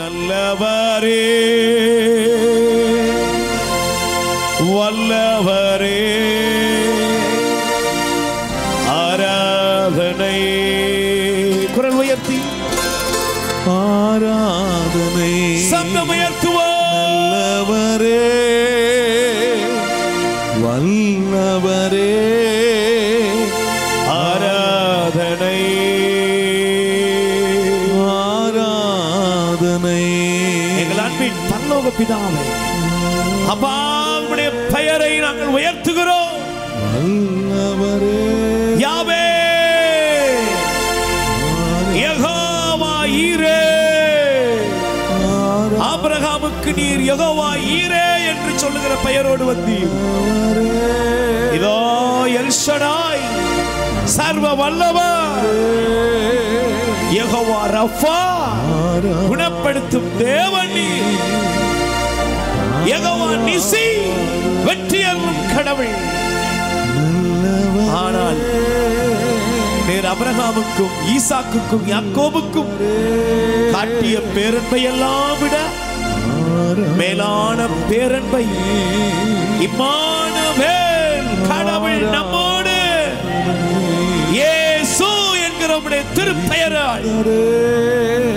நல்லவரே வல்லவரே ஆராதனை. குரல் உயர்த்தி ஆராதனை சப்தம் உயர்த்துவோம். நல்லவரே வல்லவரே ஆராதனை ஆராதனை. எங்கள் அன்பின் பரலோக பிதாவே, அப்பா உம்முடைய பெயரை நாங்கள் உயர்த்துகிறோம். வல்லவரே யாவே யெகோவா ஈரே. ஆபிரகாமுக்கு நீர் யெகோவா ஈரே என்று சொல்லுகிற பெயரோடு வந்தீர். இதோ எல் ஷடாய் சர்வ வல்லவர், யெகோவா ரஃபா குணப்படுத்தும் தேவன் நீர், யெகோவா நிசி வெற்றியருளும் கடவுள். ஆனால் நீர் ஆபிரகாமுக்கும் ஈசாக்குக்கும் யாக்கோபுக்கும் காட்டிய பேரன்பை எல்லாம் விட மேலான பேரன்பை இம்மானுவேல் கடவுள் நம்மோடு இயேசு என்கிற உம்முடைய திருப்பெயரால்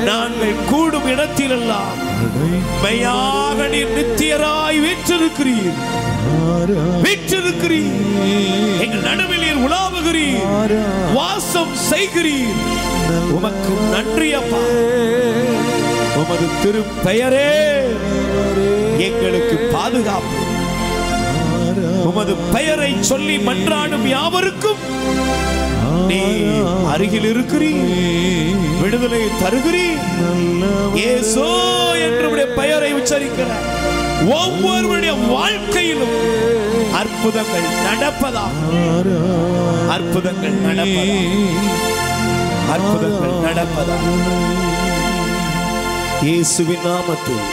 நாங்கள் கூடும் இடத்திலெல்லாம் மெய்யாக நீர் நித்தியராய் வீற்றிருக்கிறீர். வீற்றிருக்கிறீர், எங்கள் நடுவில் நீர் உலாவுகிறீர், வாசம் செய்கிறீர். உமக்கு நன்றி அப்பா. உமது திருப்பெயரே எங்களுக்கு பாதுகாப்பு. உமது பெயரை சொல்லி மன்றாடும் யாவருக்கும் நீ அருகில் இருக்கிறீர், விடுதலை தருகிறீர். இயேசு என்று பெயரை உச்சரிக்கிறார். ஒவ்வொருவருடைய வாழ்க்கையிலும் அற்புதங்கள் நடப்பதா, அற்புதங்கள் நடப்பதா, அற்புதங்கள் நடப்பதா. இயேசுவின் நாமத்தில்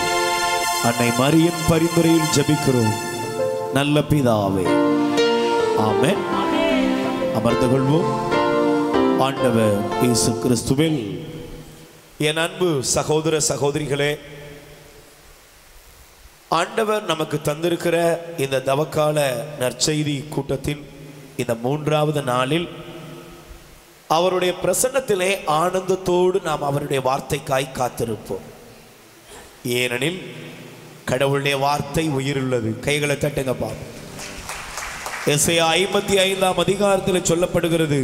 அன்னை மரியின் பரிந்துரையில் ஜெபிக்கிறோம் நல்ல பிதாவே, ஆமென். அமர்ந்து கொள்வோம். ஆண்டவர் இயேசு கிறிஸ்துவில் என் அன்பு சகோதர சகோதரிகளே, ஆண்டவர் நமக்கு தந்திருக்கிற இந்த தவக்கால நற்செய்தி கூட்டத்தின் இந்த 3வது நாளில் அவருடைய பிரசன்னத்திலே ஆனந்தத்தோடு நாம் அவருடைய வார்த்தைக்காய் காத்திருப்போம். ஏனெனில் கடவுளுடைய வார்த்தை உயிருள்ளது. கைகளை தட்டுங்க பாப்போம். எசேயா 55ஆம் அதிகாரத்தில் சொல்லப்படுகிறது,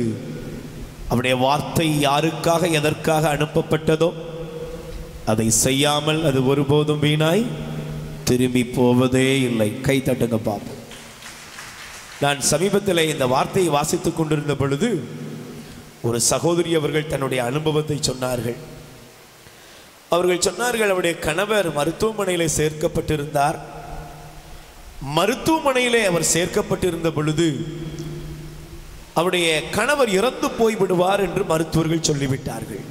அவருடைய வார்த்தை யாருக்காக எதற்காக அனுப்பப்பட்டதோ அதை செய்யாமல் அது ஒருபோதும் வீணாய் திரும்பி போவதே இல்லை. கை தட்டுங்க பாப்போம். நான் சமீபத்தில் இந்த வார்த்தையை வாசித்துக் கொண்டிருந்த பொழுது ஒரு சகோதரி அவர்கள் தன்னுடைய அனுபவத்தை சொன்னார்கள். அவர்கள் சொன்னார்கள், அவருடைய கணவர் மருத்துவமனையில் சேர்க்கப்பட்டிருந்தார். மருத்துவமனையிலே அவர் சேர்க்கப்பட்டிருந்த பொழுது அவருடைய கணவர் இறந்து போய்விடுவார் என்று மருத்துவர்கள் சொல்லிவிட்டார்கள்.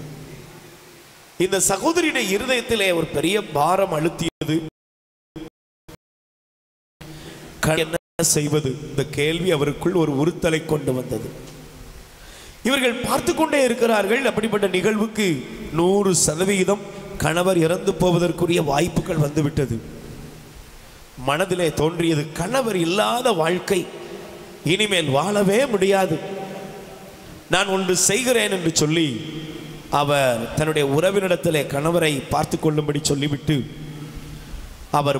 இந்த சகோதரியுடைய இருதயத்திலே ஒரு பெரிய பாரம் அழுத்தியது. என்ன செய்வது? இந்த கேள்வி அவருக்குள் ஒரு உறுத்தலை கொண்டு வந்தது. இவர்கள் பார்த்து கொண்டே இருக்கிறார்கள். அப்படிப்பட்ட நிகழ்வுக்கு 100% கணவர் இறந்து போவதற்குரிய வாய்ப்புகள் வந்துவிட்டது. மனதிலே தோன்றியது, கணவர் இல்லாத வாழ்க்கை இனிமேல் வாழவே முடியாது. நான் ஒன்று செய்கிறேன் என்று சொல்லி அவர் தன்னுடைய உறவினிடத்திலே கணவரை பார்த்து கொள்ளும்படி சொல்லிவிட்டு, அவர்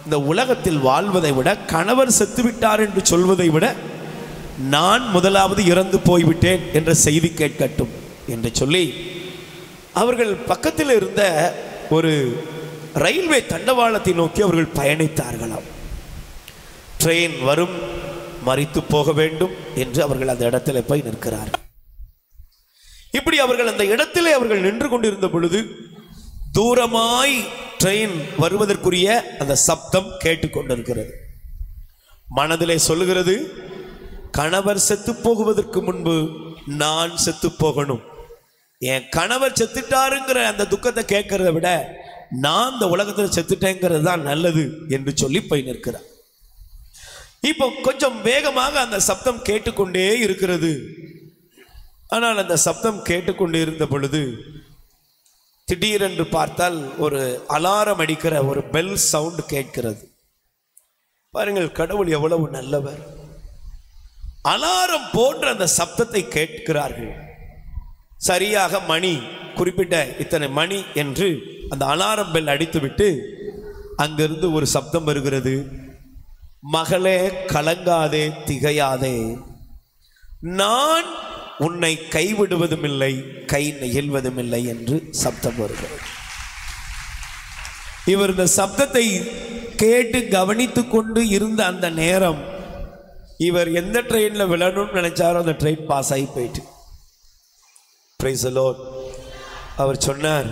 இந்த உலகத்தில் வாழ்வதை விட கணவர் செத்துவிட்டார் என்று சொல்வதை விட நான் முதலாவது இறந்து போய்விட்டேன் என்ற செய்தி கேட்கட்டும் என்று சொல்லி அவர்கள் பக்கத்தில் இருந்த ஒரு ரயில்வே தண்டவாளத்தை நோக்கி அவர்கள் பயணித்தார்களாம். ட்ரெயின் வரும், மரித்து போக வேண்டும் என்று அவர்கள் அந்த இடத்துல போய் நிற்கிறார்கள். இப்படி அவர்கள் அந்த இடத்திலே அவர்கள் நின்று கொண்டிருந்த பொழுது தூரமாய் ட்ரெயின் வருவதற்குரிய அந்த சப்தம் கேட்டுக்கொண்டிருக்கிறது. மனதிலே சொல்லுகிறது, கணவர் செத்து போகுவதற்கு முன்பு நான் செத்து போகணும். என் கணவர் செத்துட்டாருங்கிற அந்த துக்கத்தை கேட்கறத விட நான் இந்த உலகத்தில் செத்துட்டேங்கிறது தான் நல்லது என்று சொல்லி போய் நிற்கிறார். இப்போ கொஞ்சம் வேகமாக அந்த சப்தம் கேட்டுக்கொண்டே இருக்கிறது. ஆனால் அந்த சப்தம் கேட்டுக்கொண்டே இருந்த பொழுது திடீரென்று பார்த்தால் ஒரு அலாரம் அடிக்கிற ஒரு பெல் சவுண்ட் கேட்கிறது. பாருங்கள், கடவுள் எவ்வளவு நல்லவர். அலாரம் போன்ற அந்த சப்தத்தை கேட்கிறார்கள். சரியாக மணி, குறிப்பிட்ட இத்தனை மணி என்று அந்த அலாரம் பெல் அடித்துவிட்டு அங்கிருந்து ஒரு சப்தம் வருகிறது. மகளே, கலங்காதே, திகையாதே, நான் உன்னை கைவிடுவதும் இல்லை, கை நெகிழ்வதும் இல்லை என்று சப்தம் வருகிறது. இவர் இந்த சப்தத்தை கேட்டு கவனித்து கொண்டு இருந்த அந்த நேரம், இவர் எந்த ட்ரெயினில் விழணும்னு நினைச்சாரோ அந்த ட்ரெயின் பாஸ் ஆகி போயிட்டு. Price the Lord. அவர் சொன்னார்,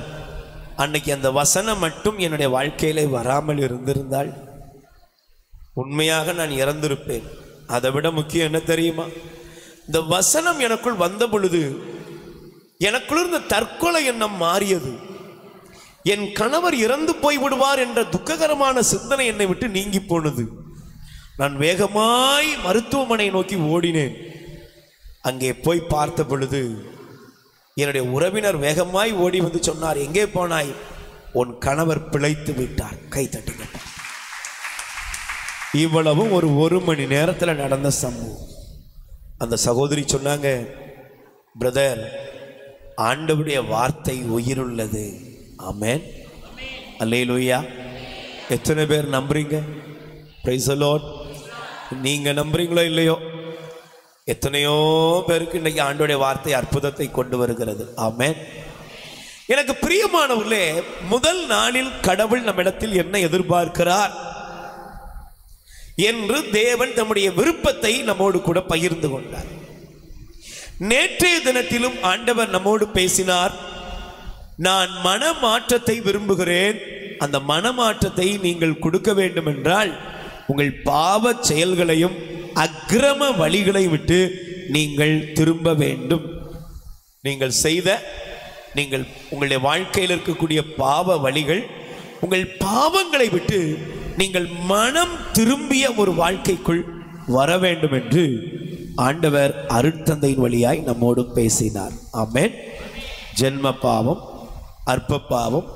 அன்னைக்கு அந்த வசனம் மட்டும் என்னுடைய வாழ்க்கையிலே வராமல் இருந்திருந்தால் உண்மையாக நான் இறந்திருப்பேன். அதை விட முக்கியம் என்ன தெரியுமா? இந்த வசனம் எனக்குள் வந்த பொழுது எனக்குள் இருந்த தற்கொலை எண்ணம் மாறியது. என் கணவர் இறந்து போய்விடுவார் என்ற துக்ககரமான சிந்தனை என்னை விட்டு நீங்கி போனது. நான் வேகமாய் மருத்துவமனை நோக்கி ஓடினேன். அங்கே போய் பார்த்த பொழுது என்னுடைய உறவினர் வேகமாய் ஓடி வந்து சொன்னார், எங்கே போனாய்? உன் கணவர் பிழைத்து விட்டார், கை தட்டுங்க. இவ்வளவும் ஒரு மணி நேரத்தில் நடந்த சம்பவம். அந்த சகோதரி சொன்னாங்க, பிரதர், ஆண்டவருடைய வார்த்தை உயிருள்ளது. ஆமென், அல்லேலூயா. எத்தனை பேர் நம்புறீங்க? Price the Lord. நீங்க நம்புறீங்களோ இல்லையோ, எத்தனையோ பேருக்கு இன்னைக்கு ஆண்டவருடைய வார்த்தை அற்புதத்தை கொண்டு வருகிறது. ஆமென். எனக்கு பிரியமானவர்களே, முதல் நாளில் கடவுள் நம்மிடத்தில் என்ன எதிர்பார்க்கிறார் என்று தேவன் தம்முடைய விருப்பத்தை நம்மோடு கூட பகிர்ந்து கொண்டார். நேற்றைய தினத்திலும் ஆண்டவர் நம்மோடு பேசினார். நான் மனமாற்றத்தை விரும்புகிறேன். அந்த மனமாற்றத்தை நீங்கள் கொடுக்க வேண்டும் என்றால் உங்கள் பாவ செயல்களையும் அக்கிரம வழிகளை விட்டு நீங்கள் திரும்ப வேண்டும். நீங்கள் உங்களுடைய வாழ்க்கையில் இருக்கக்கூடிய பாவ வழிகள், உங்கள் பாவங்களை விட்டு நீங்கள் மனம் திரும்பிய ஒரு வாழ்க்கைக்குள் வர வேண்டும் என்று ஆண்டவர் அருட்தந்தையின் வழியாய் நம்மோடு பேசினார். ஆமென். ஜென்ம பாவம், அற்ப பாவம்,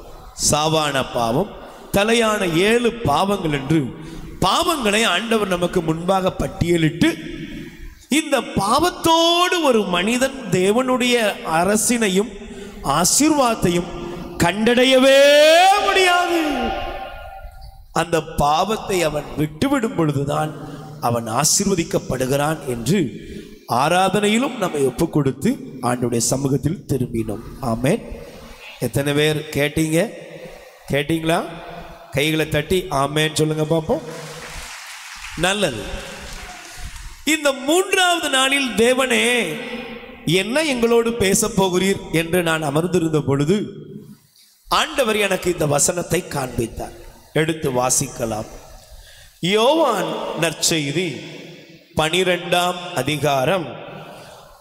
சாவான பாவம், தலையான 7 பாவங்கள் என்று பாவங்களை ஆண்டவர் நமக்கு முன்பாக பட்டியலிட்டு, இந்த பாவத்தோடு ஒரு மனிதன் தேவனுடைய அரசினையும் ஆசீர்வாதத்தையும் கண்டடையவே முடியாது. அந்த பாவத்தை அவன் விட்டுவிடும் பொழுதுதான் அவன் ஆசீர்வதிக்கப்படுகிறான் என்று ஆராதனையிலும் நம்மை ஒப்பு கொடுத்து ஆண்டவருடைய சமூகத்தில் திரும்பினோம். ஆமென். எத்தனை பேர் கேட்டீங்களா? கைகளை தட்டி ஆமென் சொல்லுங்க பார்ப்போம். நல்லது. இந்த 3வது நாளில் தேவனே என்ன எங்களோடு பேச போகிறீர் என்று நான் அமர்ந்திருந்த பொழுது ஆண்டவர் எனக்கு இந்த வசனத்தை காண்பித்தார். எடுத்து வாசிக்கலாம். யோவான் நற்செய்தி 12ஆம் அதிகாரம்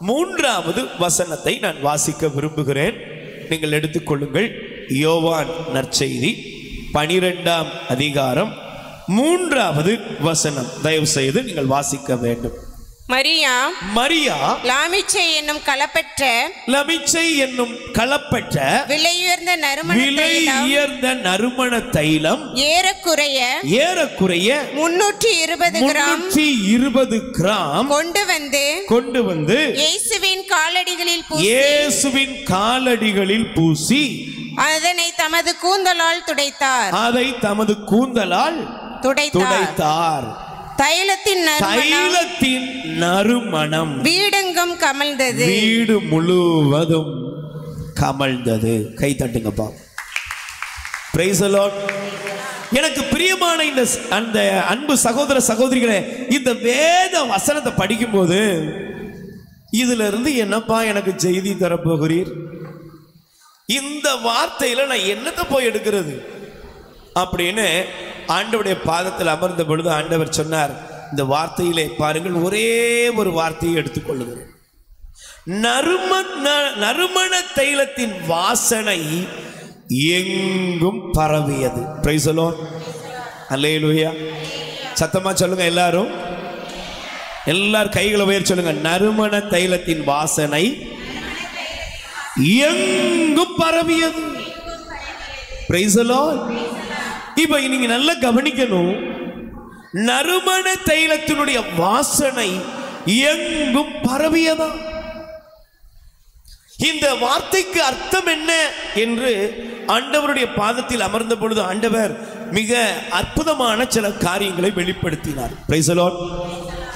3வது வசனத்தை நான் வாசிக்க விரும்புகிறேன். நீங்கள் எடுத்துக்கொள்ளுங்கள். யோவான் நற்செய்தி 12ஆம் அதிகாரம் 3வது வசனம். தயவு செய்து நீங்கள் வாசிக்க வேண்டும். மரியா லாமிச்சை என்னும் களப்பெற்ற விலையுயர்ந்த நறுமண தைலம் ஏறக்குறைய 320 கிராம் கொண்டு வந்து இயேசுவின் காலடிகளில் பூசி அதனை தமது கூந்தலால் துடைத்தார். தைலத்தின் நறுமணம் வீடெங்கும் கமழ்ந்தது, வீடு முழுவதும் கமழ்ந்தது. கை தட்டுங்கப்பா. Price the Lord. எனக்கு பிரியமான அந்த அன்பு சகோதர சகோதரிகளே, இந்த வேத வசனத்தை படிக்கும்போது இதுல இருந்து என்னப்பா எனக்கு செய்தி தரப்போகிறீர்? இந்த வார்த்தையில நான் என்னத்தை போய் எடுக்கிறது அப்படின்னு ஆண்டவருடைய பாதத்தில் அமர்ந்த பொழுது ஆண்டவர் சொன்னார், இந்த வார்த்தையிலே பாருங்கள், ஒரே ஒரு வார்த்தையை எடுத்துக்கொள்ளுகிறேன். நறுமண தைலத்தின் வாசனை எங்கும் பரவியது. Praise the lord. அல்லேலூயா. சத்தமா சொல்லுங்க எல்லாரும் கைகளை உயர்த்தி சொல்லுங்க. நறுமண தைலத்தின் வாசனை எங்கும் பரவியது. Praise the Lord. இப்போ நீங்க நல்லா கவனிக்கணும், நறுமண தைலத்தினுடைய வாசனை எங்கும் பரவியதா. இந்த வார்த்தைக்கு அர்த்தம் என்ன என்று ஆண்டவருடைய பாதத்தில் அமர்ந்த பொழுது ஆண்டவர் மிக அற்புதமான சில காரியங்களை வெளிப்படுத்தினார். Price the Lord.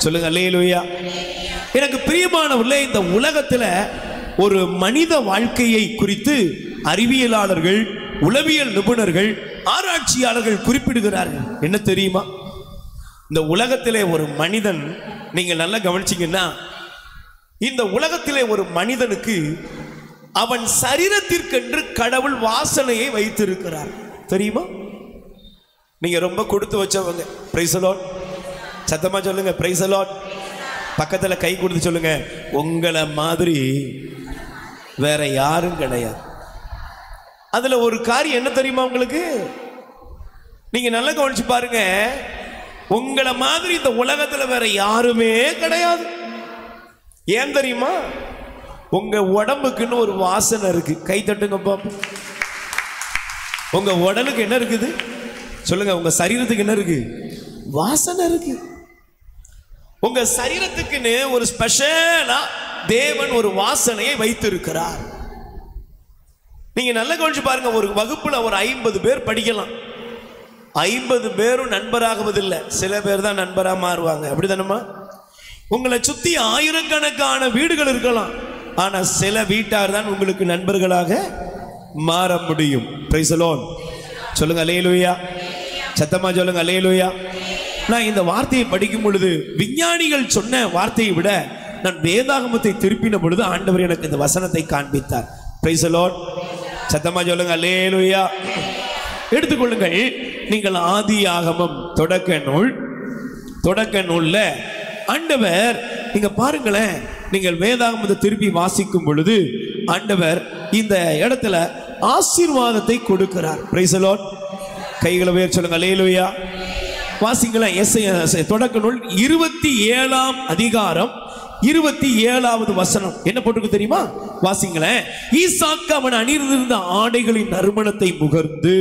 சொல்லுங்க அல்லேலூயா. எனக்கு பிரியமானவர்களே, இந்த உலகத்துல ஒரு மனித வாழ்க்கையை குறித்து அறிவியலாளர்கள், உளவியல் நிபுணர்கள், ஆராய்ச்சியாளர்கள் குறிப்பிடுகிறார்கள். என்ன தெரியுமா? இந்த உலகத்திலே ஒரு மனிதன், நீங்க நல்லா கவனிச்சீங்கன்னா, இந்த உலகத்திலே ஒரு மனிதனுக்கு அவன் சரீரத்திற்கென்று கடவுள் வாசனையை வைத்திருக்கிறார். தெரியுமா? நீங்க ரொம்ப கொடுத்து வச்சவங்க. Price the Lord. சத்தமா சொல்லுங்க பிரைஸ் தி லார்ட். பக்கத்துல கை கொடுத்து சொல்லுங்க, உங்களை மாதிரி வேற யாரும் கிடையாது. அதுல ஒரு காரியம் என்ன தெரியுமா உங்களுக்கு? நீங்க நல்லா கவனிச்சு பாருங்க, உங்களை மாதிரி இந்த உலகத்துல வேற யாருமே கிடையாது. ஏன் தெரியுமா? உங்க உடம்புக்குன்னு ஒரு வாசனை இருக்கு. கை தட்டுங்க பாப்போம். உங்க உடலுக்கு என்ன இருக்குது சொல்லுங்க? உங்க சரீரத்துக்கு என்ன இருக்கு? வாசனை இருக்கு. உங்க சரீரத்துக்குன்னு ஒரு ஸ்பெஷலா தேவன் ஒரு வாசனையை வைத்திருக்கிறார். நீங்க நல்லா கவனிச்சு பாருங்க, ஒரு வகுப்புல ஒரு 50 பேர் படிக்கலாம். 50 பேரும் நண்பராகுவதில்லை, சில பேர் தான் நண்பரா மாறுவாங்க. அப்படிதானமா? உங்களை சுத்தி ஆயிரக்கணக்கான வீடுகள் இருக்கலாம், ஆனா சில வீட்டார் தான் உங்களுக்கு நண்பர்களாக மாற முடியும். Price the Lord. சொல்லுங்க அல்லேலூயா. சத்தமா சொல்லுங்க அல்லேலூயா. நான் இந்த வார்த்தையை படிக்கும் பொழுது விஞ்ஞானிகள் சொன்ன வார்த்தையை விட நான் வேதாகமத்தை திருப்பின பொழுது ஆண்டவர் எனக்கு இந்த வசனத்தை காண்பித்தார். Price the Lord. சத்தமா சொல்லுங்க அல்லேலூயா. எடுத்துக்கொள்ளுங்கள், நீங்கள் ஆதியாகமம் தொடக்க நூல்ல ஆண்டவர், நீங்க பாருங்களேன், நீங்கள் வேதாகமத்தை திருப்பி வாசிக்கும் பொழுது ஆண்டவர் இந்த இடத்துல ஆசீர்வாதத்தை கொடுக்கிறார். Price the Lord. கைகளை உயர்த்தி சொல்லுங்க அல்லேலூயா. வாசிங்களேன். எஸ்ஐயா தொடக்க நூல் 27ஆம் அதிகாரம் 27வது வசனம் என்ன போட்டுருக்கு தெரியுமா? வாசிங்களேன். ஈசாக்கு அவன் அணிந்திருந்த ஆடைகளின் நறுமணத்தை முகர்ந்து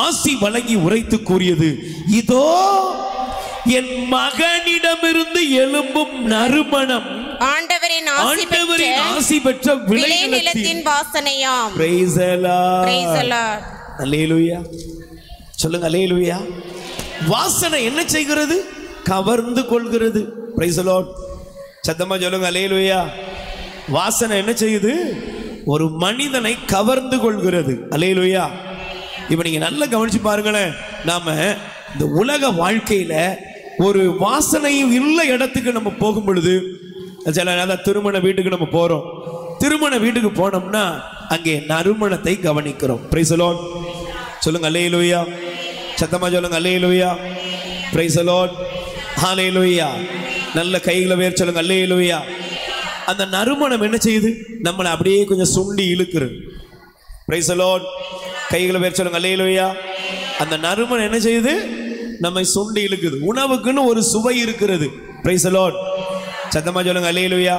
ஆசி வழங்கி உரைத்து கூறியது, இதோ என் மகனிடமிருந்து எழும்பும் நறுமணம் ஆண்டவரின் ஆசி பெற்ற விளைநிலத்தின் வாசனையாம். Price the lord. அல்லேலூயா. சொல்லுங்க அல்லேலூயா. வாசனை என்ன செய்கிறது? கவர்ந்து கொள்கிறது. Price the Lord. சத்தமா சொல்லுங்க அல்லேலூயா. வாசனை என்ன செய்யுது? ஒரு மனிதனை கவர்ந்து கொள்கிறது. அல்லேலூயா. இப்ப நீங்க நல்லா கவனிச்சு பாருங்களேன், நாம இந்த உலக வாழ்க்கையில ஒரு வாசனையும் இல்ல இடத்துக்கு நம்ம போகும் பொழுது, சில திருமண வீட்டுக்கு நம்ம போறோம். திருமண வீட்டுக்கு போனோம்னா அங்கே நறுமணத்தை கவனிக்கிறோம். Price the Lord. சொல்லுங்க அல்லேலூயா. சத்தமா சொல்லுங்க அல்லேலூயா. Praise the Lord. ஹல்லேலூயா. நல்ல கைகளை உயர்த்தி சொல்லுங்க அல்லேலூயா. அந்த நறுமணம் என்ன செய்யுது? நம்மளை அப்படியே கொஞ்சம் சுண்டி இழுக்குது. Price the Lord. கைகளை உயர்த்தி சொல்லுங்க அல்லேலூயா. அந்த நறுமணம் என்ன செய்யுது? நம்மை சுண்டி இழுக்குது. உணவுக்குன்னு ஒரு சுவை இருக்கிறது. Price the Lord. சத்தமா சொல்லுங்க அல்லேலூயா.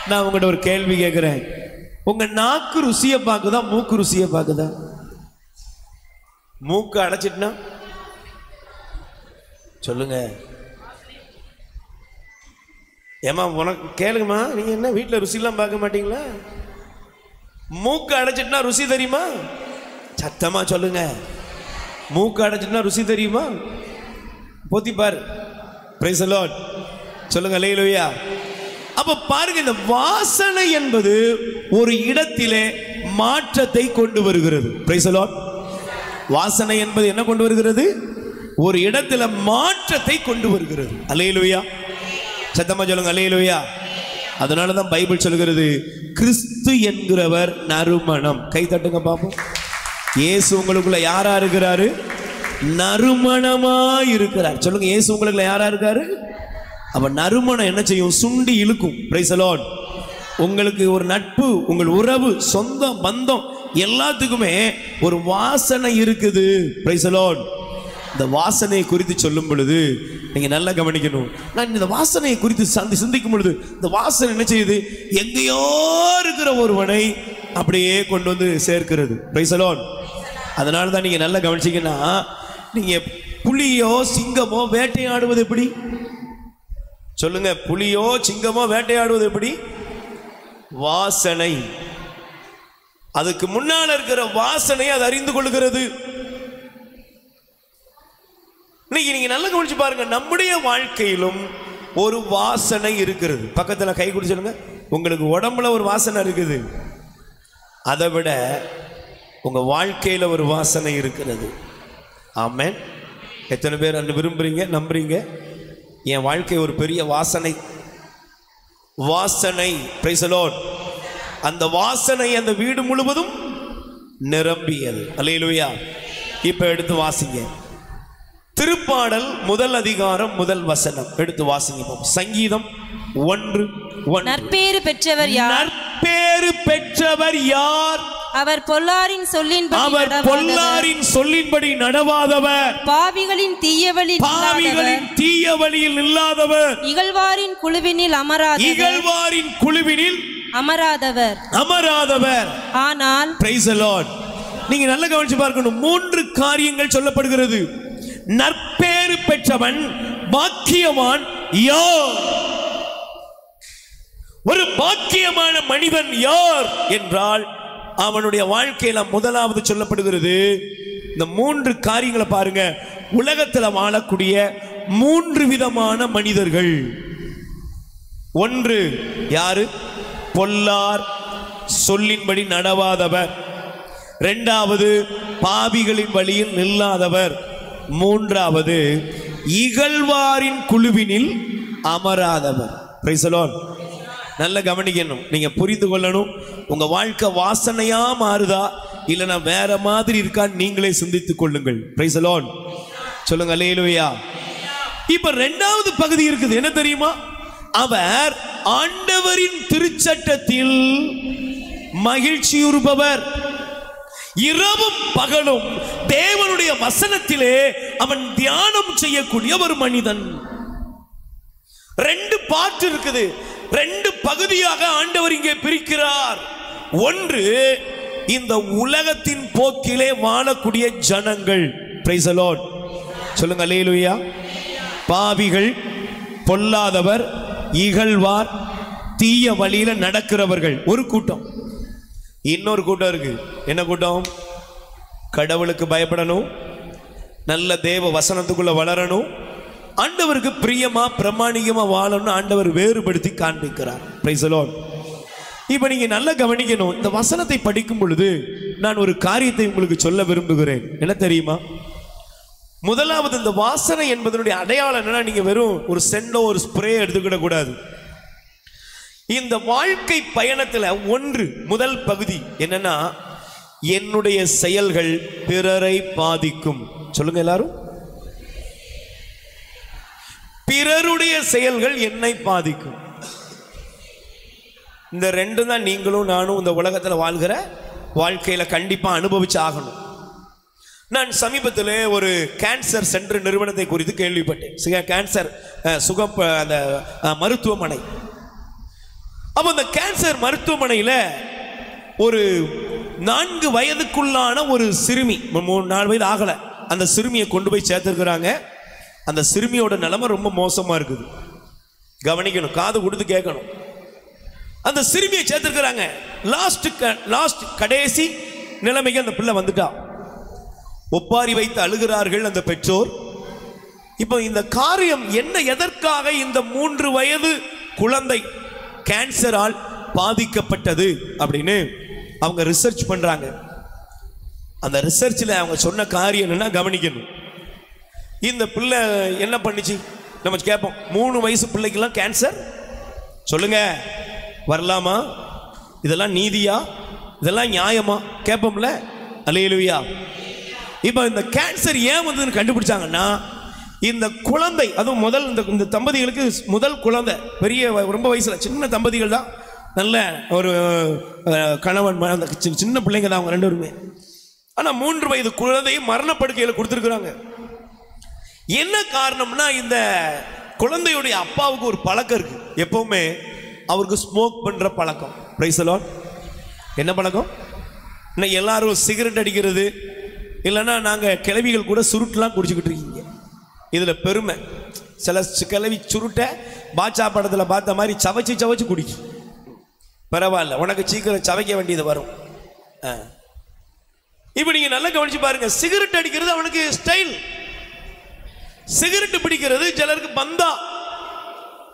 நான் உங்கள்கிட்ட ஒரு கேள்வி கேட்கிறேன், உங்க நாக்கு ருசியை பார்க்குதா, மூக்கு ருசியை பார்க்குதா? மூக்கு அடைச்சிட்டுனா சொல்லுங்க. ஏமா உனக்கு கேளுங்கம்மா, நீங்க என்ன வீட்டில் ருசிலாம் பார்க்க மாட்டீங்களா? மூக்கு அடைச்சிட்டுனா ருசி தெரியுமா? சத்தமா சொல்லுங்க. மூக்கு அடைச்சிட்டுனா ருசி தெரியுமா? போத்தி பாரு. Price the Lord. சொல்லுங்க அல்லேலூயா. அப்ப பாருங்க, இந்த வாசனை என்பது ஒரு இடத்திலே மாற்றத்தை கொண்டு வருகிறது. Price the Lord. வாசனை என்பது என்ன கொண்டு வருகிறது? ஒரு இடத்துல மாற்றத்தை கொண்டு வருகிறது. அல்லேலூயா. சத்தமா சொல்லுங்க அல்லேலூயா. அதனாலதான் பைபிள் சொல்கிறது, கிறிஸ்து என்கிறவர் நறுமணம். கை தட்டுங்க பாப்போம். இயேசு உங்களுக்குள்ள யாரா இருக்கிறாரு? நறுமணமா இருக்கிறார். சொல்லுங்க, இயேசு உங்களுக்குள்ள யாரா இருக்காரு? அப்ப நறுமணம் என்ன செய்யும்? சுண்டி இழுக்கும். Price the Lord. உங்களுக்கு ஒரு நட்பு, உங்கள் உறவு, சொந்தம், பந்தம் எல்லாத்துக்குமே ஒரு வாசனை இருக்குது. Price the Lord. இந்த வாசனையை குறித்து சொல்லும் பொழுது நீங்க நல்லா கவனிக்கணும். நான் இந்த வாசனையை குறித்து சிந்திக்கும் பொழுது இந்த வாசனை என்ன செய்யுது? எங்கேயோ இருக்கிற ஒருவனை அப்படியே கொண்டு வந்து சேர்க்கிறது. Price the Lord. அதனால தான் நீங்க நல்லா கவனிச்சீங்கன்னா, நீங்க புலியோ சிங்கமோ வேட்டையாடுவது எப்படி? சொல்லுங்க, புலியோ சிங்கமோ வேட்டையாடுவது எப்படி? வாசனை. அதுக்கு முன்னால் இருக்கிற வாசனை அது அறிந்து கொள்கிறது. இன்னைக்கு நீங்க நல்லா கவனிச்சு பாருங்க, நம்முடைய வாழ்க்கையிலும் ஒரு வாசனை இருக்கிறது. பக்கத்துல கை கொடுத்து சொல்லுங்க, உங்களுக்கு உடம்புல ஒரு வாசனை இருக்குது, அதை விட உங்க வாழ்க்கையில ஒரு வாசனை இருக்கிறது. ஆமென். எத்தனை பேர் அந்த விரும்புறீங்க, நம்புறீங்க? என் வாழ்க்கை ஒரு பெரிய வாசனை. வாசனை, பிரைஸ் தி லார்ட். அந்த வாசனை அந்த வீடு முழுவதும் நிரம்பியது. அல்லேலூயா. இப்ப எடுத்து வாசிங்க, திருப்பாடல் முதல் அதிகாரம் முதல் வசனம் எடுத்து வாசிங்க. சங்கீதம் 1:1. நற்பேறு பெற்றவர் யார்? நற்பேறு பெற்றவர் யார்? அவர் பொல்லாரின் சொல்லின்படி நடவாதவர், பாவிகளின் தீய வழியில் இல்லாதவர், இகழ்வாரின் குழுவினில் அமராதவர். ஆனால் பிரைஸ் தி லார்ட். நீங்க நல்லா கவனிச்சு பார்க்கணும், 3 காரியங்கள் சொல்லப்படுகிறது. நற்பேறு பெற்றவன், பாக்கியவான் யார்? ஒரு பாக்கியமான மனிதன் யார் என்றால் அவனுடைய வாழ்க்கையில முதலாவது சொல்லப்படுகிறது. இந்த 3 காரியங்களை பாருங்க. உலகத்தில் வாழக்கூடிய 3 விதமான மனிதர்கள். 1 யாரு? பொல்லார் சொல்லின்படி நடவாதவர். 2வது பாவிகளின் வழியில் நில்லாதவர். 3வது இகழ்வாரின் குழுவினில் அமராதவர். Price the lord. நல்ல கவனிக்கணும், நீங்க புரிந்து கொள்ளணும். உங்க வாழ்க்கை வாசனையா மாறுதா இல்லைன்னா வேற மாதிரி இருக்கான்னு நீங்களே சிந்தித்துக் கொள்ளுங்கள். Price the Lord. சொல்லுங்க அல்லேலூயா. இப்ப 2வது பகுதி இருக்குது, என்ன தெரியுமா? அவர் ஆண்டவரின் திருச்சட்டத்தில் மகிழ்ச்சியுறுபவர். இரவும் பகலும் தேவனுடைய வசனத்திலே அவன் தியானம் செய்யக்கூடிய ஒரு மனிதன். 2 பார்ட் இருக்குது, 2 பகுதியாக ஆண்டவர் இங்கே பிரிக்கிறார். 1 இந்த உலகத்தின் போக்கிலே வாழக்கூடிய ஜனங்கள். Price the Lord. சொல்லுங்க அல்லேலூயா. பாவிகள், பொல்லாதவர், இகழ்வார், தீய வழியில நடக்கிறவர்கள் ஒரு கூட்டம். இன்னொரு கூட்டம் இருக்கு. என்ன கூட்டம்? கடவுளுக்கு பயப்படணும், நல்ல தேவ வசனத்துக்குள்ள வளரணும், ஆண்டவருக்கு பிரியமா பிரமாணிகமா வாழணும்னு ஆண்டவர் வேறுபடுத்தி காண்பிக்கிறார். Price the lord. இப்ப நீங்க நல்லா கவனிக்கணும். இந்த வசனத்தை படிக்கும் பொழுது நான் ஒரு காரியத்தை உங்களுக்கு சொல்ல விரும்புகிறேன். என்ன தெரியுமா? முதலாவது, இந்த வாசனை என்பதனுடைய அடையாளம் என்னன்னா, நீங்க வெறும் ஒரு சென்டோ ஒரு ஸ்ப்ரே எடுத்துக்கிட கூடாது. இந்த வாழ்க்கை பயணத்துல முதல் பகுதி என்னன்னா, என்னுடைய செயல்கள் பிறரை பாதிக்கும். சொல்லுங்க எல்லாரும். பிறருடைய செயல்கள் என்னை பாதிக்கும். இந்த 2 தான் நீங்களும் நானும் இந்த உலகத்தில் வாழ்கிற வாழ்க்கையில கண்டிப்பா அனுபவிச்சு ஆகணும். நான் சமீபத்தில் ஒரு கேன்சர் சென்டர் நிறுவனத்தை குறித்து கேள்விப்பட்டேன். கேன்சர் சுகம் அந்த மருத்துவமனை. அப்போ அந்த கேன்சர் மருத்துவமனையில் ஒரு 4 வயதுக்குள்ளான ஒரு சிறுமி, 3-4 வயது ஆகலை, அந்த சிறுமியை கொண்டு போய் சேர்த்துருக்குறாங்க. அந்த சிறுமியோட நிலைமை ரொம்ப மோசமாக இருக்குது. கவனிக்கணும், காது கொடுத்து கேட்கணும். அந்த சிறுமியை சேர்த்துருக்குறாங்க. லாஸ்ட் கடைசி நிலைமைக்கு அந்த பிள்ளை வந்துட்டா. ஒப்பாரி வைத்து அழுகிறார்கள் அந்த பெற்றோர். இப்போ இந்த காரியம் என்ன, எதற்காக இந்த 3 வயது குழந்தை கேன்சரால் பாதிக்கப்பட்டது அப்படின்னு அவங்க ரிசர்ச் பண்றாங்க. அந்த ரிசர்ச்சில் அவங்க சொன்ன காரியம் என்னன்னா, கவனிக்கணும். இந்த பிள்ளை என்ன பண்ணிச்சு நம்ம கேட்போம். 3 வயசு பிள்ளைக்கெல்லாம் கேன்சர் சொல்லுங்க வரலாமா? இதெல்லாம் நீதியா? இதெல்லாம் நியாயமா? கேட்போம்ல. அல்லேலூயா. இப்போ இந்த கேன்சர் ஏன் வந்ததுன்னு கண்டுபிடிச்சாங்கன்னா, இந்த குழந்தை, அதுவும் முதல் இந்த தம்பதிகளுக்கு முதல் குழந்தை, பெரிய ரொம்ப வயசுல சின்ன தம்பதிகள் தான், நல்ல ஒரு கணவன், அந்த சின்ன பிள்ளைங்க தான் அவங்க 2 பேருமே. ஆனால் 3 வயது குழந்தையை மரணப்படுக்கையில் கொடுத்துருக்குறாங்க. என்ன காரணம்னா, இந்த குழந்தையுடைய அப்பாவுக்கு ஒரு பழக்கம் இருக்கு. எப்பவுமே அவருக்கு ஸ்மோக் பண்ற பழக்கம். Price the Lord. என்ன பழக்கம்? எல்லாரும் சிகரெட் அடிக்கிறது, இல்லைன்னா நாங்கள் கிளவிகள் கூட சுருட்டுலாம் குடிச்சுக்கிட்டு இருக்கீங்க. இதில் பெருமை. சில கிளவி சுருட்டை பாட்சா படத்தில் பார்த்த மாதிரி சவைச்சு சவைச்சு குடிக்கும். பரவாயில்ல, உனக்கு சீக்கிரம் சவைக்க வேண்டியது வரும். இப்போ நீங்கள் நல்லா கவனிச்சு பாருங்க. சிகரெட் அடிக்கிறது அவனுக்கு ஸ்டைல். சிகரெட் பிடிக்கிறது சிலருக்கு பந்தா,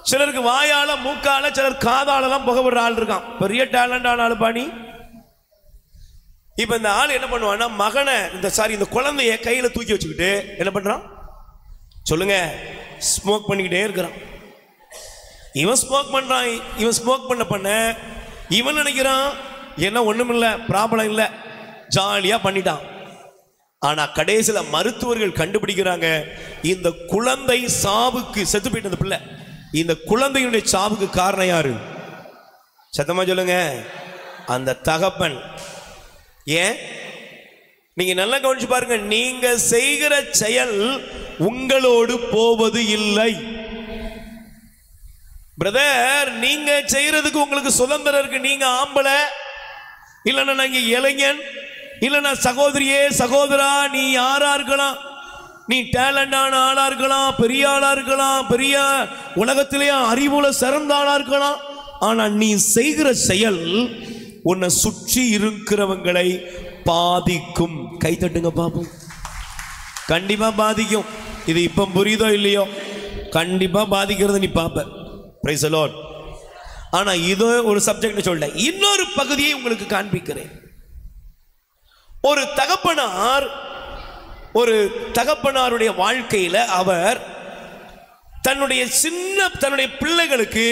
சிலருக்கு வாயால மூக்கால, சிலர் காதாலெல்லாம் புகப்படுற ஆள் இருக்கான். பெரிய டேலண்டான ஆள் பாணி. இப்ப இந்த ஆள் என்ன பண்ணுவான்னா மகனை இந்த குழந்தைய கையில தூக்கி வச்சுக்கிட்டு என்ன பண்றான் சொல்லுங்க, ஸ்மோக் பண்ணிக்கிட்டே இருக்கிறான். இவன் ஸ்மோக் பண்றான். இவன் ஸ்மோக் பண்ண இவன் நினைக்கிறான் என்ன ஒண்ணுமில்ல, ப்ராப்ளம் இல்லை, ஜாலியா பண்ணிட்டான். ஆனா கடைசியில் மருத்துவர்கள் கண்டுபிடிக்கிறாங்க, இந்த குழந்தை சாவுக்கு செத்து போயிட்டு பிள்ளை, இந்த குழந்தையுடைய சாவுக்கு காரணம் யாரு? சத்தமா சொல்லுங்க, அந்த தகப்பன். ஏன்? நீங்க நல்லா கவனிச்சு பாருங்க. நீங்க செய்கிற செயல் உங்களோடு போவது இல்லை. பிரதர், நீங்க செய்யறதுக்கு உங்களுக்கு சுதந்திரம் இருக்கு. நீங்க ஆம்பளை, இல்லைன்னா நாங்க இளைஞன், இல்லைன்னா சகோதரியே சகோதரா, நீ யாரா இருக்கலாம், நீ டேலண்டான ஆளா இருக்கலாம், பெரிய ஆளா இருக்கலாம், பெரிய உலகத்திலேயே அறிவுல சிறந்த ஆளா இருக்கலாம். ஆனா நீ செய்கிற செயல் உன்னை சுற்றி இருக்கிறவங்களை பாதிக்கும். கை தட்டுங்க பாப்போம். கண்டிப்பா பாதிக்கும். இது இப்ப புரியுதோ இல்லையோ, கண்டிப்பா பாதிக்கிறது நீ பாப்ப. Price the Lord. ஆனா இதோ ஒரு சப்ஜெக்ட் சொல்ல, இன்னொரு பகுதியை உங்களுக்கு காண்பிக்கிறேன். ஒரு தகப்பனாருடைய வாழ்க்கையில அவர் தன்னுடைய பிள்ளைகளுக்கு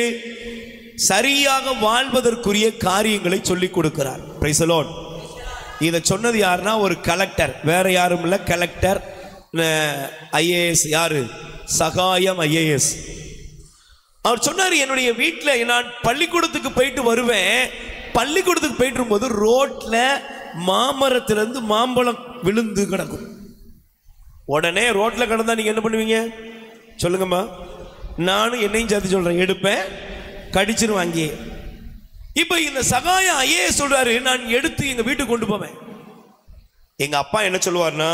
சரியாக வாழ்வதற்குரிய காரியங்களை சொல்லிக் கொடுக்கிறார். Price the lord. இதை சொன்னது யாருன்னா ஒரு கலெக்டர், வேற யாரும் இல்ல, கலெக்டர் ஐஏஎஸ். யாரு? சகாயம் ஐஏஎஸ். அவர் சொன்னார், என்னுடைய வீட்டில் நான் பள்ளிக்கூடத்துக்கு போயிட்டு வருவேன். பள்ளிக்கூடத்துக்கு போயிட்டு இருக்கும்போது ரோட்ல மாமரத்திலிருந்து மாம்பழம் விழுந்து கிடக்கும். உடனே ரோட்ல கிடந்தா நீங்க என்ன பண்ணுவீங்க சொல்லுங்கம்மா? நானும் என்னையும் சேர்த்து சொல்றேன், எடுப்பேன், கடிச்சிருவாங்க. இப்ப இந்த சகாயம் ஐஏஎஸ் சொல்றாரு, நான் எடுத்து எங்க வீட்டுக்கு கொண்டு போவேன். எங்க அப்பா என்ன சொல்லுவார்னா,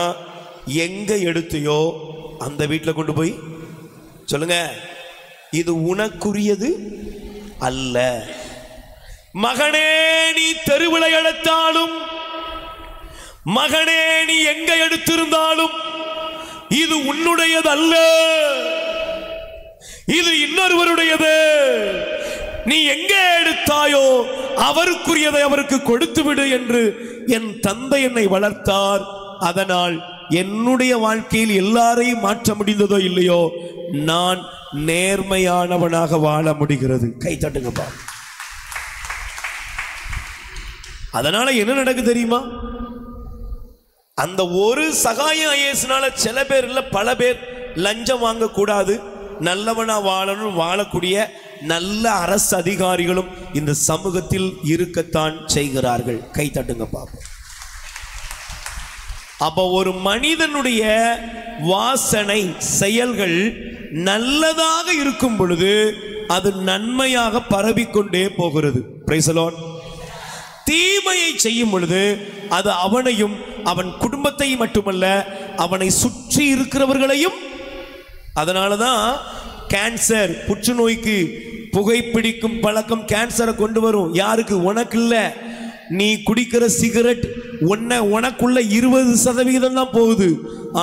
எங்க எடுத்தையோ அந்த வீட்டில் கொண்டு போய் சொல்லுங்க, இது உனக்குரியது அல்ல. மகனே, நீ தெருவில் எடுத்தாலும், மகனே நீ எங்க எடுத்திருந்தாலும் இது உன்னுடையது அல்ல, இது இன்னொருவருடையது. நீ எங்க எடுத்தாயோ அவருக்குரியதை அவருக்கு கொடுத்து விடு என்று என் தந்தை என்னை வளர்த்தார். அதனால் என்னுடைய வாழ்க்கையில் எல்லாரையும் மாற்ற முடிந்ததோ இல்லையோ, நான் நேர்மையானவனாக வாழ முடிகிறது. கை தட்டுங்கப்பா. அதனால என்ன நடக்கு தெரியுமா? அந்த ஒரு சகாயம் ஐஏஎஸ்னால சில பேர் இல்ல பல பேர் லஞ்சம் வாங்க கூடாது, நல்லவனா வாழணும், வாழக்கூடிய நல்ல அரசு அதிகாரிகளும் இந்த சமூகத்தில் இருக்கத்தான் செய்கிறார்கள். கை தட்டுங்க பாப்போம். அப்ப ஒரு மனிதனுடைய வாசனை செயல்கள் நல்லதாக இருக்கும் பொழுது அது நன்மையாக பரவிக்கொண்டே போகிறது. Price the Lord. தீமையை செய்யும் பொழுது அது அவனையும் அவன் குடும்பத்தையும் மட்டுமல்ல, அவனை சுற்றி இருக்கிறவர்களையும். அதனாலதான் கேன்சர், புற்றுநோய்க்கு புகைப்பிடிக்கும் பழக்கம் கேன்சரை கொண்டு வரும். யாருக்கு? உனக்கு இல்ல. நீ குடிக்கிற சிகரெட் உனக்குள்ள 20% தான் போகுது,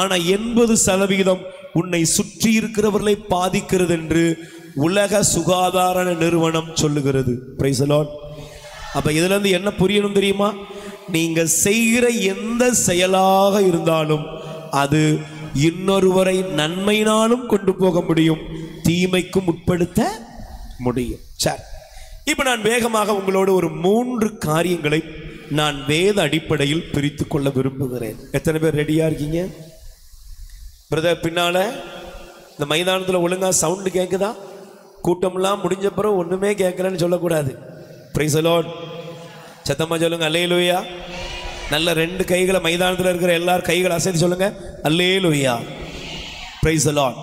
ஆனா 80% உன்னை சுற்றி இருக்கிறவர்களை பாதிக்கிறது என்று உலக சுகாதார நிறுவனம் சொல்லுகிறது. Price the Lord. அப்ப இதுல இருந்து என்ன புரியணும் தெரியுமா? நீங்க செய்கிற எந்த செயலாக இருந்தாலும் அது இன்னொருவரை நன்மையினாலும் கொண்டு போக முடியும், தீமைக்கும் உட்படுத்த முடியும். சரி, இப்ப நான் வேகமாக உங்களோடு ஒரு 3 காரியங்களை நான் வேத அடிப்படையில் பிரித்து கொள்ள விரும்புகிறேன். எத்தனை பேர் ரெடியா இருக்கீங்க? பிரதர், பின்னால இந்த மைதானத்தில் ஒழுங்கா சவுண்டு கேட்குதா? கூட்டம்லாம் முடிஞ்ச பிறகு ஒண்ணுமே கேட்கலன்னு சொல்லக்கூடாது. Price the Lord. சத்தமா சொல்லுங்க அல்லேலூயா. நல்ல 2 கைகளை மைதானத்தில் இருக்கிற எல்லாரும் கைகளை அசைத்து சொல்லுங்க அல்லேலூயா. Praise the Lord.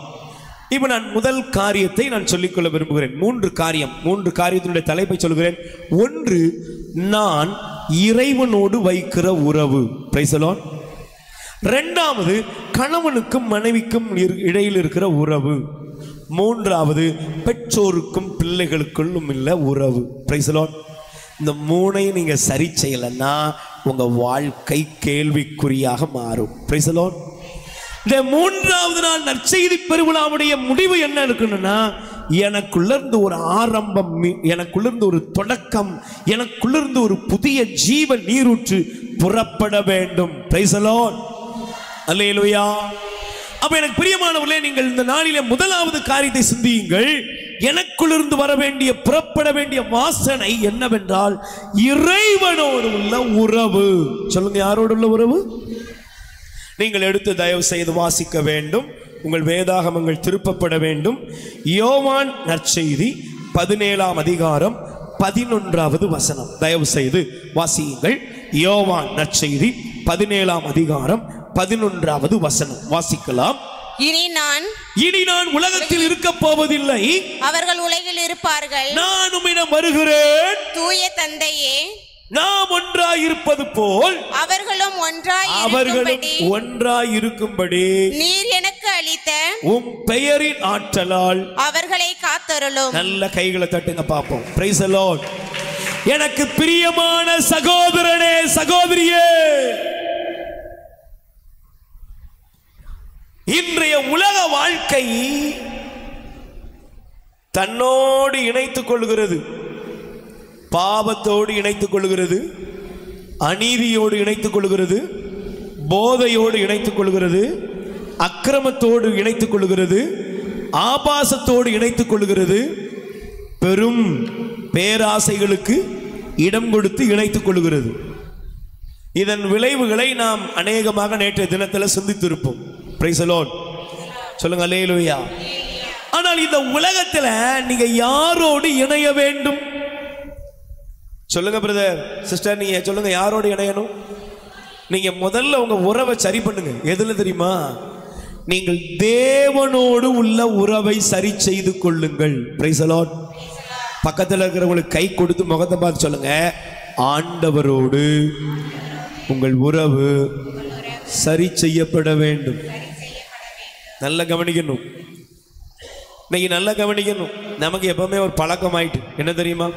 இப்போ நான் முதல் காரியத்தை நான் சொல்லிக்கொள்ள விரும்புகிறேன். 3 காரியத்தினுடைய தலைப்பை சொல்கிறேன். 1, நான் இறைவனோடு வைக்கிற உறவு. Price the Lord. இரண்டாவது கணவனுக்கும் மனைவிக்கும் இடையில் இருக்கிற உறவு. மூன்றாவது பெற்றோருக்கும் பிள்ளைகளுக்குள்ளும் உள்ள உறவு. Price the Lord. இந்த மூணையும் நீங்க சரி செய்யலைன்னா உங்க வாழ்க்கை கேள்விக்குறியாக மாறும். Price the Lord. இந்த மூன்றாவது நாள் நற்செய்தி பெருவிழாவுடைய முடிவு என்ன இருக்குன்னா, எனக்குள்ள இருந்து ஒரு ஆரம்பம், எனக்குள்ள இருந்து ஒரு தொடக்கம், எனக்குள்ள இருந்து ஒரு புதிய ஜீவ நீரூற்று புறப்பட வேண்டும். Praise the lord. அல்லேலூயா. அப்ப எனக்கு பிரியமானவர்களே, நீங்கள் இந்த நாளிலே முதலாவது காரியத்தை சிந்தியுங்கள். எனக்குள்ளிருந்து வர வேண்டிய, புறப்பட வேண்டிய வாசனை என்னவென்றால் இறைவனோடு உள்ள உறவு. சொல்லுங்க, யாரோடு உள்ள உறவு? நீங்கள் எடுத்து தயவு செய்து வாசிக்க வேண்டும். உங்கள் வேதாகமங்கள் திருப்பப்பட வேண்டும். யோவான் நற்செய்தி 17ஆம் அதிகாரம் 11வது வசனம். தயவு செய்து வாசியுங்கள். யோவான் நற்செய்தி 17ஆம் அதிகாரம் 11வது வசனம் வாசிக்கலாம். இனி நான் உலகத்தில் இருக்க போவதில்லை, அவர்கள் உலகில் இருப்பார்கள். நான் உம்மிடம் வருகிறேன். தூய தந்தையே, நாம் ஒன்றாயிருப்பது போல் அவர்களும் ஒன்றாயிருக்கும்படி நீர் எனக்கு அளித்த உம் பெயரின் ஆற்றலால் அவர்களை காத்தருளும். நல்ல கைகளை தட்டுங்க பாப்போம். Price the Lord. எனக்கு பிரியமான சகோதரனே, சகோதரியே, இன்றைய உலக வாழ்க்கை தன்னோடு இணைத்துக் கொள்கிறது. பாவத்தோடு இணைத்துக் கொள்கிறது, அநீதியோடு இணைத்துக் கொள்கிறது, போதையோடு இணைத்துக் கொள்கிறது, அக்கிரமத்தோடு இணைத்துக் கொள்கிறது, ஆபாசத்தோடு இணைத்துக் கொள்கிறது, பெரும் பேராசைகளுக்கு இடம் கொடுத்து இணைத்துக் கொள்கிறது. இதன் விளைவுகளை நாம் அநேகமாக நேற்றைய தினத்தில் சிந்தித்திருப்போம். Price the Lord. சொல்லுங்க அல்லேலூயா. ஆனால் இந்த உலகத்துல நீங்க யாரோடு இணைய வேண்டும்? சொல்லுங்க பிரதர், சிஸ்டர், நீங்க சொல்லுங்க, யாரோடு இணையணும்? நீங்க முதல்ல உங்க உறவை சரி பண்ணுங்க. எதுல தெரியுமா? நீங்கள் தேவனோடு உள்ள உறவை சரி செய்து கொள்ளுங்கள். Price the Lord. பக்கத்தில் இருக்கிறவங்களுக்கு கை கொடுத்து முகத்தை பார்த்து சொல்லுங்க, ஆண்டவரோடு உங்கள் உறவு சரி செய்யப்பட வேண்டும். நல்ல கவனிக்கணும். இன்னைக்கு நல்லா கவனிக்கணும். நமக்கு எப்பவுமே ஒரு பழக்கம் ஆயிட்டு, என்ன தெரியுமா?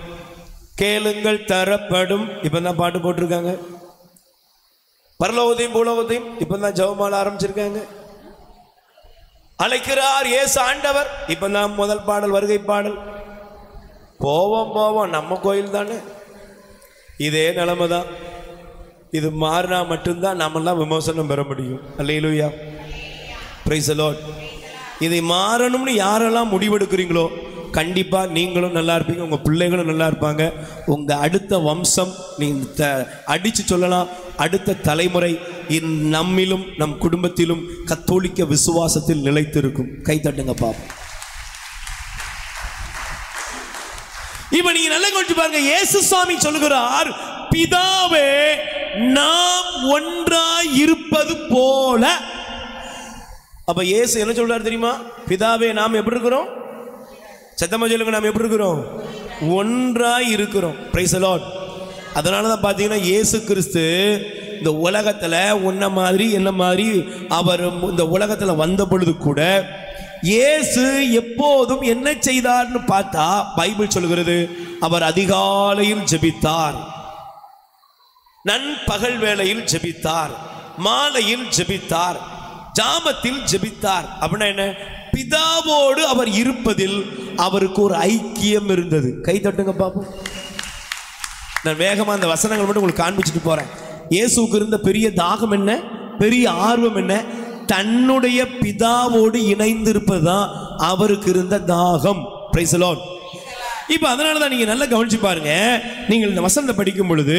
கேளுங்கள் தரப்படும். இப்பதான் பாட்டு போட்டிருக்காங்க. பரலோகத்தையும் பூலோகத்தையும் இப்பதான் ஜெபமால ஆரம்பிச்சிருக்காங்க. அழைக்கிறார் இயேசு ஆண்டவர். இப்பதான் முதல் பாடல், வருகை பாடல். போவோம் போவோம், நம்ம கோயில் தானே. இதே நிலைமை தான். இது மாறினா மட்டும்தான் நம்மெல்லாம் விமோசனம் பெற முடியும். அல்லேலூயா. Praise the lord. இதை மாறணும்னு யாரெல்லாம் முடிவெடுக்கிறீங்களோ கண்டிப்பா நீங்களும் நல்லா இருப்பீங்க, உங்க பிள்ளைகளும் நல்லா இருப்பாங்க, உங்க அடுத்த வம்சம் நீங்க அடிச்சு சொல்லலாம், அடுத்த தலைமுறை நம்மிலும் நம் குடும்பத்திலும் கத்தோலிக்க விசுவாசத்தில் நிலைத்திருக்கும். கை தட்டுங்க பாப்போம். இப்ப நீங்க நல்லா கொஞ்சம் பாருங்க. இயேசு சுவாமி சொல்லுகிறார், பிதாவே நாம் ஒன்றாய் இருப்பது போல. அப்ப இயேசு என்ன சொல்றாரு தெரியுமா? பிதாவே நாம் எப்படி இருக்கிறோம்? சத்தமா சொல்லுங்க, நாம் எப்படி இருக்கிறோம்? ஒன்றாய் இருக்கிறோம். Price the Lord. அதனாலதான் பாத்தீங்கன்னா இயேசு கிறிஸ்து இந்த உலகத்துல உன்ன மாதிரி என்ன மாதிரி அவர் இந்த உலகத்துல வந்த பொழுது கூட இயேசு எப்போதும் என்ன செய்தார்னு பார்த்தா பைபிள் சொல்கிறது, அவர் அதிகாலையில் ஜெபித்தார், நண்பகல் வேளையில் ஜெபித்தார், மாலையில் ஜெபித்தார், ஜாமத்தில் ஜெபித்தார். அப்படின்னா என்ன? பிதாவோடு அவர் இருப்பதில் அவருக்கு ஒரு ஐக்கியம் இருந்தது. கை தட்டுங்க பாப்போம். நான் வேகமா அந்த வசனங்கள் மட்டும் உங்களுக்கு காண்பிச்சுட்டு போறேன். இயேசுக்கு இருந்த பெரிய தாகம் என்ன, பெரிய ஆர்வம் என்ன? தன்னுடைய பிதாவோடு இணைந்திருப்பதுதான் அவருக்கு இருந்த தாகம். Price the lord. இப்ப அதனாலதான் நீங்க நல்லா கவனிச்சு பாருங்க. நீங்கள் இந்த வசனத்தை படிக்கும் பொழுது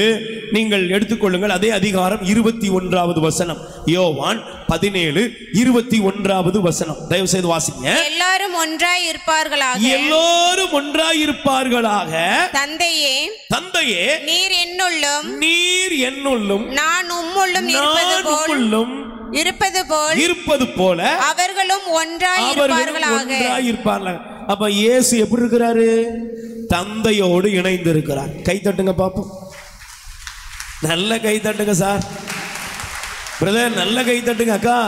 நீங்கள் எடுத்துக்கொள்ளுங்கள் அதே அதிகாரம் 21வது வசனம், யோவான் 17:21வது வசனம். தயவு செய்து வாசிங்க. எல்லாரும் ஒன்றாய் இருப்பார்களாக, எல்லாரும் ஒன்றாய் இருப்பார்களாக. தந்தையே, தந்தையே, நீர் என்னுள்ளும் நான் உம்முள்ளும் இருப்பது போல அவர்களும் ஒன்றாய் இருப்பார்களாக. அப்ப இயேசு எப்படி இருக்கிறாரு? தந்தையோடு இணைந்து இருக்கிறார். கை தட்டுங்க பாப்போம். நல்ல கை தட்டுங்க சார். பிரதர் நல்ல கை தட்டுங்க அக்கா.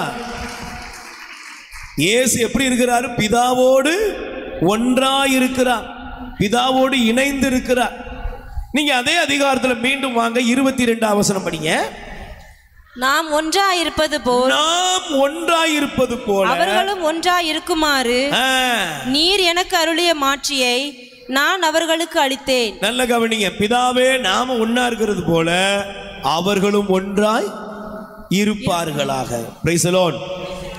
இயேசு எப்படி இருக்கிறாரு? பிதாவோடு ஒன்றாய் இருக்கிறார், பிதாவோடு இணைந்து இருக்கிறார். நீங்க அதே அதிகாரத்தில் மீண்டும் வாங்க, 22ஆம் வசனம் படிங்க. நாம் ஒன்றாயிருப்பது போல், நாம் ஒன்றாயிருப்பது போல அவர்களும் ஒன்றாயிருக்குமாறு நீர் எனக்கு அருளிய மாட்சியை நான் அவர்களுக்கு அளித்தேன். நல்ல கவனிங்க. பிதாவே நாம ஒன்னா இருக்கிறது போல அவர்களும் ஒன்றாய் இருப்பார்களாக. Price the Lord.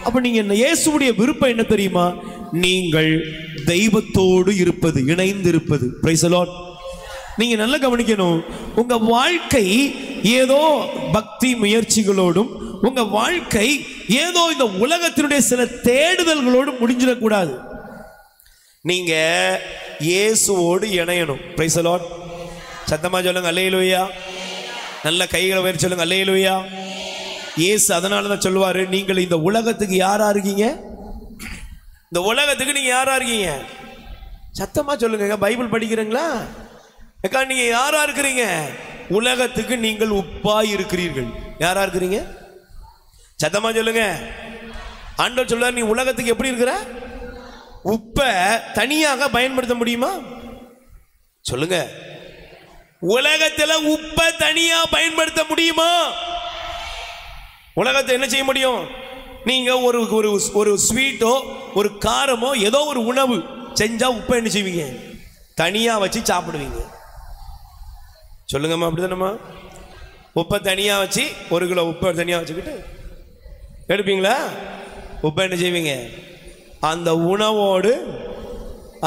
அப்ப நீங்க என்ன, இயேசுவுடைய விருப்பம் என்ன தெரியுமா? நீங்கள் தெய்வத்தோடு இருப்பது, இணைந்து இருப்பது. Price the Lord. நீங்க நல்லா கவனிக்கணும். உங்க வாழ்க்கை ஏதோ பக்தி முயற்சிகளோடும், உங்க வாழ்க்கை ஏதோ இந்த உலகத்தினுடைய சில தேடுதல்களோடு முடிஞ்சிடக்கூடாது. நீங்க இயேசுவோடு இணையணும். Price the Lord. சத்தமா சொல்லுங்க அல்லேலூயா. நல்ல கைகளை உயர்த்தி சொல்லுங்க அல்லேலூயா. இயேசு அதனால தான் சொல்லுவாரு, நீங்கள் இந்த உலகத்துக்கு யாரா இருக்கீங்க? இந்த உலகத்துக்கு நீங்க யாரா இருக்கீங்க? சத்தமா சொல்லுங்க. பைபிள் படிக்கிறீங்களா? அக்கா நீங்க யாரா இருக்கிறீங்க? உலகத்துக்கு நீங்கள் உப்பாய் இருக்கிறீர்கள். யாரா இருக்கிறீங்க? சத்தமா சொல்லுங்க. ஆண்டவர் சொல்றார், நீ உலகத்துக்கு எப்படி இருக்கிற? உப்பை தனியாக பயன்படுத்த முடியுமா? சொல்லுங்க. உலகத்துல உப்பை தனியா பயன்படுத்த முடியுமா? உலகத்தை என்ன செய்ய முடியும்? நீங்க ஒரு ஒரு ஒரு ஸ்வீட்டோ ஒரு காரமோ ஏதோ ஒரு உணவு செஞ்சா உப்பை என்ன செய்வீங்க? தனியா வச்சு சாப்பிடுவீங்க. சொல்லுங்கம்மா, அப்படிதானம்மா? உப்பை தனியா வச்சு, 1 கிலோ உப்பை தனியா வச்சுக்கிட்டு எடுப்பீங்களா? உப்பை என்ன செய்வீங்க? அந்த உணவோடு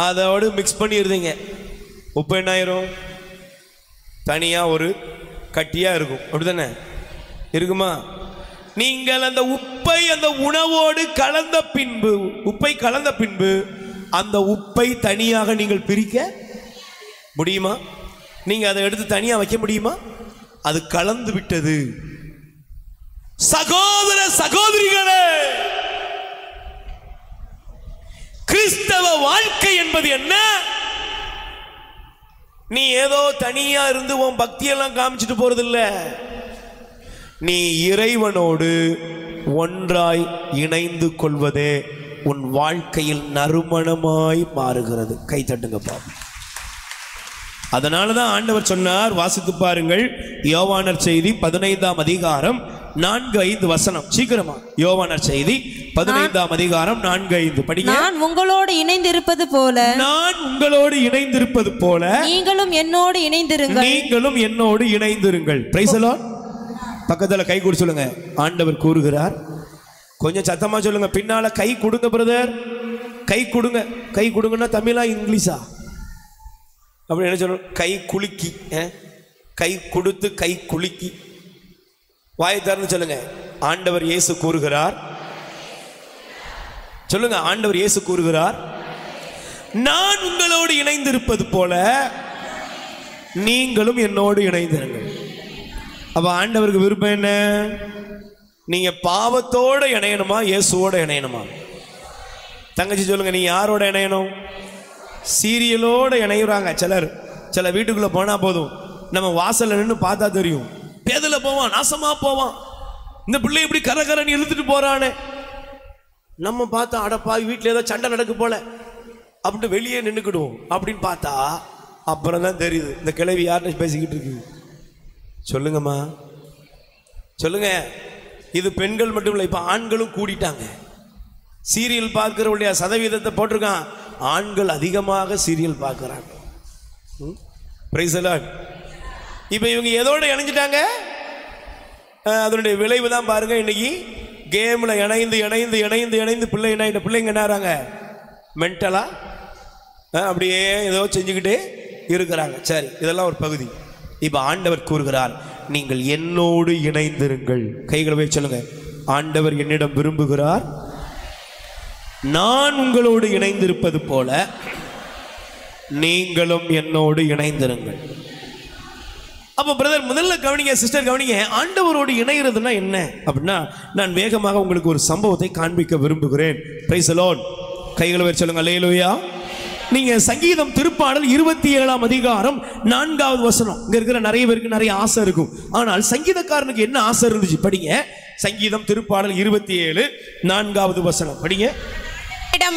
அதோடு மிக்ஸ் பண்ணிடுறீங்க. உப்பு என்ன ஆயிரும்? தனியா ஒரு கட்டியா இருக்கும். அப்படிதானே இருக்குமா? நீங்கள் அந்த உப்பை அந்த உணவோடு கலந்த பின்பு, உப்பை கலந்த பின்பு அந்த உப்பை தனியாக நீங்கள் பிரிக்க முடியுமா? நீங்க அதை எடுத்து தனியா வைக்க முடியுமா? அது கலந்து விட்டது. சகோதர சகோதரிகளே, கிறிஸ்தவ வாழ்க்கை என்பது என்ன? நீ ஏதோ தனியா இருந்து உன் பக்தியெல்லாம் காமிச்சிட்டு போறது இல்ல. நீ இறைவனோடு ஒன்றாய் இணைந்து கொள்வதே உன் வாழ்க்கையில் நறுமணமாய் மாறுகிறது. கை தட்டுங்க பாப்போம். அதனாலதான் ஆண்டவர் சொன்னார், வாசித்து பாருங்கள், யோவானர் செய்தி 15ஆம் அதிகாரம் 4-5 வசனம். சீக்கிரமா யோவானர் செய்தி 15ஆம் அதிகாரம் 4-5 படிங்க. நான் உங்களோடு இணைந்திருப்பது போல, நான் உங்களோடு இணைந்திருப்பது போல நீங்களும் என்னோடு இணைந்திருங்கள். நீங்களும் என்னோடு இணைந்திருங்கள். Price the Lord. பக்கத்துல கை கொடு சொல்லுங்க. ஆண்டவர் கூறுகிறார். கொஞ்சம் சத்தமா சொல்லுங்க. பின்னால கை கொடுங்க பிரதர், கை கொடுங்க. கை கொடுங்கன்னா தமிழா இங்கிலீஷா? அப்படி என்ன சொல்லணும்? கை குலுக்கி, கை கொடுத்து கை குலுக்கி. வாயை திறந்து சொல்லுங்க. ஆண்டவர் இயேசு கூறுகிறார். சொல்லுங்க. ஆண்டவர் இயேசு கூறுகிறார், நான் உங்களோடு இணைந்திருப்பது போல நீங்களும் என்னோடு இணைந்திருங்கள். அப்ப ஆண்டவருக்கு விருப்பம் என்ன? நீங்க பாவத்தோட இணையணுமா, இயேசுவோட இணையணுமா? தங்கச்சி சொல்லுங்க, நீ யாரோட இணையணும்? சீரியலோட இணையுறாங்க சிலர். சில வீட்டுக்குள்ள போனா போதும், நம்ம வாசல்ல நின்று பார்த்தா தெரியும், பேதல போவான், நாசமா போவான், இந்த பிள்ளை இப்படி கரகரன்னு இழுத்துட்டு போறானே. நம்ம பார்த்தா அடப்பா வீட்டில் ஏதோ சண்டை நடக்கு போல அப்படின்ட்டு வெளியே நின்றுக்கிடுவோம். அப்படின்னு பார்த்தா அப்புறம் தான் தெரியுது இந்த கிழவி யாருன்னு பேசிக்கிட்டு இருக்கு. சொல்லுங்கம்மா, சொல்லுங்க. இது பெண்கள் மட்டும் இல்லை, இப்போ ஆண்களும் கூடிட்டாங்க. சீரியல் பார்க்கிறவருடைய சதவீதத்தை போட்டிருக்கான். ஆண்கள் அதிகமாக சீரியல் பார்க்குறாங்க. Price the Lord. இப்போ இவங்க எதோட இணைஞ்சிட்டாங்க? அதனுடைய விளைவு தான் பாருங்க. இன்னைக்கு கேம்ல இணைந்து இணைந்து இணைந்து இணைந்து பிள்ளைங்க என்னாறாங்க? மென்டலா அப்படியே ஏதோ செஞ்சுக்கிட்டே இருக்கிறாங்க. சரி, இதெல்லாம் ஒரு பகுதி. இப்போ ஆண்டவர் கூறுகிறார், நீங்கள் என்னோடு இணைந்திருங்கள். கைகளை போய் சொல்லுங்க. ஆண்டவர் என்னிடம் விரும்புகிறார், நான் உங்களோடு இணைந்திருப்பது போல நீங்களும் என்னோடு இணைந்திருங்கள். அப்போ பிரதர் முதல்ல கவனிங்க, சிஸ்டர் கவனிங்க. ஆண்டவரோடு இணைகிறதுனா என்ன அப்படின்னா, நான் வேகமாக உங்களுக்கு ஒரு சம்பவத்தை காண்பிக்க விரும்புகிறேன். Price the Lord. கைகளை வச்சு சொல்லுங்க அல்லேலூயா. நீங்க சங்கீதம் திருப்பாடல் 27ஆம் அதிகாரம் 4வது வசனம். இங்க இருக்கிற நிறைய பேருக்கு நிறைய ஆசை இருக்கும். ஆனால் சங்கீதக்காரனுக்கு என்ன ஆசை இருந்துச்சு? படிங்க. சங்கீதம் திருப்பாடல் 27 4வது வசனம் படிங்க.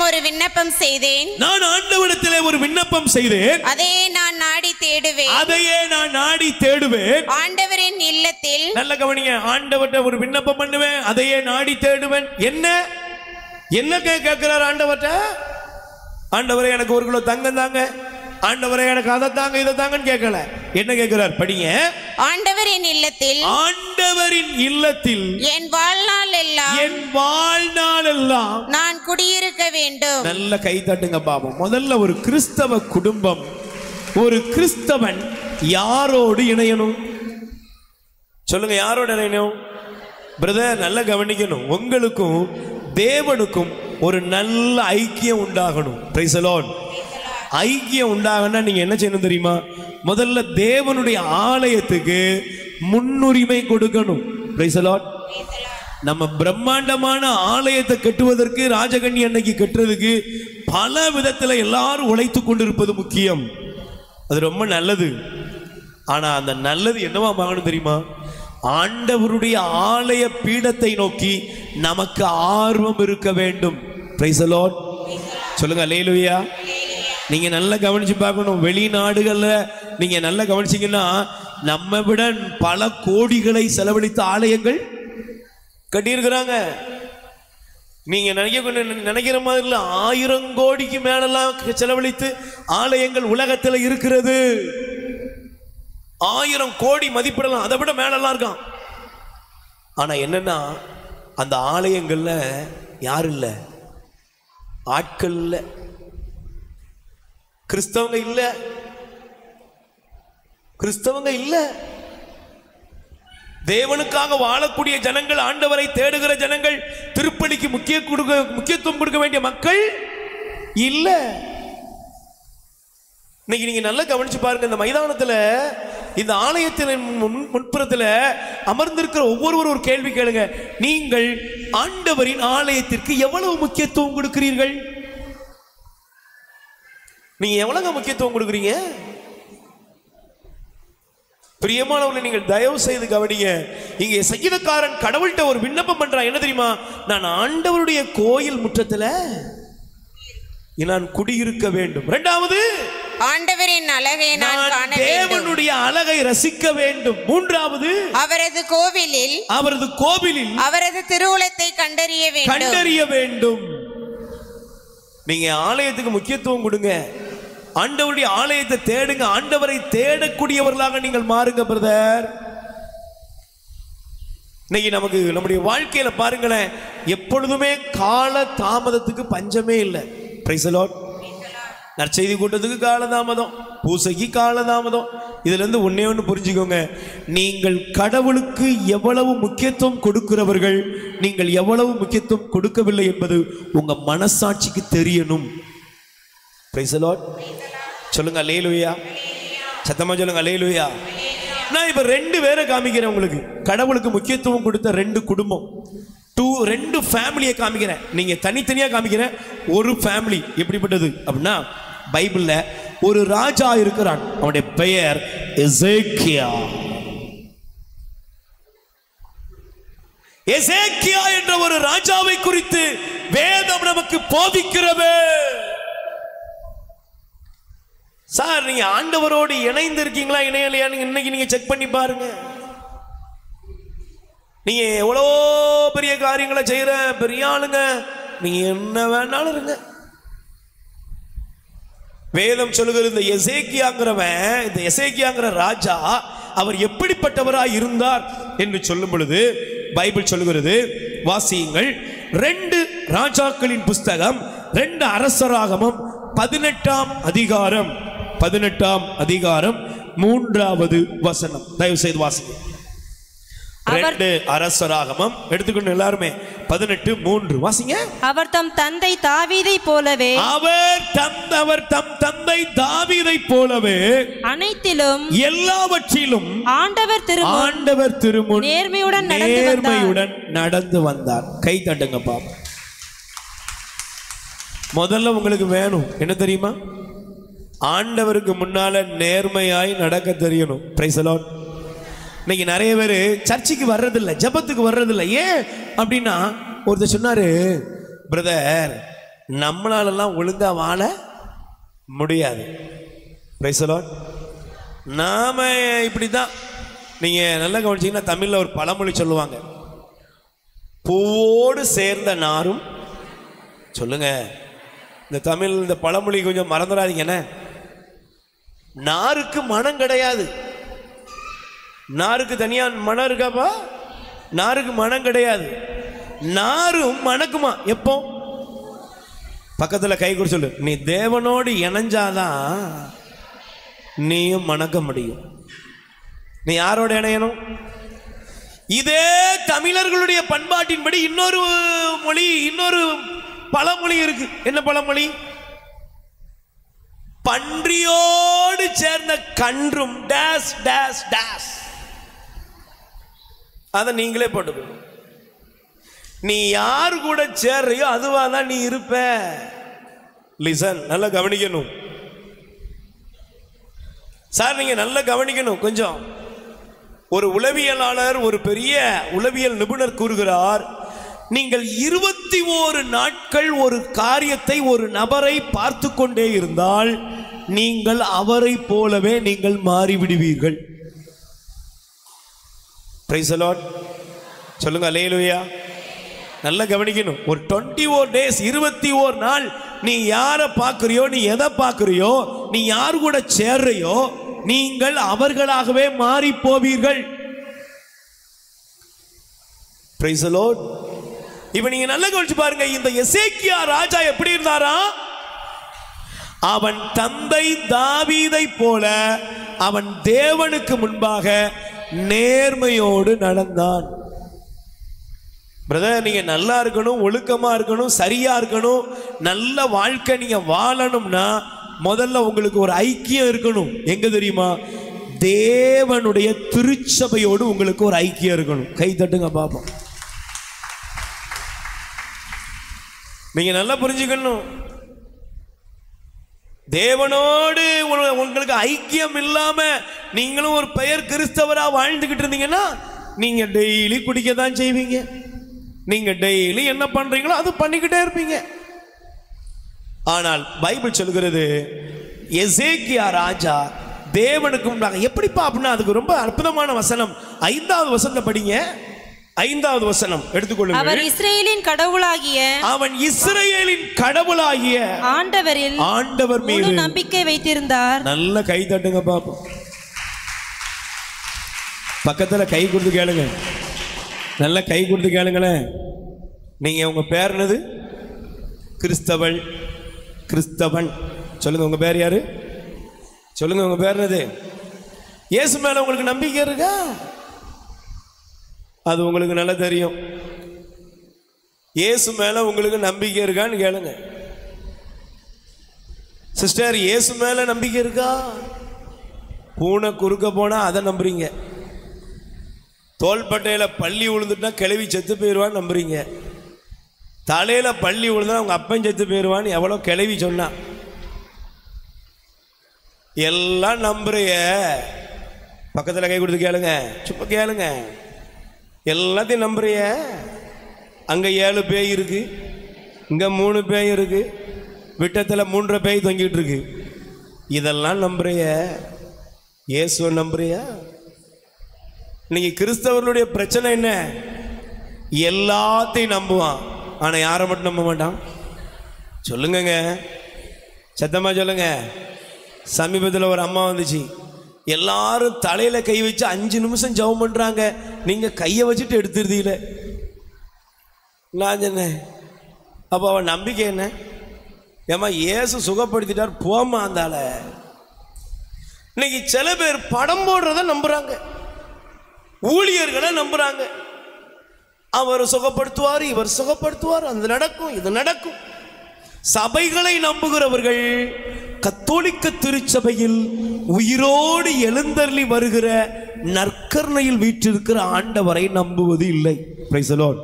ஒரு விண்ணப்பம் செய்தேன், நான் ஆண்டவரிடத்திலே ஒரு விண்ணப்பம் செய்தேன், அதையே நான் நாடி தேடுவேன். ஆண்டவரின் இல்லத்தில், நல்ல கவனிங்க, ஆண்டவர்கிட்ட ஒரு விண்ணப்பம் பண்ணுவேன், அதையே நாடி தேடுவேன். என்ன கேட்கிறார் ஆண்டவர்கிட்ட? ஆண்டவரே எனக்கு 1 கிலோ தங்கம் தாங்க, ஆண்டவரே எனக்கு அதை தாங்க இதை தாங்கன்னு கேட்கல. என்ன கேட்கிறார்? படிங்க. ஆண்டவரின் இல்லத்தில் என் வாழ்நாள் எல்லாம் நான் குடியிருக்க வேண்டும். நல்ல கை தட்டுங்க பாப்போம். முதல்ல ஒரு கிறிஸ்தவ குடும்பம், ஒரு கிறிஸ்தவன் யாரோடு இணையணும் சொல்லுங்க? யாரோடு இணையணும்? பிரதர் நல்லா கவனிக்கணும். உங்களுக்கும் தேவனுக்கும் ஒரு நல்ல ஐக்கியம் உண்டாகணும். Praise the lord. ஐக்கியம் உண்டாகனா நீங்க என்ன செய்யணும் தெரியுமா? முதல்ல தேவனுடைய ஆலயத்துக்கு முன்னுரிமை கொடுக்கணும். Price the Lord. நம்ம பிரம்மாண்டமான ஆலயத்தை கட்டுவதற்கு, ராஜகண்ணி அன்னைக்கு கட்டுறதுக்கு பல விதத்தில் எல்லாரும் உழைத்து கொண்டிருப்பது முக்கியம். அது ரொம்ப நல்லது. ஆனா அந்த நல்லது என்னவா ஆகணும் தெரியுமா? ஆண்டவருடைய ஆலய பீடத்தை நோக்கி நமக்கு ஆர்வம் இருக்க வேண்டும். Praise the Lord. சொல்லுங்க அல்லேலூயா. நீங்க நல்லா கவனிச்சு பார்க்கணும். வெளிநாடுகள்ல நீங்க நல்லா கவனிச்சீங்கன்னா நம்ம விட பல கோடிகளை செலவழித்த ஆலயங்கள் கட்டியிருக்கிறாங்க. நீங்க நினைக்கிற மாதிரி இல்ல, 1000 கோடிக்கு மேலெல்லாம் செலவழித்து ஆலயங்கள் உலகத்தில் இருக்கிறது. 1000 கோடி மதிப்பிடலாம், அதை விட மேலெல்லாம் இருக்கான். ஆனா என்னன்னா அந்த ஆலயங்கள்ல யாரு இல்ல? ஆட்கள் இல்ல, கிறிஸ்தவங்க இல்ல. தேவனுக்காக வாழக்கூடிய ஜனங்கள், ஆண்டவரை தேடுகிற ஜனங்கள், திருப்பலிக்கு முக்கியத்துவம் கொடுக்க வேண்டிய மக்கள் இல்ல. இன்னைக்கு நீங்க நல்லா கவனிச்சு பாருங்க. இந்த மைதானத்துல, இந்த ஆலயத்தின் முன்புறத்துல அமர்ந்திருக்கிற ஒவ்வொருவரும் ஒரு கேள்வி கேளுங்க. நீங்கள் ஆண்டவரின் ஆலயத்திற்கு எவ்வளவு முக்கியத்துவம் கொடுக்கிறீர்கள்? நீங்க எவ்வளவு முக்கியத்துவம் கொடுக்குறீங்க? பிரியமானவர்களே, நீங்கள் தயவு செய்து கவனிங்க. இங்கே சங்கீதக்காரன் கடவுள்கிட்ட ஒரு விண்ணப்பம் பண்றான். என்ன தெரியுமா? நான் ஆண்டவருடைய கோயில் முற்றத்துல நான் குடியிருக்க வேண்டும். இரண்டாவது, ஆண்டவரின் அழகை நான் காண வேண்டும். தேவனுடைய அழகை ரசிக்க வேண்டும். மூன்றாவது, அவரது கோவிலில் அவரது திருவுளத்தை கண்டறிய வேண்டும். நீங்க ஆலயத்துக்கு முக்கியத்துவம் கொடுங்க. ஆண்டவருடைய ஆலயத்தை தேடுங்க. ஆண்டவரை தேடக்கூடியவர்களாக நீங்கள் மாறுங்க பிரதர். இன்னைக்கு நமக்கு நம்முடைய வாழ்க்கையில பாருங்களேன், எப்பொழுதுமே கால தாமதத்துக்கு பஞ்சமே இல்லை. Price the Lord. நற்செய்தி கூட்டத்துக்கு காலதாமதம், பூசைக்கு காலதாமதம். இதுல இருந்து ஒன்னே ஒன்று புரிஞ்சுக்கோங்க. நீங்கள் கடவுளுக்கு எவ்வளவு முக்கியத்துவம் கொடுக்கிறவர்கள், நீங்கள் எவ்வளவு முக்கியத்துவம் கொடுக்கவில்லை என்பது உங்க மனசாட்சிக்கு தெரியணும். Price the Lord. சொல்லுங்க அல்லேலூயா. சத்தமா சொல்லுங்க அல்லேலூயா. நான் இப்ப 2 பேரை காமிக்கிறேன் உங்களுக்கு. கடவுளுக்கு முக்கியத்துவம் கொடுத்த 2 குடும்பம், 2 ஃபேமிலியை காமிக்கிறேன். நீங்க தனித்தனியா காமிக்கிறேன். ஒரு ஃபேமிலி எப்படிப்பட்டது அப்படின்னா, பைபிள்ல ஒரு ராஜா இருக்கிறான். அவனுடைய பெயர் எசேக்கியா. எசேக்கியா என்ற ஒரு ராஜாவை குறித்து வேதம் நமக்கு போதிக்கிறது. சார், நீங்க ஆண்டவரோடு இணைந்து இருக்கீங்களா இணையலையான்னு இன்னைக்கு நீங்க செக் பண்ணி பாருங்க. நீங்க எவ்வளோ பெரிய காரியங்களை செய்யற பெரிய ஆளுங்க, நீங்க என்ன வேணாலும் இருங்க. வேதம் சொல்லுகிறது, இந்த எசேக்கியாங்கிற ராஜா அவர் எப்படிப்பட்டவராய் இருந்தார் என்று சொல்லும் பொழுது பைபிள் சொல்லுகிறது, வாசியுங்கள். 2 ராஜாக்களின் புஸ்தகம் 2 அரசராகமம் 18ஆம் அதிகாரம் 3வது வசனம். தயவு செய்து வாசிங்க. 2 அரசராகமம் எடுத்துக்கொண்டு எல்லாருமே 18:3 வாசிங்க. அவர் தம் தந்தை தாவீதை போலவே அவர் தம் தந்தை தாவீதை போலவே அனைத்திலும் எல்லாவற்றிலும் ஆண்டவர் திருமுன் நேர்மையுடன் நடந்து வந்தார். கை தட்டுங்க பாப்பா. முதல்ல உங்களுக்கு வேணும் என்ன தெரியுமா? ஆண்டவருக்கு முன்னால நேர்மையாய் நடக்க தெரியணும். Price the Lord. இன்னைக்கு நிறைய பேர் சர்ச்சுக்கு வர்றதில்லை, ஜெபத்துக்கு வர்றதில்லை. ஏன் அப்படின்னா, ஒருத்தர் சொன்னாரு, பிரதர் நம்மளாலெல்லாம் ஒழுங்கா வாழ முடியாது. Price the Lord. நாம இப்படிதான். நீங்க நல்லா கவனிச்சீங்கன்னா தமிழ்ல ஒரு பழமொழி சொல்லுவாங்க, பூவோடு சேர்ந்த நாரும். சொல்லுங்க, இந்த தமிழ் இந்த பழமொழி கொஞ்சம் மறந்துடாதீங்கண்ணே. நாருக்கு மனம் கிடையாது. நாருக்கு தனியா மனம் இருக்காப்பா? நாருக்கு மனம் கிடையாது. நாரும் மணக்குமா எப்போ? பக்கத்துல கை கூட சொல்லு, நீ தேவனோடு இணைஞ்சாதான் நீயும் மணக்க முடியும். நீ யாரோட இணையணும்? இதே தமிழர்களுடைய பண்பாட்டின்படி இன்னொரு மொழி, இன்னொரு பழமொழி இருக்கு. என்ன பழமொழி? பன்றியோடு சேர்ந்த கன்றும் டேஸ் டேஸ் டேஸ். அதை நீங்களே போட்டுக்கணும். நீ யாரு கூட சேர்றியோ அதுவா தான் நீ இருப்ப. லிசன், நல்லா கவனிக்கணும் சார், நீங்க நல்லா கவனிக்கணும் கொஞ்சம். ஒரு உளவியலாளர், ஒரு பெரிய உளவியல் நிபுணர் கூறுகிறார், நீங்கள் 21 நாட்கள் ஒரு காரியத்தை, ஒரு நபரை பார்த்து கொண்டே இருந்தால் நீங்கள் அவரை போலவே நீங்கள் மாறிவிடுவீர்கள். Price the Lord. சொல்லுங்க அல்லேலூயா. நல்லா கவனிக்கணும். ஒரு 21 days, 21 நாள் நீ யாரை பார்க்கிறியோ, நீ எதை பார்க்கிறியோ, நீ யாரு கூட சேர்றையோ, நீங்கள் அவர்களாகவே மாறி போவீர்கள். Praise the lord. இப்ப நீங்க நல்லா கவனிச்சு பாருங்க, இந்த எசேக்கியா ராஜா எப்படி இருந்தாரா? அவன் தந்தை தாவீதை போல அவன் தேவனுக்கு முன்பாக நேர்மையோடு நடந்தான். பிரதர், நீங்க நல்லா இருக்கணும், ஒழுக்கமா இருக்கணும், சரியா இருக்கணும், நல்ல வாழ்க்கை நீங்க வாழணும்னா முதல்ல உங்களுக்கு ஒரு ஐக்கியம் இருக்கணும். எங்க தெரியுமா? தேவனுடைய திருச்சபையோடு உங்களுக்கு ஒரு ஐக்கியம் இருக்கணும். கை தட்டுங்க பாப்போம். நீங்க நல்லா புரிஞ்சுக்கணும், தேவனோடு உங்களுக்கு ஐக்கியம் இல்லாம நீங்களும் ஒரு பெயர் கிறிஸ்தவரா வாழ்ந்துகிட்டு இருந்தீங்கன்னா நீங்க டெய்லி குடிக்க தான் செய்வீங்க. நீங்க டெய்லி என்ன பண்றீங்களோ அது பண்ணிக்கிட்டே இருப்பீங்க. ஆனால் பைபிள் சொல்கிறது, எசேக்கியா ராஜா தேவனுக்கு முன்னாக எப்படிப்பா அப்படின்னா, அதுக்கு ரொம்ப அற்புதமான வசனம். 5வது வசனத்தை படிங்க. 5வது வசனம் எடுத்துக்கொள்ளுங்க. அவர் இஸ்ரவேலின் கடவுளாகிய, அவன் இஸ்ரவேலின் கடவுளாகிய ஆண்டவர் மீது நம்பிக்கை வைத்திருந்தார். நல்ல கை தட்டுங்க பாப்போம். பக்கத்துல கை கொடுத்து கேளுங்க, நல்ல கை கொடுத்து கேளுங்களேன். நீங்க உங்க பேர் என்னது? கிறிஸ்தவன். கிறிஸ்தவன். சொல்லுங்க, உங்க பேர் யாரு? சொல்லுங்க, உங்க பேர் என்னது? இயேசு மேல உங்களுக்கு நம்பிக்கை இருக்கா? அது உங்களுக்கு நல்லா தெரியும். இயேசு மேல உங்களுக்கு நம்பிக்கை இருக்கான்னு கேளுங்க. சிஸ்டர், இயேசு மேல நம்பிக்கை இருக்கா? பூனை குறுக்க போனா அதை நம்புறீங்க. தோள்பட்டையில பள்ளி விழுந்துட்டா கிளவி செத்து போயிடுவான்னு நம்புறீங்க. தலையில பள்ளி விழுந்தா அவங்க அப்பன் செத்து போயிடுவான்னு எவ்வளோ கிளவி சொன்னா. எல்லாம் நம்புறிய. பக்கத்தில் கை கொடுத்து கேளுங்க, சும்மா கேளுங்க. எல்லாத்தையும் நம்புறிய. அங்க 7 பேய் இருக்கு, இங்க 3 பேய் இருக்கு, விட்டத்தில் 3 பேய் தொங்கிட்டு இருக்கு. இதெல்லாம் நம்புறிய? இயேசுவை நம்புறியா? இன்னைக்கு கிறிஸ்தவர்களுடைய பிரச்சனை என்ன? எல்லாத்தையும் நம்புவான், ஆனா யாரை மட்டும் நம்ப மாட்டான். சொல்லுங்க, சத்தமா சொல்லுங்க. சமீபத்தில் ஒரு அம்மா வந்துச்சு, எல்லாரும் தலையில கை வச்சு 5 நிமிஷம் ஜெபம் பண்றாங்க, நீங்க கையை வச்சுட்டு எடுத்துருதீல. நான் சொன்னேன், அப்போ அவன் நம்பிக்கை என்ன? ஏமா இயேசு சுகப்படுத்திட்டார் போமா அந்தால. இன்னைக்கு சில பேர் படம் போடுறத நம்புறாங்க, ஊழியர்களை நம்புறாங்க. அவர் சுகப்படுத்துவார், இவர் சுகப்படுத்துவார், அது நடக்கும், இது நடக்கும். சபைகளை நம்புகிறவர்கள் கத்தோலிக்க திருச்சபையில் உயிரோடு எழுந்தருளி வருகிற நற்கருணையில் வீற்றிருக்கிற ஆண்டவரை நம்புவது இல்லை. Price the Lord.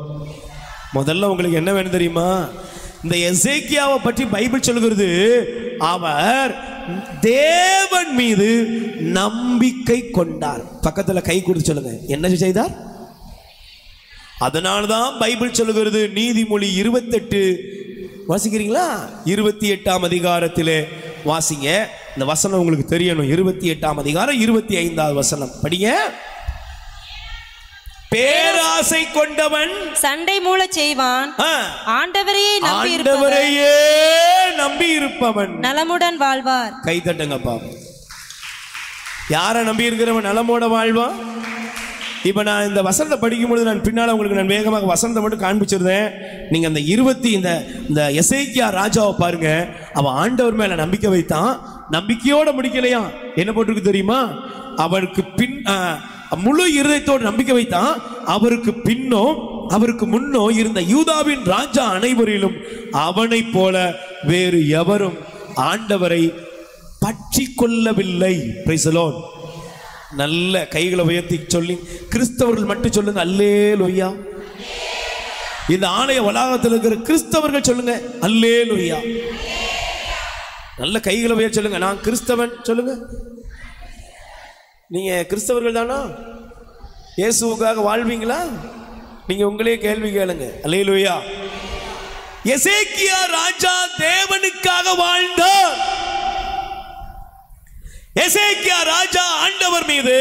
முதல்ல உங்களுக்கு என்ன வேணும் தெரியுமா? இந்த எசேக்கியாவை பற்றி பைபிள் சொல்கிறது, அவர் தேவன் மீது நம்பிக்கை கொண்டார். பக்கத்துல கை கொடுத்து சொல்லுங்க, என்ன செய்தார்? அதனால்தான் பைபிள் சொல்லுகிறது, நீதிமொழி 28 வாசிக்கிறீங்களா? 28ஆம் அதிகாரத்திலே வாசிங்க. இந்த வசனம் உங்களுக்கு தெரியணும். 28ஆம் அதிகாரம் 25வது வசனம் படிங்க. பேராசை கொண்டவன் சண்டை மூள செய்வான், ஆண்டவரையே நம்பி இருப்பவன் நலமுடன் வாழ்வார். கை தட்டுங்கப்பா. யாரை நம்பி இருக்கிறவன் நலமோட வாழ்வான்? இப்ப நான் இந்த வசனத்தை படிக்கும்போது நான் பின்னால உங்களுக்கு நான் வேகமாக வசனத்தை மட்டும் காண்பிச்சிருந்தேன். நீங்க அந்த இந்த எசேக்கியா ராஜாவை பாருங்க. அவன் ஆண்டவர் மேல நம்பிக்கை வைத்தான், நம்பிக்கையோட முடிக்கலையா? என்ன போட்டிருக்கு தெரியுமா? அவருக்கு பின் முழு இருதயத்தோடு நம்பிக்கை வைத்தான். அவருக்கு பின்னோ அவருக்கு முன்னோ இருந்த யூதாவின் ராஜா அனைவரிலும் அவனை போல வேறு எவரும் ஆண்டவரை பற்றி கொள்ளவில்லை. Price the lord. நல்ல கைகளை உயர்த்தி சொல்லி கிறிஸ்தவர்கள் மட்டும் சொல்லுங்க, அல்லேலூயா. இந்த ஆலய வளாகத்தில் இருக்கிற கிறிஸ்தவர்கள் சொல்லுங்க, அல்லேலூயா. நல்ல கைகளை உயர்த்தி சொல்லுங்க, நான் கிறிஸ்தவன் சொல்லுங்க. நீங்க கிறிஸ்தவர்கள் தானா? இயேசுவுக்காக வாழ்வீங்களா? நீங்க உங்களே கேள்வி கேளுங்க. அல்லேலூயா. எசேக்கியா ராஜா தேவனுக்காக வாழ்ந்தார். எசேக்கியா ராஜா ஆண்டவர் மீது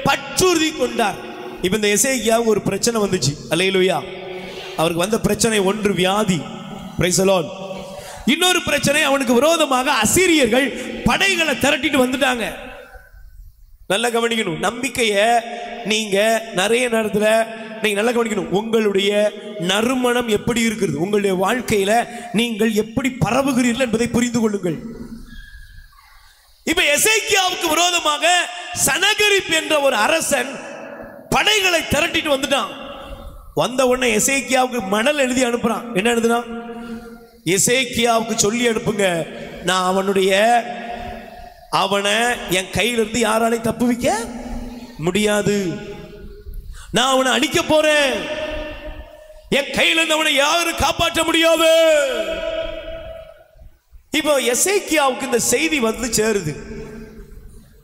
பற்றுறுதி கொண்டார். இப்ப இந்த எசேக்கியாவுக்கு ஒரு பிரச்சனை வந்துச்சு. அல்லேலூயா. அவருக்கு வந்த பிரச்சனை ஒன்று வியாதி. Price the Lord. இன்னொரு பிரச்சனை, அவனுக்கு விரோதமாக அசீரியர்கள் படைகளை திரட்டிட்டு வந்துட்டாங்க. நல்லா கவனிக்கணும். நம்பிக்கையை நீங்க நிறைய நேரத்தில் நீங்க நல்லா கவனிக்கணும். உங்களுடைய நறுமணம் எப்படி இருக்கிறது, உங்களுடைய வாழ்க்கையில நீங்கள் எப்படி பரவுகிறீர்கள் என்பதை புரிந்து கொள்ளுங்கள். இப்ப எசேக்கியாவுக்கு விரோதமாக சனகரிப் என்ற ஒரு அரசன் படைகளை திரட்டிட்டு வந்துட்டான். வந்த உடனே எசேக்கியாவுக்கு மணல் எழுதி அனுப்புறான். என்ன எழுதுனா? எசேக்கியாவுக்கு சொல்லி அனுப்புங்க, நான் அவனை என் கையிலிருந்து யாராலையும் தப்புவிக்க முடியாது, நான் அவனை அழிக்க போறேன், என் கையிலிருந்து அவனை யாரும் காப்பாற்ற முடியாது. இப்போ எசேக்கியாவுக்கு இந்த செய்தி வந்து சேருது.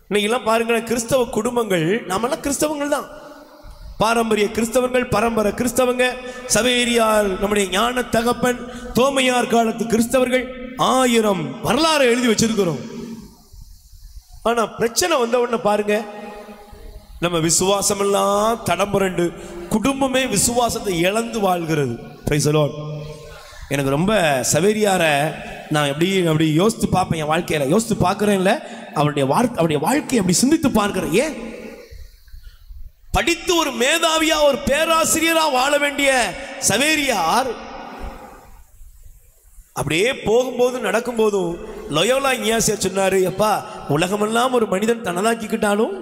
இன்னைக்கெல்லாம் பாருங்களேன், கிறிஸ்தவ குடும்பங்கள், நாமெல்லாம் கிறிஸ்தவங்கள் தான், பாரம்பரிய கிறிஸ்தவங்கள், பரம்பரை கிறிஸ்தவங்க, சவேரியார் நம்முடைய ஞான தகப்பன், தோமையார் காலத்து கிறிஸ்தவர்கள், 1000 வரலாறு எழுதி வச்சிருக்கிறோம். ஆனா பிரச்சனை வந்த உடனே பாருங்க, நம்ம விசுவாசம் எல்லாம் தடம்புரண்டு குடும்பமே விசுவாசத்தை இழந்து வாழ்கிறது. Price the Lord. எனக்கு ரொம்ப சவேரியார நான் அப்படி யோசித்து பார்ப்பேன். என் வாழ்க்கையில யோசித்து பார்க்கிறேன்ல, அவருடைய வாழ்க்கையை அப்படி சிந்தித்து பார்க்கிறேன். ஏன் படித்து ஒரு மேதாவியா ஒரு பேராசிரியரா வாழ வேண்டிய சவேரியார் அப்படியே போகும்போது நடக்கும்போதும் லோயோலா இஞ்ஞாசியா சொன்னாரு, அப்பா உலகமெல்லாம் ஒரு மனிதன் தனதாக்கிக்கிட்டாலும்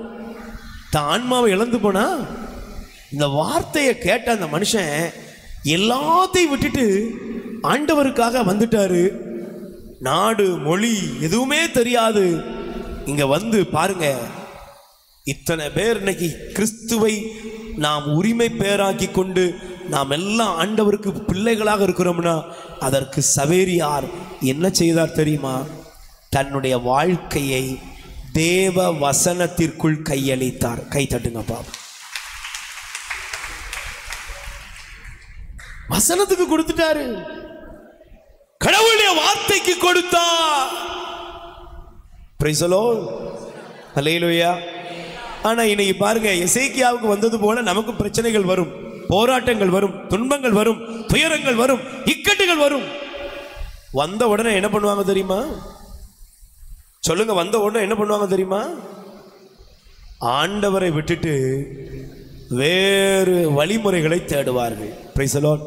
தான் ஆன்மாவை இழந்து போனா. இந்த வார்த்தையை கேட்ட அந்த மனுஷன் எல்லாத்தையும் விட்டுட்டு ஆண்டவருக்காக வந்துட்டாரு. நாடு மொழி எதுவுமே தெரியாது, இங்க வந்து பாருங்க, இத்தனை பேர் இன்னைக்கு கிறிஸ்துவை நாம் உரிமை பேராக்கி கொண்டு நாம் எல்லாம் ஆண்டவருக்கு பிள்ளைகளாக இருக்கிறோம்னா அதற்கு சவேரியார் என்ன செய்தார் தெரியுமா? தன்னுடைய வாழ்க்கையை தேவ வசனத்திற்குள் கையளித்தார். கை தட்டுங்கப்பா. வசனத்துக்கு கொடுத்துட்டாரு, கடவுளுடைய வார்த்தைக்கு கொடுத்தார். Praise the lord. அல்லேலூயா. ஆனா இன்னைக்கு பாருங்க, எசேக்கியாவுக்கு வந்தது போல நமக்கு பிரச்சனைகள் வரும், போராட்டங்கள் வரும், துன்பங்கள் வரும், துயரங்கள் வரும், இக்கட்டுகள் வரும். வந்த உடனே என்ன பண்ணுவாங்க தெரியுமா? சொல்லுங்க, வந்த உடனே என்ன பண்ணுவாங்க தெரியுமா? ஆண்டவரை விட்டுட்டு வேறு வழிமுறைகளை தேடுவார்கள். Price the Lord.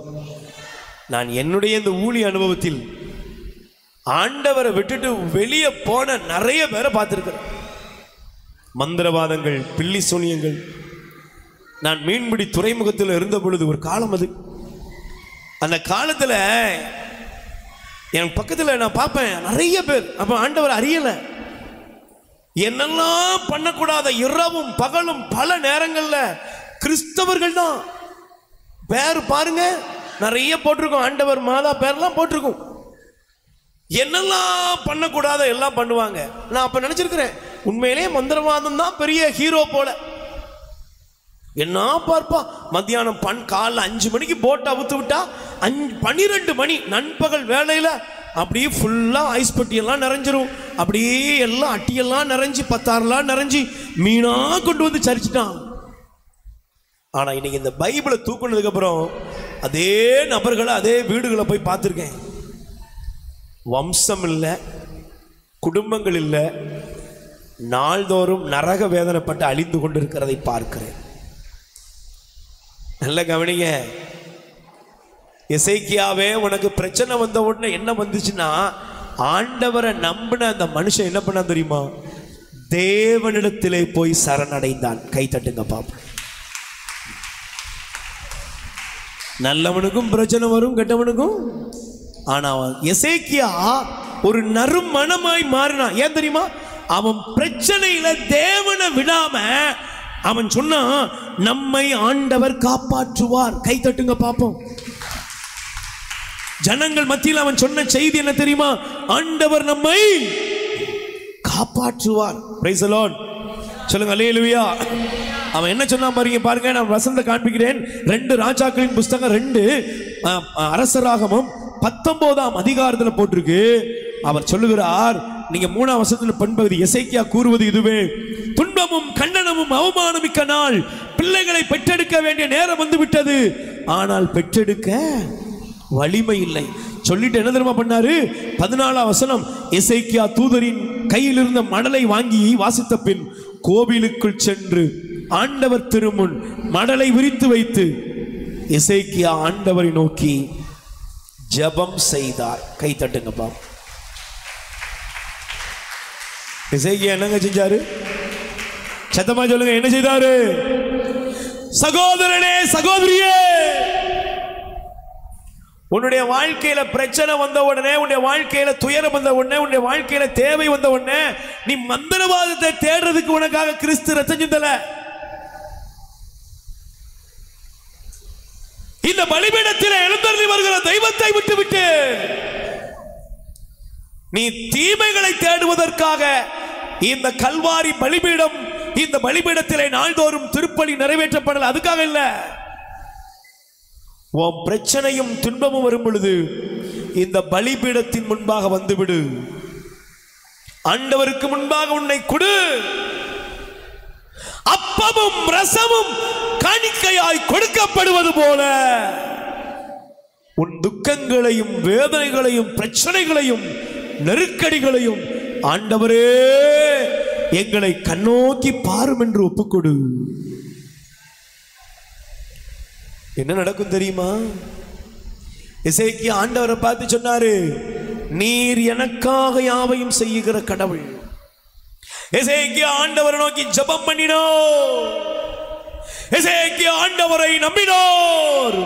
நான் என்னுடைய இந்த ஊழிய அனுபவத்தில் ஆண்டவரை விட்டுட்டு வெளியே போன நிறைய பேரை பார்த்திருக்கிறேன். மந்திரவாதங்கள், பில்லி சூனியங்கள். நான் மீன்பிடி துறைமுகத்தில் இருந்த பொழுது ஒரு காலம், அது அந்த காலத்தில் என் பக்கத்தில் நான் பார்ப்பேன் நிறைய பேர். அப்போ ஆண்டவர் அறியல, என்னெல்லாம் பண்ணக்கூடாத இரவும் பகலும் பல நேரங்களில் கிறிஸ்தவர்கள் தான் பேர் பாருங்க நிறைய போட்டிருக்கோம், ஆண்டவர் மாதா பேர்லாம் போட்டிருக்கோம். என்னெல்லாம் பண்ணக்கூடாத எல்லாம் பண்ணுவாங்க. நான் அப்ப நினைச்சிருக்கிறேன், உண்மையிலே மந்திரவாதம் தான் பெரிய ஹீரோ போல. என்ன பார்ப்பா, மத்தியானம் காலைல 5 மணிக்கு போட்டு அவுத்து விட்டா 12 மணி நண்பகல் வேலையில அப்படியே ஃபுல்லா ஐஸ் பட்டி எல்லாம் நிறைஞ்சிரும். அப்படியே எல்லாம் அட்டியெல்லாம் நிறைஞ்சி பத்தாரெல்லாம் நிறைஞ்சி மீனா கொண்டு வந்து சரிச்சிட்டான். ஆனா இன்னைக்கு இந்த பைபிளை தூக்குனதுக்கு அப்புறம் அதே நபர்களை அதே வீடுகளை போய் பார்த்துருக்கேன். வம்சம் இல்லை, குடும்பங்கள் இல்லை, நாள்தோறும் நரக வேதனைப்பட்டு அழிந்து கொண்டிருக்கிறதை பார்க்கிறேன். நல்ல கவனிங்க. எசேக்கியாவே, உனக்கு பிரச்சனை வந்த உடனே என்ன வந்துச்சுன்னா, ஆண்டவரை நம்பின அந்த மனுஷன் என்ன பண்ணா தெரியுமா? தேவனிடத்திலே போய் சரணடைந்தான். கை தட்டுங்க பாப்போம். நல்லவனுக்கும் பிரச்சனை வரும், கெட்டவனுக்கும். ஆனா எசேக்கியா ஒரு நறுமணமாய் மாறினான். ஏன் தெரியுமா? அவன் பிரச்சனையில தேவனை விடாம அவன் சொன்னா, நம்மை ஆண்டவர் காப்பாற்றுவார். கை தட்டுங்க பாப்போம். ஜனங்கள் மத்தியில் அவன் சொன்ன செய்தி என்ன தெரியுமா? ஆண்டவர் நம்மை காப்பாற்றுவார். Price the Lord. சொல்லுங்க அல்லேலூயா. அவன் என்ன சொன்னான் பாருங்க. நான் வசனத்தை காண்பிக்கிறேன். 2 ராஜாக்களின் புஸ்தகம் 2 அரசராகமம் 19ஆம் அதிகாரத்தில் போட்டிருக்கு. அவர் சொல்லுகிறார், நீங்க 3ஆம் வசனத்தில் பண்பகுதி, எசேக்கியா கூறுவது இதுவே: துன்பமும் கண்டனமும் அவமானமிக்க நாள், பிள்ளைகளை பெற்றெடுக்க வேண்டிய நேரம் வந்து விட்டது, ஆனால் பெற்றெடுக்க வலிமை இல்லை. சொல்லிட்டு என்ன தெரியுமா பண்ணாரு? 14ஆம் வசனம், எசேக்கியா தூதரின் கையில் இருந்த மடலை வாங்கி வாசித்த பின் கோவிலுக்குள் சென்று ஆண்டவர் திருமுன் மடலை விரித்து வைத்து எசேக்கியா ஆண்டவரை நோக்கி ஜெபம் செய்தார். கை தட்டுங்கப்பா. எசேக்கியா என்னங்க செஞ்சாரு? சத்தமா சொல்லுங்க, என்ன செய்தாரு? சகோதரனே, சகோதரியே, உன்னுடைய வாழ்க்கையில பிரச்சனை வந்த உடனே, உன்னுடைய வாழ்க்கையில துயரம் வந்த உடனே, உன்னுடைய வாழ்க்கையில தேவை வந்த உடனே நீ மந்திரவாதத்தை தேடுறதுக்கு உனக்காக கிறிஸ்து ரத்தம் சிந்தல. இந்த பலிபீடத்தில் எழுந்தருளி வருகிற தெய்வத்தை விட்டுவிட்டு நீ தீமைகளை தேடுவதற்காக இந்த கல்வாரி பலிபீடம், இந்த பலிபீடத்திலே நாள்தோறும் திருப்பலி நிறைவேற்றப்படல. அதுக்காக இல்ல. உன் பிரச்சனையும் துன்பமும் வரும் பொழுது இந்த பலிபீடத்தின் முன்பாக வந்துவிடு. ஆண்டவருக்கு முன்பாக உன்னை கொடு. அப்பமும் ரசமும் காணிக்கையாய் கொடுக்கப்படுவது போல உன் துக்கங்களையும் வேதனைகளையும் பிரச்சனைகளையும் நெருக்கடிகளையும் ஆண்டவரே எங்களை கண்ணோக்கி பாரும் என்று ஒப்புக்கொடு. என்ன நடக்கும் தெரியுமா? எசேக்கியா ஆண்டவரை பார்த்து சொன்னாரு, நீர் எனக்காக யாவையும் செய்யுகிற கடவுள். எசேக்கியா ஆண்டவரை நோக்கி ஜெபம் பண்ணினோர். எசேக்கியா ஆண்டவரை நம்பினோர்.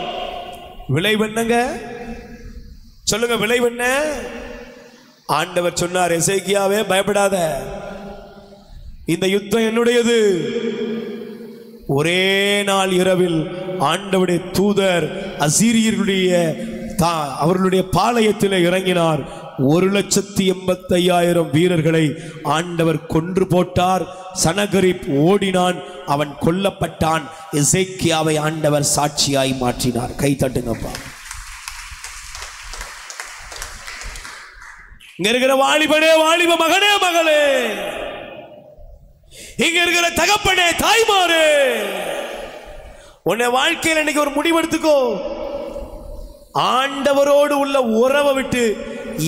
விளைவு என்னங்க? சொல்லுங்க, விளைவு என்ன? ஆண்டவர் சொன்னார், எசேக்கியாவே பயப்படாத, இந்த யுத்தம் என்னுடையது. ஒரே நாள் இரவில் ஆண்டவருடைய தூதர் அசீரியர்களுடைய அவர்களுடைய பாளையத்தில் இறங்கினார். 1,85,000 வீரர்களை ஆண்டவர் கொன்று போட்டார். சனகரிப் ஓடினான், அவன் கொல்லப்பட்டான். எசேக்கியாவை ஆண்டவர் சாட்சியாய் மாற்றினார். கை தட்டுங்கப்பா. இங்க இருக்கிற வாலிபனே, வாலிப மகனே, மகளே, இங்க இருக்கிற தகப்பனே, தாய்மாரே, உன்னை வாழ்க்கையில் இன்னைக்கு ஒரு முடிவெடுத்துக்கோ. ஆண்டவரோடு உள்ள உறவை விட்டு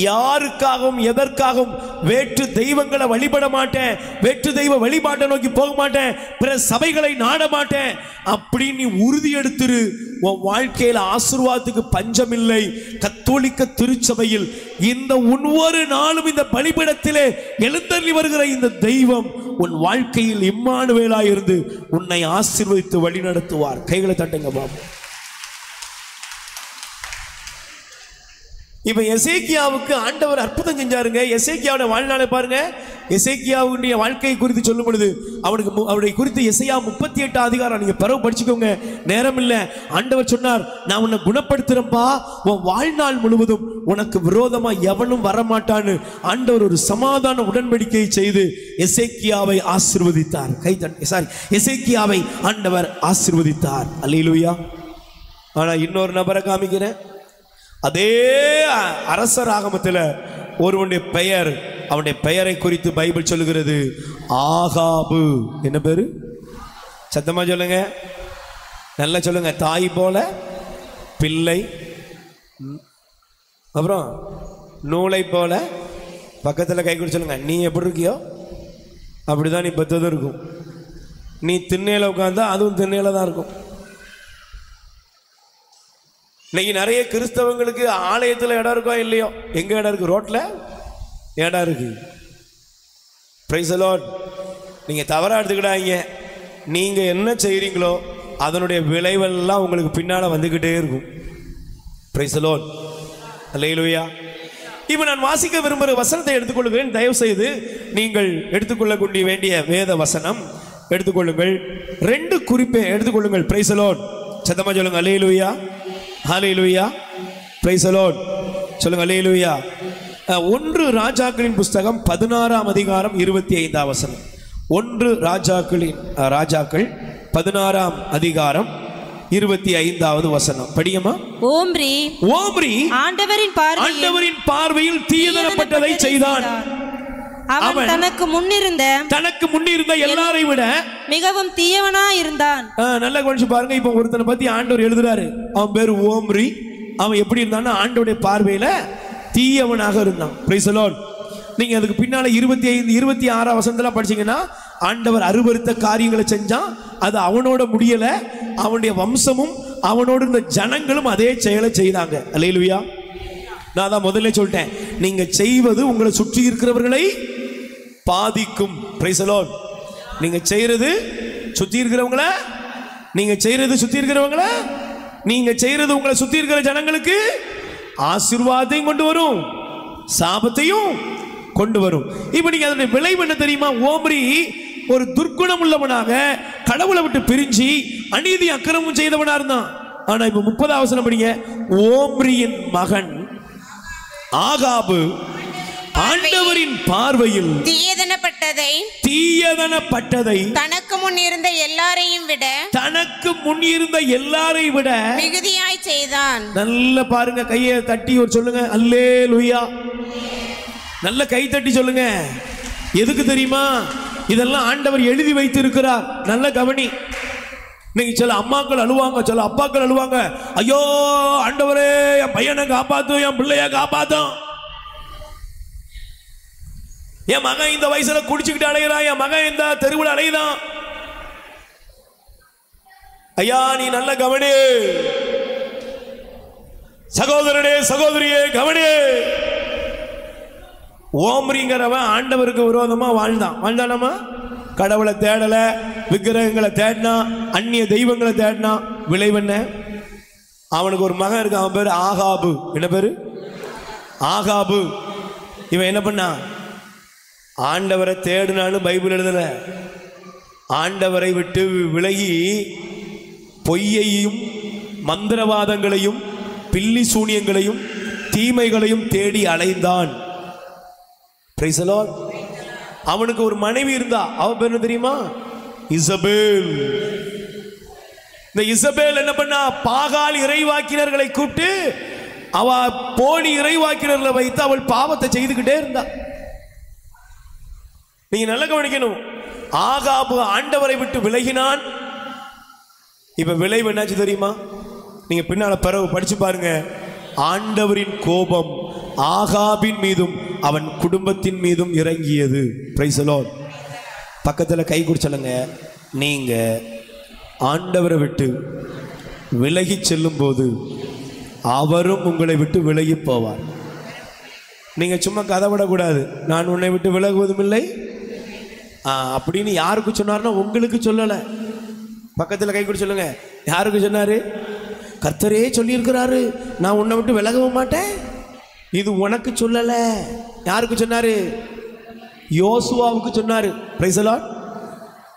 யாருக்காகவும் எதற்காகவும் வேற்று தெய்வங்களை வழிபட மாட்டேன், வேற்று தெய்வ வழிபாட்டை நோக்கி போக மாட்டேன், பிற சபைகளை நாட மாட்டேன் அப்படின்னு நீ உறுதி எடுத்துரு. உன் வாழ்க்கையில் ஆசீர்வாதத்துக்கு பஞ்சமில்லை. கத்தோலிக்க திருச்சபையில் இந்த ஒவ்வொரு நாளும் இந்த பலிபீடத்திலே எழுந்தருளி வருகிற இந்த தெய்வம் உன் வாழ்க்கையில் இம்மானுவேலாய் இருந்து உன்னை ஆசீர்வதித்து வழி நடத்துவார். கைகளை தட்டுங்க பாபு. இப்ப எசேக்கியாவுக்கு ஆண்டவர் அற்புதம் செஞ்சாருங்க. எசேக்கியாவோட வாழ்நாளை பாருங்க. எசேக்கியாவுடைய வாழ்க்கையை குறித்து சொல்லும் பொழுது அவருடைய குறித்து எசையா 38 அதிகாரம் நீங்க பிறகு படிச்சுக்கோங்க, நேரம் இல்லை. ஆண்டவர் சொன்னார், நான் உன்னை குணப்படுத்துறேன்பா, உன் வாழ்நாள் முழுவதும் உனக்கு விரோதமா எவனும் வரமாட்டான்னு ஆண்டவர் ஒரு சமாதான உடன்படிக்கையை செய்து எசேக்கியாவை ஆசீர்வதித்தார். எசேக்கியாவை ஆண்டவர் ஆசீர்வதித்தார். அல்லேலூயா. ஆனா இன்னொரு நபரை காமிக்கிறேன். அதே அரசராகமத்தில் ஒருவனுடைய பெயர், அவனுடைய பெயரை குறித்து பைபிள் சொல்லுகிறது ஆகாபு. என்ன பேரு? சத்தமா சொல்லுங்க, நல்லா சொல்லுங்க. தாய் போல பிள்ளை, அப்புறம் நூலை போல பக்கத்தில் கை கொடுத்து சொல்லுங்க. நீ எப்படி இருக்கியோ அப்படிதான் நீ பெற்றதும் இருக்கும். நீ திண்ணையில உட்காந்தா அதுவும் திண்ணையில தான் இருக்கும். இன்னைக்கு நிறைய கிறிஸ்தவங்களுக்கு ஆலயத்தில் இடம் இருக்கோ இல்லையோ, எங்க இடம் இருக்கு? ரோட்ல இடம் இருக்கு. Price the Lord. நீங்க தவறா எடுத்துக்கிடாதீங்க. நீங்க என்ன செய்றீங்களோ அதனுடைய விளைவெல்லாம் உங்களுக்கு பின்னால வந்துகிட்டே இருக்கும். Praise the lord. அல்லேலூயா. இப்போ நான் வாசிக்க விரும்புகிற வசனத்தை எடுத்துக்கொள்கிறேன். தயவு செய்து நீங்கள் எடுத்துக்கொள்ள வேண்டிய வேத வசனம் எடுத்துக்கொள்ளுங்கள். 2 குறிப்பை எடுத்துக்கொள்ளுங்கள். Price the Lord. சத்தமா சொல்லுங்க அல்லேலூயா. ஹல்லேலூயா. Price the Lord. சொல்லுங்க அல்லேலூயா. 1 ராஜாக்களின் புஸ்தகம் 16ஆம் அதிகாரம் 25ஆம் வசனம். 1 ராஜாக்கள் 16ஆம் அதிகாரம் 25வது வசனம் படியமா. ஓம்ரி ஆண்டவரின் பார்வையில் தீயதனப்பட்டதை செய்தான். அவன் தனக்கு முன்னிருந்த எல்லாரை விட மிகவும் தீயவனா இருந்தான். நல்லா கொஞ்சம் பாருங்க. இப்ப ஒருத்தனை பத்தி ஆண்டவர் எழுதுறாரு. அவன் பேரு ஓம்ரி. அவன் எப்படி இருந்தான்னா ஆண்டவருடைய பார்வையில தீயவனாக இருந்தான். Price the Lord. நீங்க அதுக்கு பின்னால 25 26 வசனத்துல படிச்சீங்கன்னா ஆண்டவர் அருவருத்த காரியங்களை செஞ்சான். அது அவனோட முடியல, அவனுடைய வம்சமும் அவனோட இருந்த ஜனங்களும் அதே செயலை செய்தாங்க. அல்லேலூயா. நான் தான் முதல்ல சொல்லிட்டேன், நீங்க செய்வது உங்களை சுற்றி இருக்கிறவர்களை பாதிக்கும். Price the Lord. நீங்க செய்யறது சுத்தி இருக்கிறவங்கள, நீங்க செய்யறது சுத்தி இருக்கிறவங்கள, நீங்க செய்யறது உங்களை சுத்தி இருக்கிற ஜனங்களுக்கு ஆசீர்வாதத்தையும் கொண்டு வரும், சாபத்தையும் கொண்டு வரும். இப்ப நீங்க அதனுடைய விளைவு என்ன தெரியுமா? ஓம்ரி ஒரு துர்க்குணம் உள்ளவனாக கடவுளை விட்டு பிரிஞ்சு அநீதி அக்கிரமம் செய்தவனா இருந்தான். ஆனா இப்ப 30ஆம் வசனம் படிங்க. ஓம்ரியின் மகன் ஆகாபு ஆண்டவரின் பார்வையில் தீயதனப்பட்டதை தனக்கு முன் இருந்த எல்லாரையும் விட மிகுதியாய் செய்தான். நல்ல பாருங்க, கையை தட்டி ஒரு சொல்லுங்க அல்லேலூயா. நல்ல கை தட்டி சொல்லுங்க. எதுக்கு தெரியுமா? இதெல்லாம் ஆண்டவர் எழுதி வைத்து இருக்கிறார். நல்ல கவனி. நீங்க சில அம்மாக்கள் அழுவாங்க, சில அப்பாக்கள் அழுவாங்க, ஐயோ ஆண்டவரே என் பையனை காப்பாத்தும், என் பிள்ளைய காப்பாத்தும், என் மகன் இந்த வயசுல குடிச்சுக்கிட்டு அலைகிறான், என் மகன் இந்த தெருவில் அலையுதான். ஐயா நீ நல்ல கவனி. சகோதரனே சகோதரியே கவனி. ஓம்ரிங்கிறவன் ஆண்டவருக்கு விரோதமா வாழ்ந்தானாமா? கடவுளை தேடல, விக்கிரகங்களை தேடினா, அந்நிய தெய்வங்களை தேடினா. விளைவென்ன? அவனுக்கு ஒரு மகன் இருக்கு, அவன் பேரு ஆகாபு. என்ன பேரு? ஆகாபு. இவன் என்ன பண்ணா? ஆண்டவரை தேடினாலும் பைபிள் எழுதல. ஆண்டவரை விட்டு விலகி பொய்யையும் மந்திரவாதங்களையும் பில்லி சூனியங்களையும் தீமைகளையும் தேடி அலைந்தான். Price the Lord. அவனுக்கு ஒரு மனைவி இருந்தா. அவ பேர் என்ன தெரியுமா? இசபேல். இந்த இசபேல் என்ன பண்ணா? பாகால் இறைவாக்கினர்களை கூப்பிட்டு அவ போலி இறைவாக்கினர்களை வைத்து அவள் பாவத்தை செய்துகிட்டே இருந்தா. நீங்க நல்ல கவனிக்கணும். ஆகாபு ஆண்டவரை விட்டு விலகினான். இப்ப விளைவு என்னாச்சு தெரியுமா? நீங்க பின்னால பிறகு படிச்சு பாருங்க. ஆண்டவரின் கோபம் ஆகாபின் மீதும் அவன் குடும்பத்தின் மீதும் இறங்கியது. Price the Lord. பக்கத்துல கை குடிச்சலுங்க. நீங்க ஆண்டவரை விட்டு விலகி செல்லும் போது அவரும் உங்களை விட்டு விலகி போவார். நீங்க சும்மா கதை விடக்கூடாது. நான் உன்னை விட்டு விலகுவதும் இல்லை அப்படின்னு யாருக்கு சொன்னார்னா உங்களுக்கு சொல்லல. பக்கத்துல கை குடி சொல்லுங்க. யாருக்கு சொன்னாரு? கர்த்தரே சொல்லி இருக்கிறாரு, நான் உன்னை விட்டு விலகவும் மாட்டேன், இது உனக்கு சொல்லல, யாருக்கு சொன்னாரு? யோசுவாவுக்கு சொன்னாரு. Price the Lord.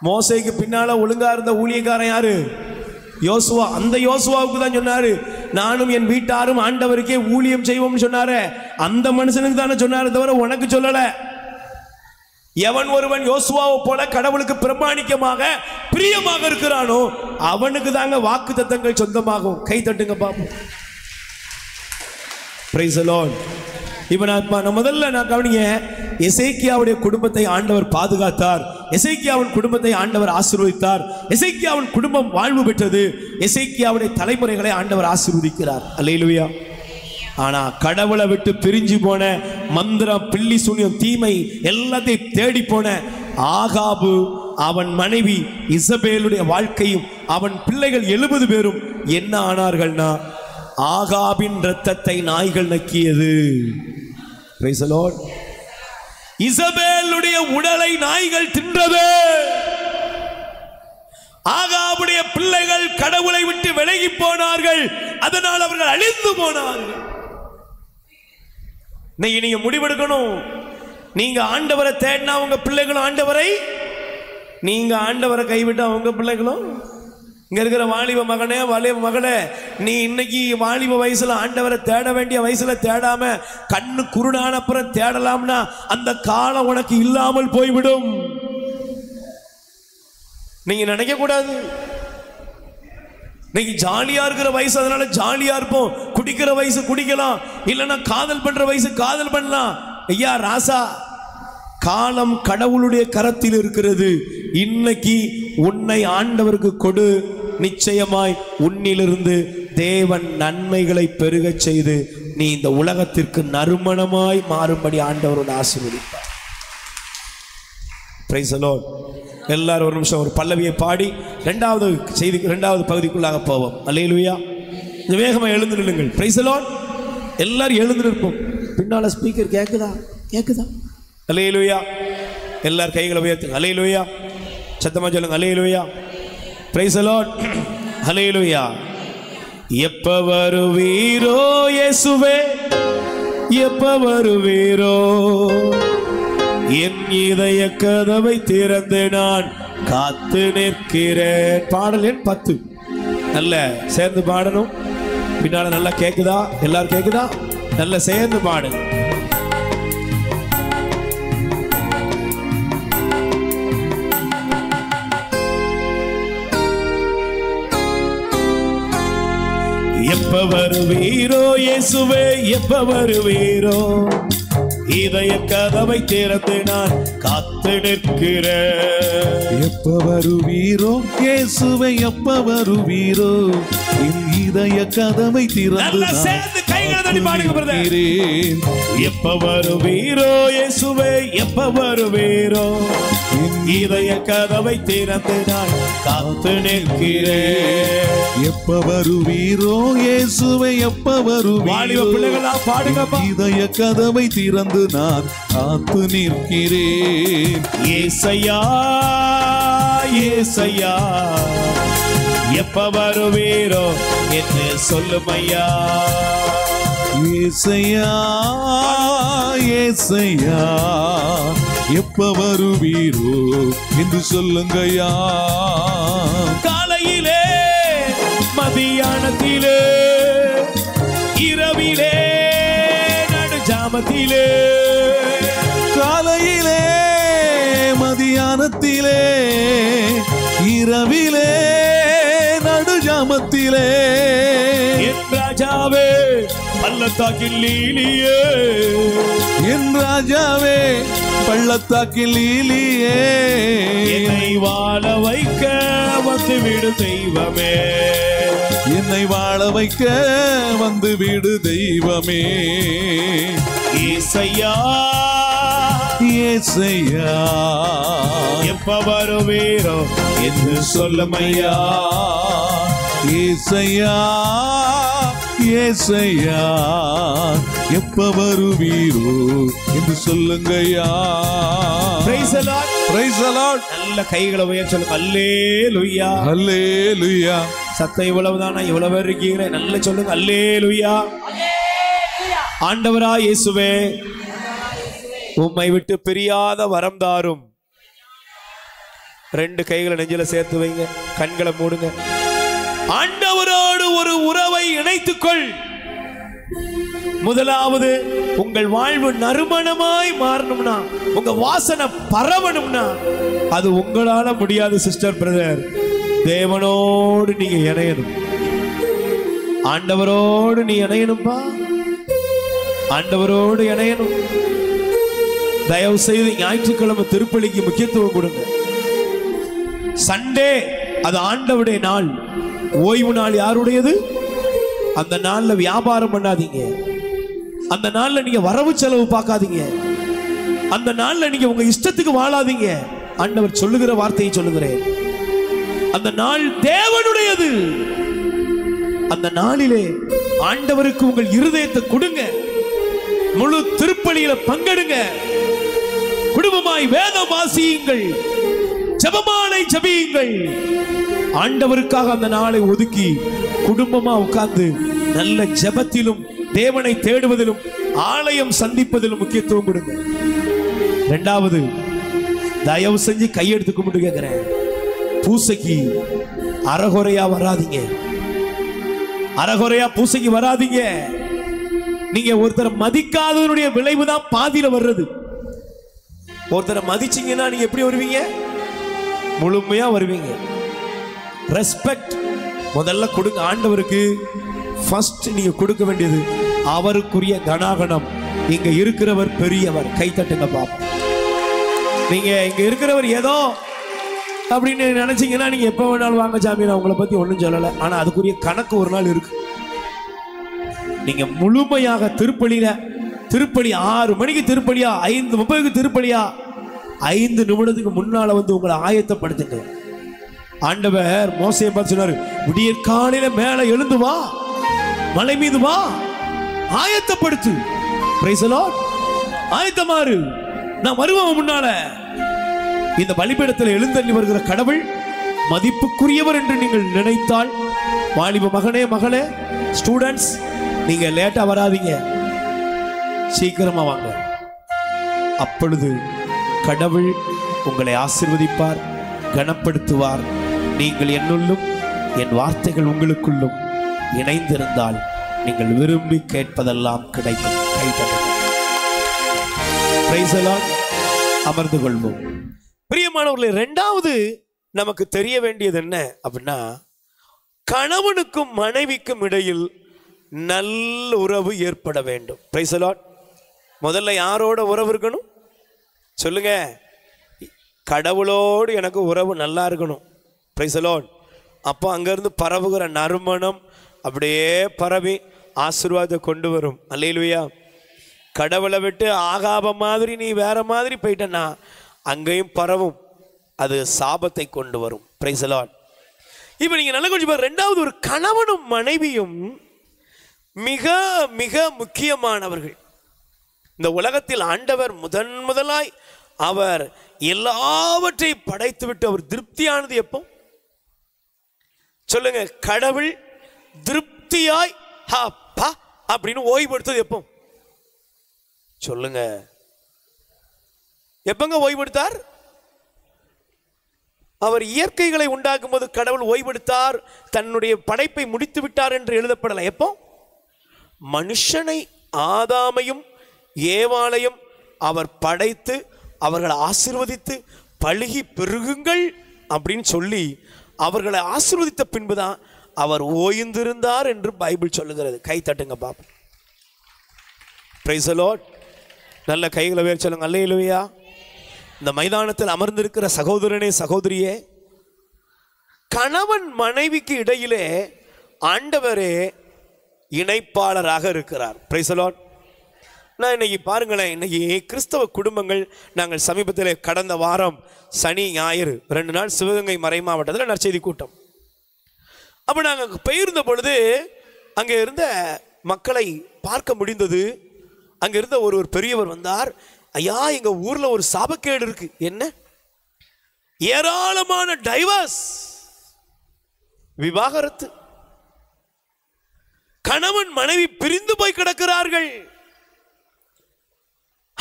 மோசேக்கு பின்னால ஒழுங்கா இருந்த ஊழியக்காரன் யாரு? யோசுவா. அந்த யோசுவாவுக்கு தான் சொன்னாரு, நானும் என் வீட்டாரும் ஆண்டவருக்கே ஊழியம் செய்வோம்னு சொன்னாரு. அந்த மனுஷனுக்கு தானே சொன்னாரு, தவிர உனக்கு சொல்லல. எவன் ஒருவன் யோசுவாவை போல கடவுளுக்கு பிரமாணிக்கமாக பிரியமாக இருக்கிறானோ அவனுக்கு தாங்க வாக்கு தத்தங்கள் சொந்தமாகும். கை தட்டுங்க பாப்போம். Price the lord. இப்ப நான் முதல்ல கவனிங்க, எசேக்கியாவுடைய குடும்பத்தை ஆண்டவர் பாதுகாத்தார். எசேக்கியாவின் குடும்பத்தை ஆண்டவர் ஆசீர்வதித்தார். எசேக்கியாவின் குடும்பம் வாழ்வு பெற்றது. எசேக்கியாவுடைய தலைமுறைகளை ஆண்டவர் ஆசீர்வதிக்கிறார். அல்லேலூயா. ஆனா கடவுளை விட்டு பிரிஞ்சு போன, மந்திரம், பில்லி சூனியம், தீமை எல்லாத்தையும் தேடி போன ஆகாபு, அவன் மனைவி இசபேலுடைய வாழ்க்கையும் அவன் பிள்ளைகள் 70 பேரும் என்ன ஆனார்கள்னா, ஆகாபின் இரத்தத்தை நாய்கள் நக்கியது. Price the Lord. இசபேலுடைய உடலை நாய்கள் தின்றது. ஆகாபுடைய பிள்ளைகள் கடவுளை விட்டு விலகி போனார்கள். அதனால் அவர்கள் அழிந்து போனார்கள். நீங்க முடிவெடுக்கணும். நீங்க ஆண்டவரை தேடினா உங்க பிள்ளைகளும் ஆண்டவரை, நீங்க ஆண்டவரை கைவிட்டா உங்க பிள்ளைகளும். இங்க இருக்கிற வாலிப மகனே, வாலிப மகளே, நீ இன்னைக்கு வாலிப வயசுல ஆண்டவரை தேட வேண்டிய வயசுல தேடாம கண்ணு குருடான அப்புறம் தேடலாம்னா அந்த காலம் உனக்கு இல்லாமல் போய்விடும். நீங்க நினைக்க கூடாது. நீங்க ஜாலியா இருக்கிற வயசு, அதனால ஜாலியா இருப்போம். குடிக்கிற வயசு குடிக்கலாம், இல்லைன்னா காதல் பண்ற வயசு காதல் பண்ணலாம். ஐயா ராசா, காலம் கடவுளுடைய கரத்தில் இருக்கிறது. இன்னைக்கு உன்னை ஆண்டவருக்கு கொடு. நிச்சயமாய் உன்னிலிருந்து தேவன் நன்மைகளை பெருகச் செய்து நீ இந்த உலகத்திற்கு நறுமணமாய் மாறும்படி ஆண்டவரோட ஆசீர்வதிப்பார். Price the Lord. எல்லாரும் ஒரு நிமிஷம் ஒரு பல்லவியை பாடி இரண்டாவது செய்தி, இரண்டாவது பகுதிக்குள்ளாக போவோம். அல்லேலூயா. வேகமா எழுந்து நில்லுங்கள். Price the Lord. எல்லாரும் எழுந்து நிற்போம். பின்னால ஸ்பீக்கர் கேக்குதா? கேக்குதா? அல்லேலூயா. எல்லாரும் கைகளை உயர்த்துங்க. அல்லேலூயா. சத்தமா சொல்லுங்க. அல்லேலூயா. Praise the lord. அல்லேலூயா. எப்ப வருவீரோ இயேசுவே, எப்ப வருவீரோ, என் இதய கதவை திறந்து நான் காத்து நிற்கிறேன். பாடல் எண் 10. நல்ல சேர்ந்து பாடணும். பின்னால நல்லா கேக்குதா? எல்லாரும் கேக்குதா? நல்ல சேர்ந்து பாடுங்க. எப்ப வருவீரோ இயேசுவே, எப்ப வருவீரோ, இதய கதவை திறந்து நான் காத்து நிற்கிறேன். எப்ப வருவீரோ இயேசுவே, எப்ப வருவீரோ, என் இதய கதவை திறந்து சேர்ந்து கைகளை தட்டி பாடுங்க பிரதர். எப்ப வருவீரோ இயேசுவே, எப்ப வருவீரோ, என் இதய கதவை திறந்து நான் காத்து நிற்கிறேன். எப்ப வருவீரோ இயேசுவே, எப்ப வருவீரோ, பிள்ளைகளா பாடுங்கப்பா. இதய கதவை திறந்து நான் காத்து நிற்கிறேன். ஏசையா, ஏசையா, எப்ப வருவீரோ என்று சொல்லுமையா. ஏசையா, ஏசையா, எப்ப வருவீரோ என்று சொல்லுங்கயா. காலையிலே, மதியானத்திலே, இரவிலே, நடுஜாமத்திலே, காலையிலே, மதியானத்திலே, இரவிலே, நடுஜாமத்திலே, என் ராஜாவே பள்ளத்தாக்கில் லீலியே, என் ராஜாவே பள்ளத்தாக்கில் லீலியே, என்னை வாழ வைக்க வந்து விடு தெய்வமே, என்னை வாழ வைக்க வந்து விடு தெய்வமே. ஏசையா, ஏசையா, எப்ப வருவீரோ என்று சொல்லுமையா. ஏசையா, ஏசையா, எப்ப வருவீரோ என்று சொல்லுங்கயா. Praise the lord. Praise the lord. நல்ல கைகளை உயர்த்தி சொல்லுங்க. அல்லேலூயா. அல்லேலூயா. சத்தம் இவ்வளவுதானா? இவ்வளவு இருக்கீங்களே, நல்ல சொல்லுங்க. அல்லேலூயா. ஆண்டவராய் இயேசுவே, உம்மை விட்டு பிரியாத வரம் தாரும். 2 கைகளை நெஞ்சில சேர்த்து வைங்க, கண்களை மூடுங்க. ஆண்டவரோடு ஒரு உறவை இணைத்துக்கொள். முதலாவது, உங்கள் வாழ்வு நறுமணமாய் மாறணும்னா, உங்க வாசனை பரவணும்னா, அது உங்களால முடியாது சிஸ்டர், பிரதர். தேவனோடு நீங்க இணையணும். ஆண்டவரோடு நீ இணையணும்பா, ஆண்டவரோடு இணையணும். தயவு செய்து ஞாயிற்றுக்கிழமை திருப்பலிக்கு முக்கியத்துவம் கொடுங்க. சண்டே அது ஆண்டவருடைய நாள், ஓய்வு நாள் யாருடையது? அந்த நாள்ல வியாபாரம் பண்ணாதீங்க, அந்த நாள்ல நீங்க வரவு செலவு பார்க்காதீங்க, அந்த நாள்ல நீங்க உங்க இஷ்டத்துக்கு வாழாதீங்க. ஆண்டவர் சொல்லுகிற வார்த்தையை சொல்லுகிறேன், அந்த நாள் தேவனுடையது. அந்த நாளிலே ஆண்டவருக்கு உங்கள் இருதயத்தை கொடுங்க, முழு திருப்பலியில பங்கெடுங்க, குடும்பமாய் வேதம் வாசியுங்கள், ஜெபமாலை ஜெபியுங்கள். ஆண்டவருக்காக அந்த நாளை ஒதுக்கி குடும்பமா உட்கார்ந்து நல்ல ஜெபத்திலும் தேவனை தேடுவதிலும் ஆலயம் சந்திப்பதிலும் முக்கியத்துவம் கொடுங்க. 2வது, தயவு செஞ்சு கையெடுத்து கும்பிட்டு கேட்கிறேன், பூசைக்கு அறகுறையா வராதீங்க, அறகுறையா பூசைக்கு வராதீங்க. நீங்க ஒருத்தரை மதிக்காதவனுடைய விளைவு தான் பாதியில வர்றது. ஒருத்தரை மதிச்சீங்கன்னா நீங்க எப்படி வருவீங்க? முழுமையா வருவீங்க. ரெஸ்பெக்ட் முதல்ல கொடுங்க ஆண்டவருக்கு. ஃபர்ஸ்ட் நீங்க கொடுக்க வேண்டியது அவருக்குரிய கனாகணம். இங்க இருக்கிறவர் பெரியவர், கை தட்டுங்க பாப்போம். நீங்க இங்க இருக்கிறவர் ஏதோ அப்படின்னு நினைச்சீங்கன்னா நீங்க எப்ப வேணாலும் வாங்க சாமி, நான் உங்களை பத்தி ஒன்றும் சொல்லலை. ஆனா அதுக்குரிய கணக்கு ஒரு நாள் இருக்கு. நீங்க முழுமையாக திருப்பலியில, திருப்பலி 6 மணிக்கு திருப்பலியா, 5:30க்கு திருப்பலியா, 5 நிமிடத்துக்கு முன்னால வந்து உங்களை ஆயத்தப்படுத்துங்க. ஆண்டவர் மோசேயை பார்த்து சொன்னாரு, விடியற் காலையில மேல எழுந்து வா, மலை மீது வா, ஆயத்தப்படுத்து. Price the Lord. ஆயத்தமாறு, நான் வருவேன் முன்னால. இந்த பலிபீடத்தில் எழுந்தள்ளி வருகிற கடவுள் மதிப்புக்குரியவர் என்று நீங்கள் நினைத்தால், வாலிப மகனே மகளே, ஸ்டூடெண்ட்ஸ், நீங்க லேட்டா வராதீங்க, சீக்கிரமா வாங்க. அப்பொழுது கடவுள் உங்களை ஆசீர்வதிப்பார், கனப்படுத்துவார். நீங்கள் என்னுள்ளும் என் வார்த்தைகள் உங்களுக்குள்ளும் இணைந்திருந்தால் நீங்கள் விரும்பி கேட்பதெல்லாம் கிடைக்கும். Price the Lord. அமர்ந்து கொள்வோம். பிரியமானவர்களே, 2வது நமக்கு தெரிய வேண்டியது என்ன அப்படின்னா, கணவனுக்கும் மனைவிக்கும் இடையில் நல்ல உறவு ஏற்பட வேண்டும். Praise the Lord. முதல்ல யாரோட உறவு இருக்கணும் சொல்லுங்க? கடவுளோடு எனக்கு உறவு நல்லா இருக்கணும். Price the Lord. அப்போ அங்கேருந்து பரவுகிற நறுமணம் அப்படியே பரவி ஆசீர்வாதத்தை கொண்டு வரும். அல்லேலூயா. கடவுளை விட்டு ஆகாப மாதிரி நீ வேற மாதிரி போயிட்டனா அங்கேயும் பரவும், அது சாபத்தை கொண்டு வரும். Price the Lord. இப்போ நீங்கள் நல்லா கொஞ்சம் 2வது, ஒரு கணவனும் மனைவியும் மிக மிக முக்கியமானவர்கள். இந்த உலகத்தில் ஆண்டவர் முதலாய் அவர் எல்லாவற்றையும் படைத்து விட்டு அவர் திருப்தியானது எப்போ சொல்லுங்க? கடவுள் திருப்தியாய் அப்படின்னு ஓய்வெடுத்தது எப்போ சொல்லுங்க? எப்பங்க ஓய்வெடுத்தார்? அவர் இயற்கைகளை உண்டாக்கும் போது கடவுள் ஓய்வெடுத்தார், தன்னுடைய படைப்பை முடித்து விட்டார் என்று எழுதப்படலை. எப்போ? மனுஷனை, ஆதாமையும் ஏவாளையும் அவர் படைத்து அவர்களை ஆசீர்வதித்து பழுகி பெருகுங்கள் அப்படின்னு சொல்லி அவர்களை ஆசீர்வதித்த பின்புதான் அவர் ஓய்ந்திருந்தார் என்று பைபிள் சொல்லுகிறது. கை தட்டுங்க பாப்போம். Price the lord. நல்ல கைகளை வேறு சொல்லுங்க. அல்லேலூயா. இந்த மைதானத்தில் அமர்ந்திருக்கிற சகோதரனே சகோதரியே, கணவன் மனைவிக்கு இடையிலே ஆண்டவரே இணைப்பாளராக இருக்கிறார். Price the Lord. நான் இன்னைக்கு பாருங்களேன், இன்னைக்கு கிறிஸ்தவ குடும்பங்கள், நாங்கள் சமீபத்தில் கடந்த வாரம் சனி ஞாயிறு 2 நாள் சிவகங்கை மறை மாவட்டத்தில் நற்செய்தி கூட்டம். அப்போ நாங்கள் போயிருந்த பொழுது அங்கே இருந்த மக்களை பார்க்க முடிந்தது. அங்கே இருந்த ஒரு பெரியவர் வந்தார். ஐயா, எங்கள் ஊரில் ஒரு சாபக்கேடு இருக்கு. என்ன? ஏராளமான டைவர்ஸ், விவாகரத்து, கணவன் மனைவி பிரிந்து போய் கிடக்கிறார்கள்.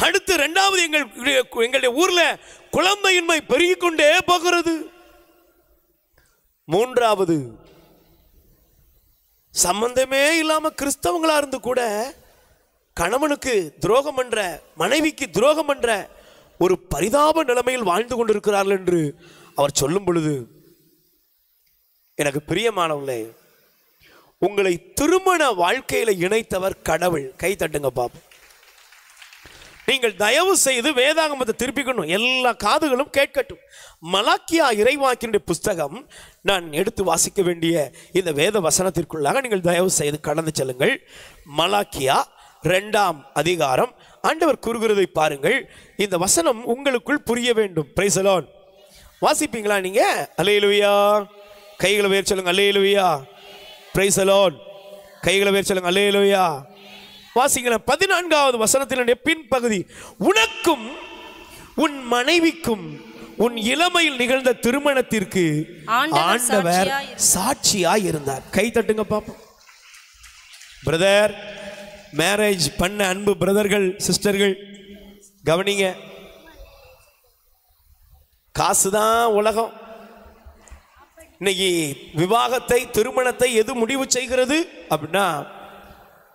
அடுத்து இரண்டாவது எங்களுடைய ஊர்ல குழந்தையின்மை பெருகிக் கொண்டே போகிறது. மூன்றாவது, சம்பந்தமே இல்லாம கிறிஸ்தவங்களா இருந்து கூட கணவனுக்கு துரோகம் பண்ற, மனைவிக்கு துரோகம் பண்ற ஒரு பரிதாப நிலைமையில் வாழ்ந்து கொண்டிருக்கிறார்கள் என்று அவர் சொல்லும் பொழுது, எனக்கு பிரியமானவர்களே, உங்களை திருமண வாழ்க்கையில இணைத்தவர் கடவுள். கை தட்டுங்க பாப்போம். நீங்கள் தயவு செய்து வேதாகமத்தை திருப்பிக்கணும், எல்லா காதுகளும் கேட்கட்டும். மலாக்கியா இறைவாக்கினுடைய புஸ்தகம் நான் எடுத்து வாசிக்க வேண்டிய இந்த வேத வசனத்திற்குள்ளாக நீங்கள் தயவு செய்து கடந்து செல்லுங்கள். மலாக்கியா 2ஆம் அதிகாரம். ஆண்டவர் கூறுகிறதை பாருங்கள். இந்த வசனம் உங்களுக்குள் புரிய வேண்டும். Praise the Lord. வாசிப்பீங்களா நீங்க? அல்லேலூயா. கைகளை உயர்த்தி சொல்லுங்க அல்லேலூயா. Praise the Lord. கைகளை உயர்த்தி சொல்லுங்க அல்லேலூயா. வாசிங்கள 14வது வசனத்தினுடைய பின்பகுதி. உனக்கும் உன் மனைவிக்கும் உன் இளமையில் நிகழ்ந்த திருமணத்திற்கு ஆண்டவர் சாட்சியாய் இருந்தார். கை தட்டுங்க பாப்போம். பிரதர், மேரேஜ் பண்ண அன்பு பிரதர்கள் சிஸ்டர்கள் கவனிங்க. காசுதான் உலகம். இன்னைக்கு விவாகத்தை, திருமணத்தை எது முடிவு செய்கிறது அப்படின்னா,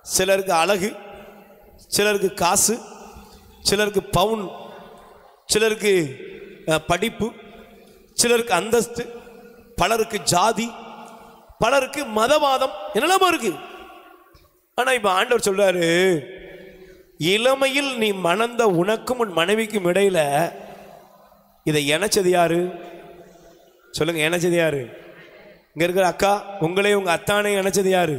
சிலருக்கு அழகு, சிலருக்கு காசு, சிலருக்கு பவுன், சிலருக்கு படிப்பு, சிலருக்கு அந்தஸ்து, பலருக்கு ஜாதி, பலருக்கு மதவாதம், என்னெல்லாமோ இருக்கு. ஆனா இப்ப ஆண்டவர் சொல்றாரு, இளமையில் நீ மணந்த உனக்கும் உன் மனைவிக்கும் இடையில இதை இணைச்சது யாரு? சொல்லுங்க, இணைச்சது யாரு? இங்க இருக்கிற அக்கா, உங்களே உங்க அத்தானே இணைச்சது யாரு?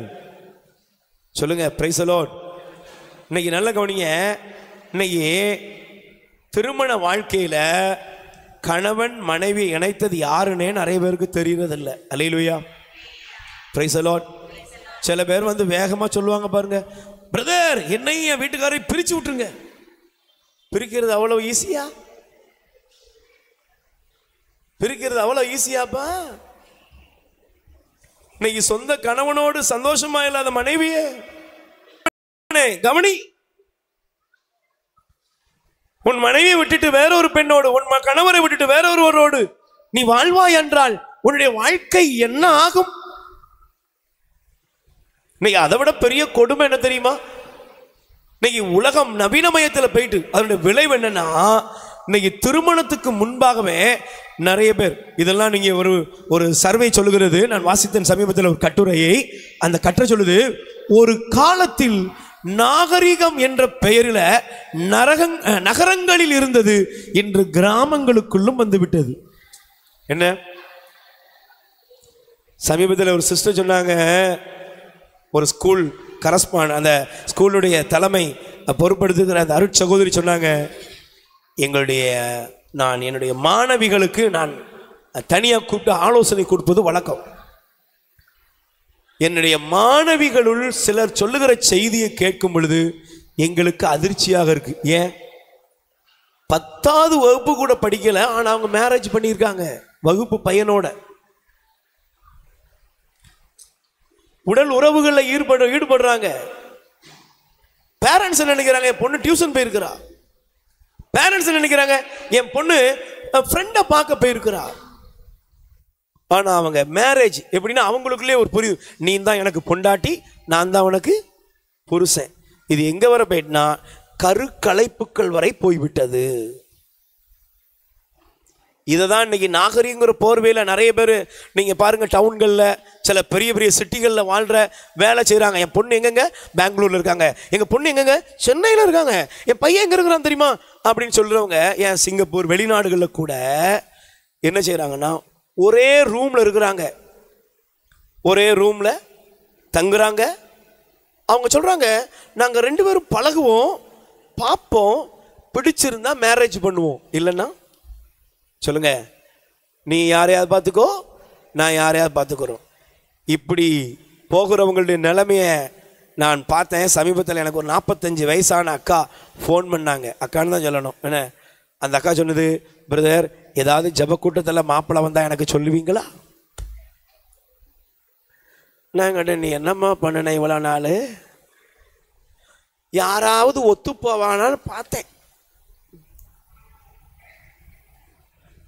சொல்லுங்க. Price the Lord. இன்னைக்கு நல்ல கவனிங்க. இன்னைக்கு திருமண வாழ்க்கையில கணவன் மனைவி இணைத்தது யாருன்னே நிறைய பேருக்கு தெரியறதில்லை. அல்லேலூயா. Praise the Lord. சில பேர் வந்து வேகமா சொல்லுவாங்க பாருங்க, பிரதர் என்னையும் என் வீட்டுக்காரை பிரிச்சு விட்டுருங்க. பிரிக்கிறது அவ்வளவு ஈஸியா? பிரிக்கிறது அவ்வளவு ஈஸியாப்பா? இன்னைக்கு சொந்த கணவனோடு சந்தோஷமா இல்லாத மனைவியே கவனி. உன் மனைவியை விட்டுட்டு வேற ஒரு பெண்ணோடு, உன் கணவரை விட்டுட்டு வேற ஒருவரோடு நீ வாழ்வாய் என்றால் உன்னுடைய வாழ்க்கை என்ன ஆகும்? இன்னைக்கு அதை விட பெரிய கொடுமை என்ன தெரியுமா? இன்னைக்கு உலகம் நவீனமயத்தில் போயிட்டு அதனுடைய விளைவு என்னன்னா, இன்னைக்கு திருமணத்துக்கு முன்பாகவே நிறைய பேர், இதெல்லாம் நீங்க ஒரு சர்வே சொல்லுகிறது. நான் வாசித்தேன் சமீபத்தில் ஒரு கட்டுரையை. அந்த கட்டுரை சொல்லுது, ஒரு காலத்தில் நாகரிகம் என்ற பெயரில் நகரங்களில் இருந்தது, இன்று கிராமங்களுக்குள்ளும் வந்து விட்டது. என்ன? சமீபத்தில் ஒரு சிஸ்டர் சொன்னாங்க, ஒரு ஸ்கூல் கரஸ்பாண்ட், அந்த ஸ்கூலுடைய தலைமை பொறுப்படுத்துகிற அந்த அருட் சகோதரி சொன்னாங்க, என்னுடைய மாணவிகளுக்கு நான் தனியாக கூப்பிட்டு ஆலோசனை கொடுப்பது வழக்கம். என்னுடைய மாணவிகளுள் சிலர் சொல்லுகிற செய்தியை கேட்கும் பொழுது எங்களுக்கு அதிர்ச்சியாக இருக்கு. ஏன்? 10வது வகுப்பு கூட படிக்கல, ஆனா அவங்க மேரேஜ் பண்ணியிருக்காங்க வகுப்பு பையனோட. உடல் உறவுகளில் ஈடுபடுறாங்க. பேரண்ட்ஸ் நினைக்கிறாங்க என் பொண்ணு டியூஷன் போயிருக்கிறா. பேரண்ட்ஸ் நினைக்கிறாங்க என் பொண்ணு ஃப்ரெண்டை பார்க்க போயிருக்கிறா. ஆனா அவங்க மேரேஜ் எப்படின்னா, அவங்களுக்குள்ளே ஒரு புரியுது, நீ தான் எனக்கு பொண்டாட்டி, நான் தான் உனக்கு புருஷன். இது எங்க வர போயிட்டுனா கருக்கலைப்புக்கள் வரை போய்விட்டது. இதை தான் இன்னைக்கு நாகரிகங்கிற போர்வையில் நிறைய பேர் நீங்க பாருங்க, டவுன்களில் சில பெரிய பெரிய சிட்டிகளில் வாழ்ற வேலை செய்கிறாங்க. என் பொண்ணு எங்கெங்க? பெங்களூர்ல இருக்காங்க. எங்க பொண்ணு எங்கெங்க? சென்னையில் இருக்காங்க. என் பையன் எங்க இருக்கிறான் தெரியுமா அப்படின்னு சொல்றவங்க, ஏன் சிங்கப்பூர் வெளிநாடுகளில் கூட என்ன செய்யறாங்கன்னா, ஒரே ரூம்ல இருக்கிறாங்க, ஒரே ரூம்ல தங்குறாங்க. அவங்க சொல்றாங்க, நாங்க 2 பேரும் பழகுவோம், பார்ப்போம், பிடிச்சிருந்தா மேரேஜ் பண்ணுவோம், இல்லைன்னா சொல்லுங்க நீ யாரையாவது பார்த்துக்கோ, நான் யாரையாவது பார்த்துக்கிறோம். இப்படி போகிறவங்களுடைய நிலைமையை நான் பார்த்தேன். சமீபத்தில் எனக்கு ஒரு 45 வயசான அக்கா ஃபோன் பண்ணாங்க. அக்கான்னு தான் சொல்லணும். என்ன அந்த அக்கா சொன்னது, பிரதர் ஏதாவது ஜப கூட்டத்தில் மாப்பிள்ளை வந்தா எனக்கு சொல்லுவீங்களா? நான் கேட்டேன், நீ என்னம்மா பண்ணின இவ்வளோ நாள்? யாராவது ஒத்து போவானான்னு பார்த்தேன்.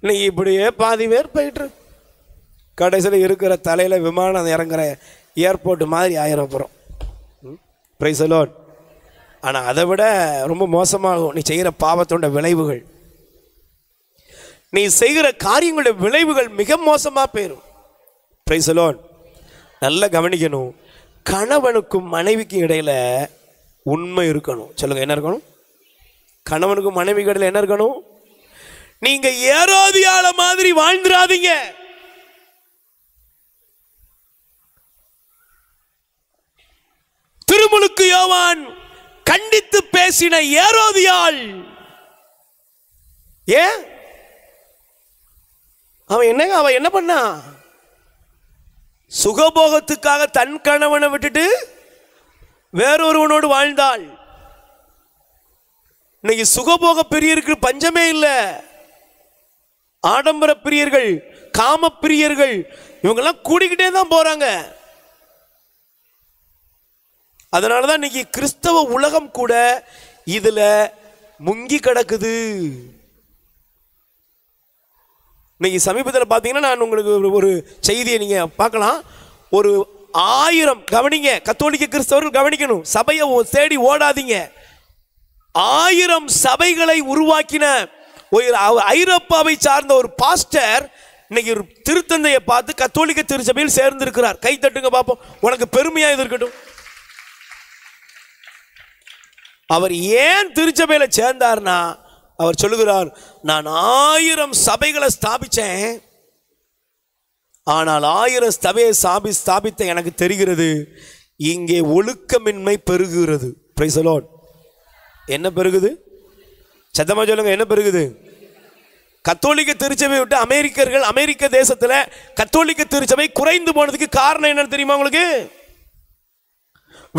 இன்னைக்கு இப்படியே பாதி பேர் போயிட்டு கடைசியில் இருக்கிற தலையில் விமானம் இறங்குற ஏர்போர்ட் மாதிரி ஆயிரப்புறம். Price the Lord. ஆனால் அதை விட ரொம்ப மோசமாகும் நீ செய்கிற பாவத்தோட விளைவுகள். நீ செய்கிற காரியங்களோட விளைவுகள் மிக மோசமாக போயிடும். Price the Lord. நல்லா கவனிக்கணும். கணவனுக்கும் மனைவிக்கும் இடையில உண்மை இருக்கணும். சொல்லுங்க, என்ன இருக்கணும்? கணவனுக்கும் மனைவிக்கு இடையில என்ன இருக்கணும்? நீங்க ஏரோதியால மாதிரி வாழ்ந்துடாதீங்க. திருமுழுக்கு யோவான் கண்டித்து பேசின ஏரோதியாள் ஏன் அவன் என்ன பண்ணா? சுகபோகத்துக்காக தன் கணவனை விட்டுட்டு வேறொருவனோடு வாழ்ந்தாள். இன்னைக்கு சுகபோக பிரியருக்கு பஞ்சமே இல்லை. ஆடம்பர பிரியர்கள், காம பிரியர்கள், இவங்கெல்லாம் கூடிக்கிட்டே தான் போறாங்க. அதனாலதான் இன்னைக்கு கிறிஸ்தவ உலகம் கூட இதுல முங்கி கிடக்குது. இன்னைக்கு சமீபத்தில் பார்த்தீங்கன்னா நான் உங்களுக்கு ஒரு செய்தியை நீங்க பார்க்கலாம். ஒரு 1000 கவனிங்க, கத்தோலிக்க கிறிஸ்தவர்கள் கவனிக்கணும், சபையை தேடி ஓடாதீங்க. 1000 சபைகளை உருவாக்கின ஒரு ஐரோப்பாவை சார்ந்த ஒரு பாஸ்டர் இன்னைக்கு ஒரு திருத்தந்தையை பார்த்து கத்தோலிக்க திருச்சபையில் சேர்ந்திருக்கிறார். கை தட்டுங்க பார்ப்போம். உனக்கு பெருமையா இது இருக்கட்டும். அவர் ஏன் திருச்சபையில சேர்ந்தார்னா, அவர் சொல்லுகிறார், நான் 1000 சபைகளை ஸ்தாபிச்சேன், ஆனால் 1000 சபையை ஸ்தாபித்த எனக்கு தெரிகிறது இங்கே ஒழுக்கமின்மை பெருகுகிறது. Price the Lord. என்ன பெருகுது? சத்தமா சொல்லுங்க, என்ன பெருகுது? கத்தோலிக்க திருச்சபை விட்டு அமெரிக்க தேசத்துல கத்தோலிக்க திருச்சபை குறைந்து போனதுக்கு காரணம் என்னன்னு தெரியுமா உங்களுக்கு?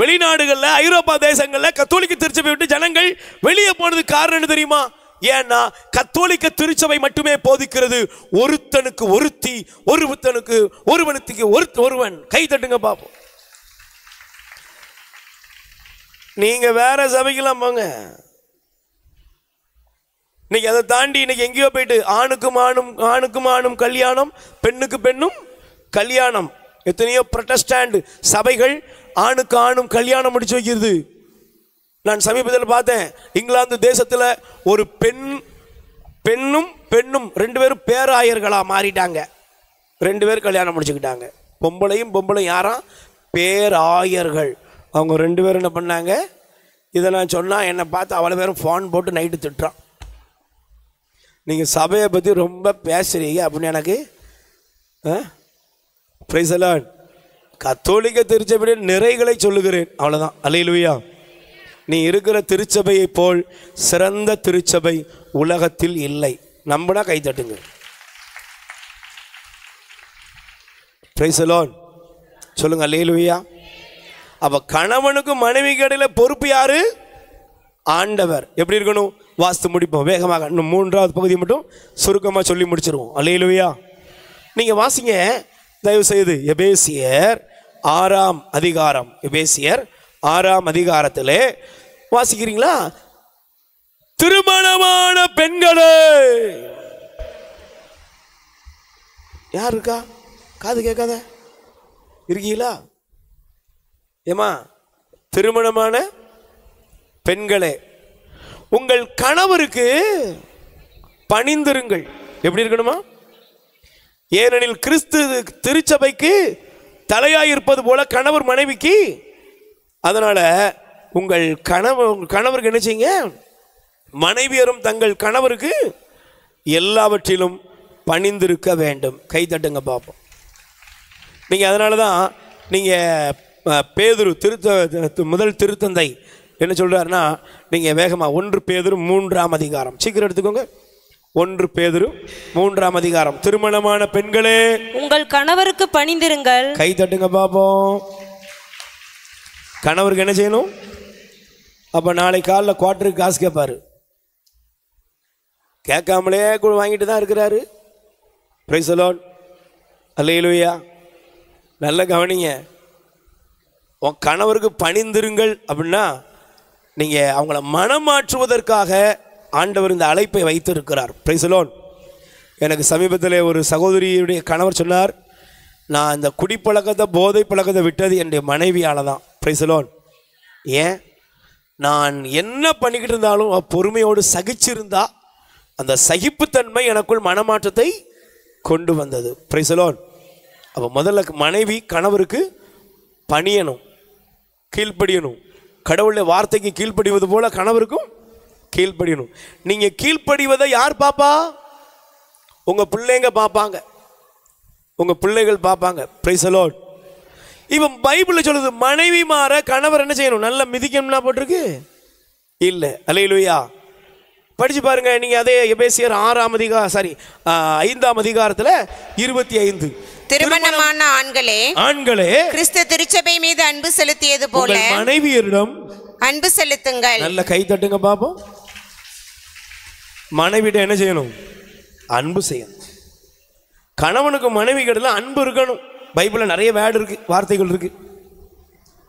வெளிநாடுகள்ல, ஐரோப்பா தேசங்கள்ல கத்தோலிக்க திருச்சபை விட்டு ஜனங்கள் வெளியே போனதுக்கு காரணம் என்ன தெரியுமா? ஏன்னா கத்தோலிக்க திருச்சபை மட்டுமே போதிக்கிறது ஒருத்தனுக்கு ஒருத்தி, ஒருவனுக்கு ஒருவன். கை தட்டுங்க பாப்போம். நீங்க வேற சபைக்கெல்லாம் போங்க. இன்னைக்கு அதை தாண்டி இன்னைக்கு எங்கேயோ போயிட்டு ஆணுக்கும் ஆணும் கல்யாணம், பெண்ணுக்கு பெண்ணும் கல்யாணம். எத்தனையோ புரொட்டஸ்டன்ட் சபைகள் ஆணுக்கு ஆணும் கல்யாணம் முடிச்சு வைக்கிறது. நான் சமீபத்தில் பார்த்தேன், இங்கிலாந்து தேசத்தில் ஒரு பெண்ணும் 2 பேரும் பேராயர்களா மாறிட்டாங்க. 2 பேர் கல்யாணம் முடிச்சுக்கிட்டாங்க. பொம்பளையும் யாரா? பேராயர்கள். அவங்க 2 பேரும் என்ன பண்ணாங்க? இதை நான் சொன்னால் என்னை பார்த்து அவ்வளோ பேரும் ஃபோன் போட்டு நைட்டு திட்டுறான். நீங்கள் சபையை பற்றி ரொம்ப பேசுறீங்க அப்படின்னு எனக்கு. Price the Lord. கத்தோலிக்க திருச்சபையின் நிறைகளை சொல்லுகிறேன், அவ்வளோதான். அல்லேலூயா. நீ இருக்கிற திருச்சபையை போல் சிறந்த திருச்சபை உலகத்தில் இல்லை. நம்பினா கை தட்டுங்க. Price the Lord. சொல்லுங்க அல்லேலூயா. அப்ப கணவனுக்கும் மனைவிக்கு இடையில பொறுப்பு யாரு? ஆண்டவர். எப்படி இருக்கணும்? வாஸ்து முடிப்போம் வேகமாக. இன்னும் 3வது பகுதி மட்டும் சுருக்கமாக சொல்லி முடிச்சிருவோம். அல்லேலூயா. நீங்க வாசிங்க தயவு செய்து எபேசியர் 6ஆம் அதிகாரம். எபேசியர் 6ஆம் அதிகாரத்திலே வாசிக்கிறீங்களா? திருமணமான பெண்களே, யார் இருக்கா? காது கேட்காத இருக்கீங்களா? ஏமா, திருமணமான பெண்களே உங்கள் கணவருக்கு பணிந்திருங்கள். எப்படி இருக்கணுமா? ஏனெனில் கிறிஸ்து திருச்சபைக்கு தலையாயிருப்பது போல கணவர் மனைவிக்கு. அதனால உங்கள் கணவருக்கு என்ன செய்யுங்க? மனைவியரும் தங்கள் கணவருக்கு எல்லாவற்றிலும் பணிந்திருக்க வேண்டும். கை தட்டுங்க பார்ப்போம். நீங்க அதனால தான் நீங்க பேதுரு முதல் திருத்தந்தை என்ன சொல்றாருன்னா, நீங்க வேகமா 1 பேதுரு 3ஆம் அதிகாரம் சீக்கிரம் எடுத்துக்கோங்க. 1 பேதுரு 3ஆம் அதிகாரம். திருமணமான பெண்களே உங்கள் கணவருக்கு பணிந்திருங்கள். கை தட்டுங்க பாப்போம். கணவருக்கு என்ன செய்யணும்? அப்ப நாளை காலைல குவார்ட்டருக்கு காசு கேட்பாரு. கேட்காமலே வாங்கிட்டு தான் இருக்கிறாரு. Praise the lord. அல்லேலூயா. நல்ல கவனிங்க. உன் கணவருக்கு பணிந்திருங்கள் அப்படின்னா நீங்க அவங்கள மனமாற்றுவதற்காக ஆண்டவர் இந்த அழைப்பை வைத்திருக்கிறார். Price the Lord. எனக்கு சமீபத்தில் ஒரு சகோதரியுடைய கணவர் சொன்னார், நான் இந்த குடிப்பழக்கத்தை போதை பழக்கத்தை விட்டது என்னுடைய மனைவியால் தான். Price the Lord. ஏன்? நான் என்ன பண்ணிக்கிட்டு இருந்தாலும் பொறுமையோடு சகிச்சிருந்தா அந்த சகிப்புத்தன்மை எனக்குள் மனமாற்றத்தை கொண்டு வந்தது. Price the Lord. அப்போ முதல்ல மனைவி கணவருக்கு பணியணும், கீழ்ப்படியணும். கடவுளுடைய வார்த்தைக்கு கீழ்ப்படிவது போல கணவருக்கும் கீழ்ப்படியணும். நீங்கள் கீழ்ப்படிவதை யார் பார்ப்பா? உங்கள் பிள்ளைங்க பார்ப்பாங்க, உங்கள் பிள்ளைகள் பார்ப்பாங்க. Price the Lord. இவன் பைபிளில் சொல்லுது, மனைவி மாற கணவர் என்ன செய்யணும்? நல்லா மிதிக்கணும்னா போட்டிருக்கு இல்லை? அல்லேலூயா. படிச்சு பாருங்க நீங்க. அதே எபேசியர் 5ஆம் அதிகாரத்தில் 25. திருமணமான ஆண்களே கிறிஸ்து திருச்சபை மீது அன்பு செலுத்தியது போல மனைவியரிடம் அன்பு செலுத்துங்கள். நல்ல கை தட்டுங்க பாப்போம். மனைவிட என்ன செய்யணும்? அன்பு செய்யணும். கணவனுக்கு மனைவி கிட்ட அன்பு இருக்கணும். பைபிளில் நிறைய வேர்டு இருக்கு, வார்த்தைகள் இருக்கு.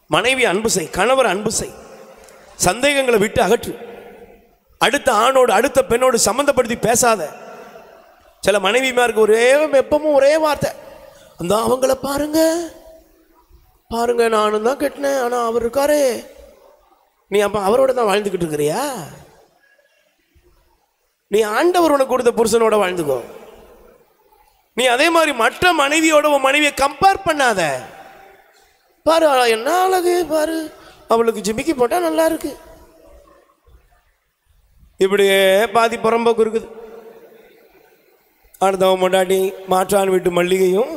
மனைவி அன்பு செய், கணவர் அன்பு செய். சந்தேகங்களை விட்டு அகற்று. அடுத்த ஆணோடு அடுத்த பெண்ணோடு சம்மந்தப்படுத்தி பேசாத. சில மனைவிமாருக்கு எப்பவும் ஒரே வார்த்தை, அந்த அவங்கள பாருங்க பாருங்க, நானும் தான் கட்டினேன், ஆனால் அவர் இருக்காரே. நீ அப்போ அவரோட தான் வாழ்ந்துக்கிட்டு இருக்கிறியா? நீ ஆண்டவர் உனக்கு கொடுத்த புருஷனோட வாழ்ந்துக்கோ. நீ அதே மாதிரி மற்ற மனைவியோட உன் மனைவியை கம்பேர் பண்ணாத. பாரு என்ன அழகு, பாரு அவளுக்கு ஜிமிக்கி போட்டா நல்லா இருக்கு. இப்படியே பாதி புறம்போக்கு இருக்குது. அடுத்தவன் முன்னாடி மாற்றான் வீட்டு மல்லிகையும்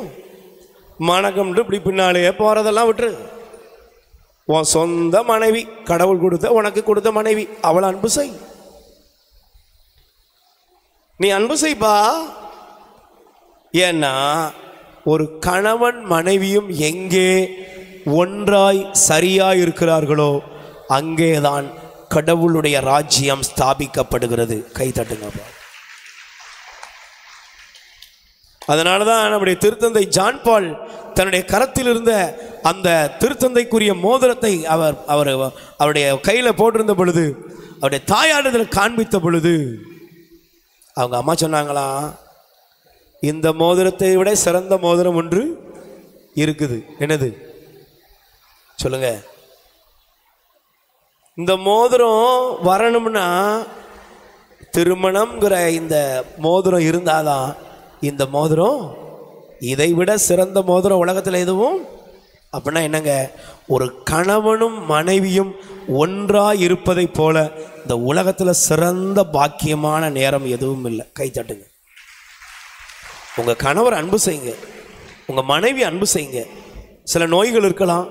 மணக்கம்ட்டு இப்படி பின்னாலேயே போறதெல்லாம் விட்டுரு. உன் சொந்த மனைவி, கடவுள் கொடுத்த உனக்கு கொடுத்த மனைவி, அவளை அன்பு செய். நீ அன்பு செய்ப்பா. ஏன்னா ஒரு கணவன் மனைவியும் எங்கே ஒன்றாய் சரியாய் இருக்கிறார்களோ அங்கேதான் கடவுளுடைய ராஜ்யம் ஸ்தாபிக்கப்படுகிறது. கை தட்டுங்கப்பா. அதனால தான் நம்முடைய திருத்தந்தை ஜான் பால் தன்னுடைய கரத்தில் இருந்த அந்த திருத்தந்தைக்குரிய மோதிரத்தை அவருடைய கையில் போட்டிருந்த பொழுது, அவருடைய தாயாரிடத்தில் காண்பித்த பொழுது அவங்க அம்மா சொன்னாங்களாம், இந்த மோதிரத்தை விட சிறந்த மோதிரம் ஒன்று இருக்குது. என்னது சொல்லுங்க? இந்த மோதிரம் வரணும்னா திருமணம்ங்கிற இந்த மோதிரம் இருந்தாதான் இந்த மோதிரம், இதை விட சிறந்த மோதிரம் உலகத்தில் எதுவும். அப்படின்னா என்னங்க? ஒரு கணவனும் மனைவியும் ஒன்றாக இருப்பதை போல இந்த உலகத்தில் சிறந்த பாக்கியமான நேரம் எதுவும் இல்லை. கை தட்டுங்க. உங்கள் கணவர் அன்பு செய்யுங்க, உங்கள் மனைவி அன்பு செய்யுங்க. சில நோய்கள் இருக்கலாம்,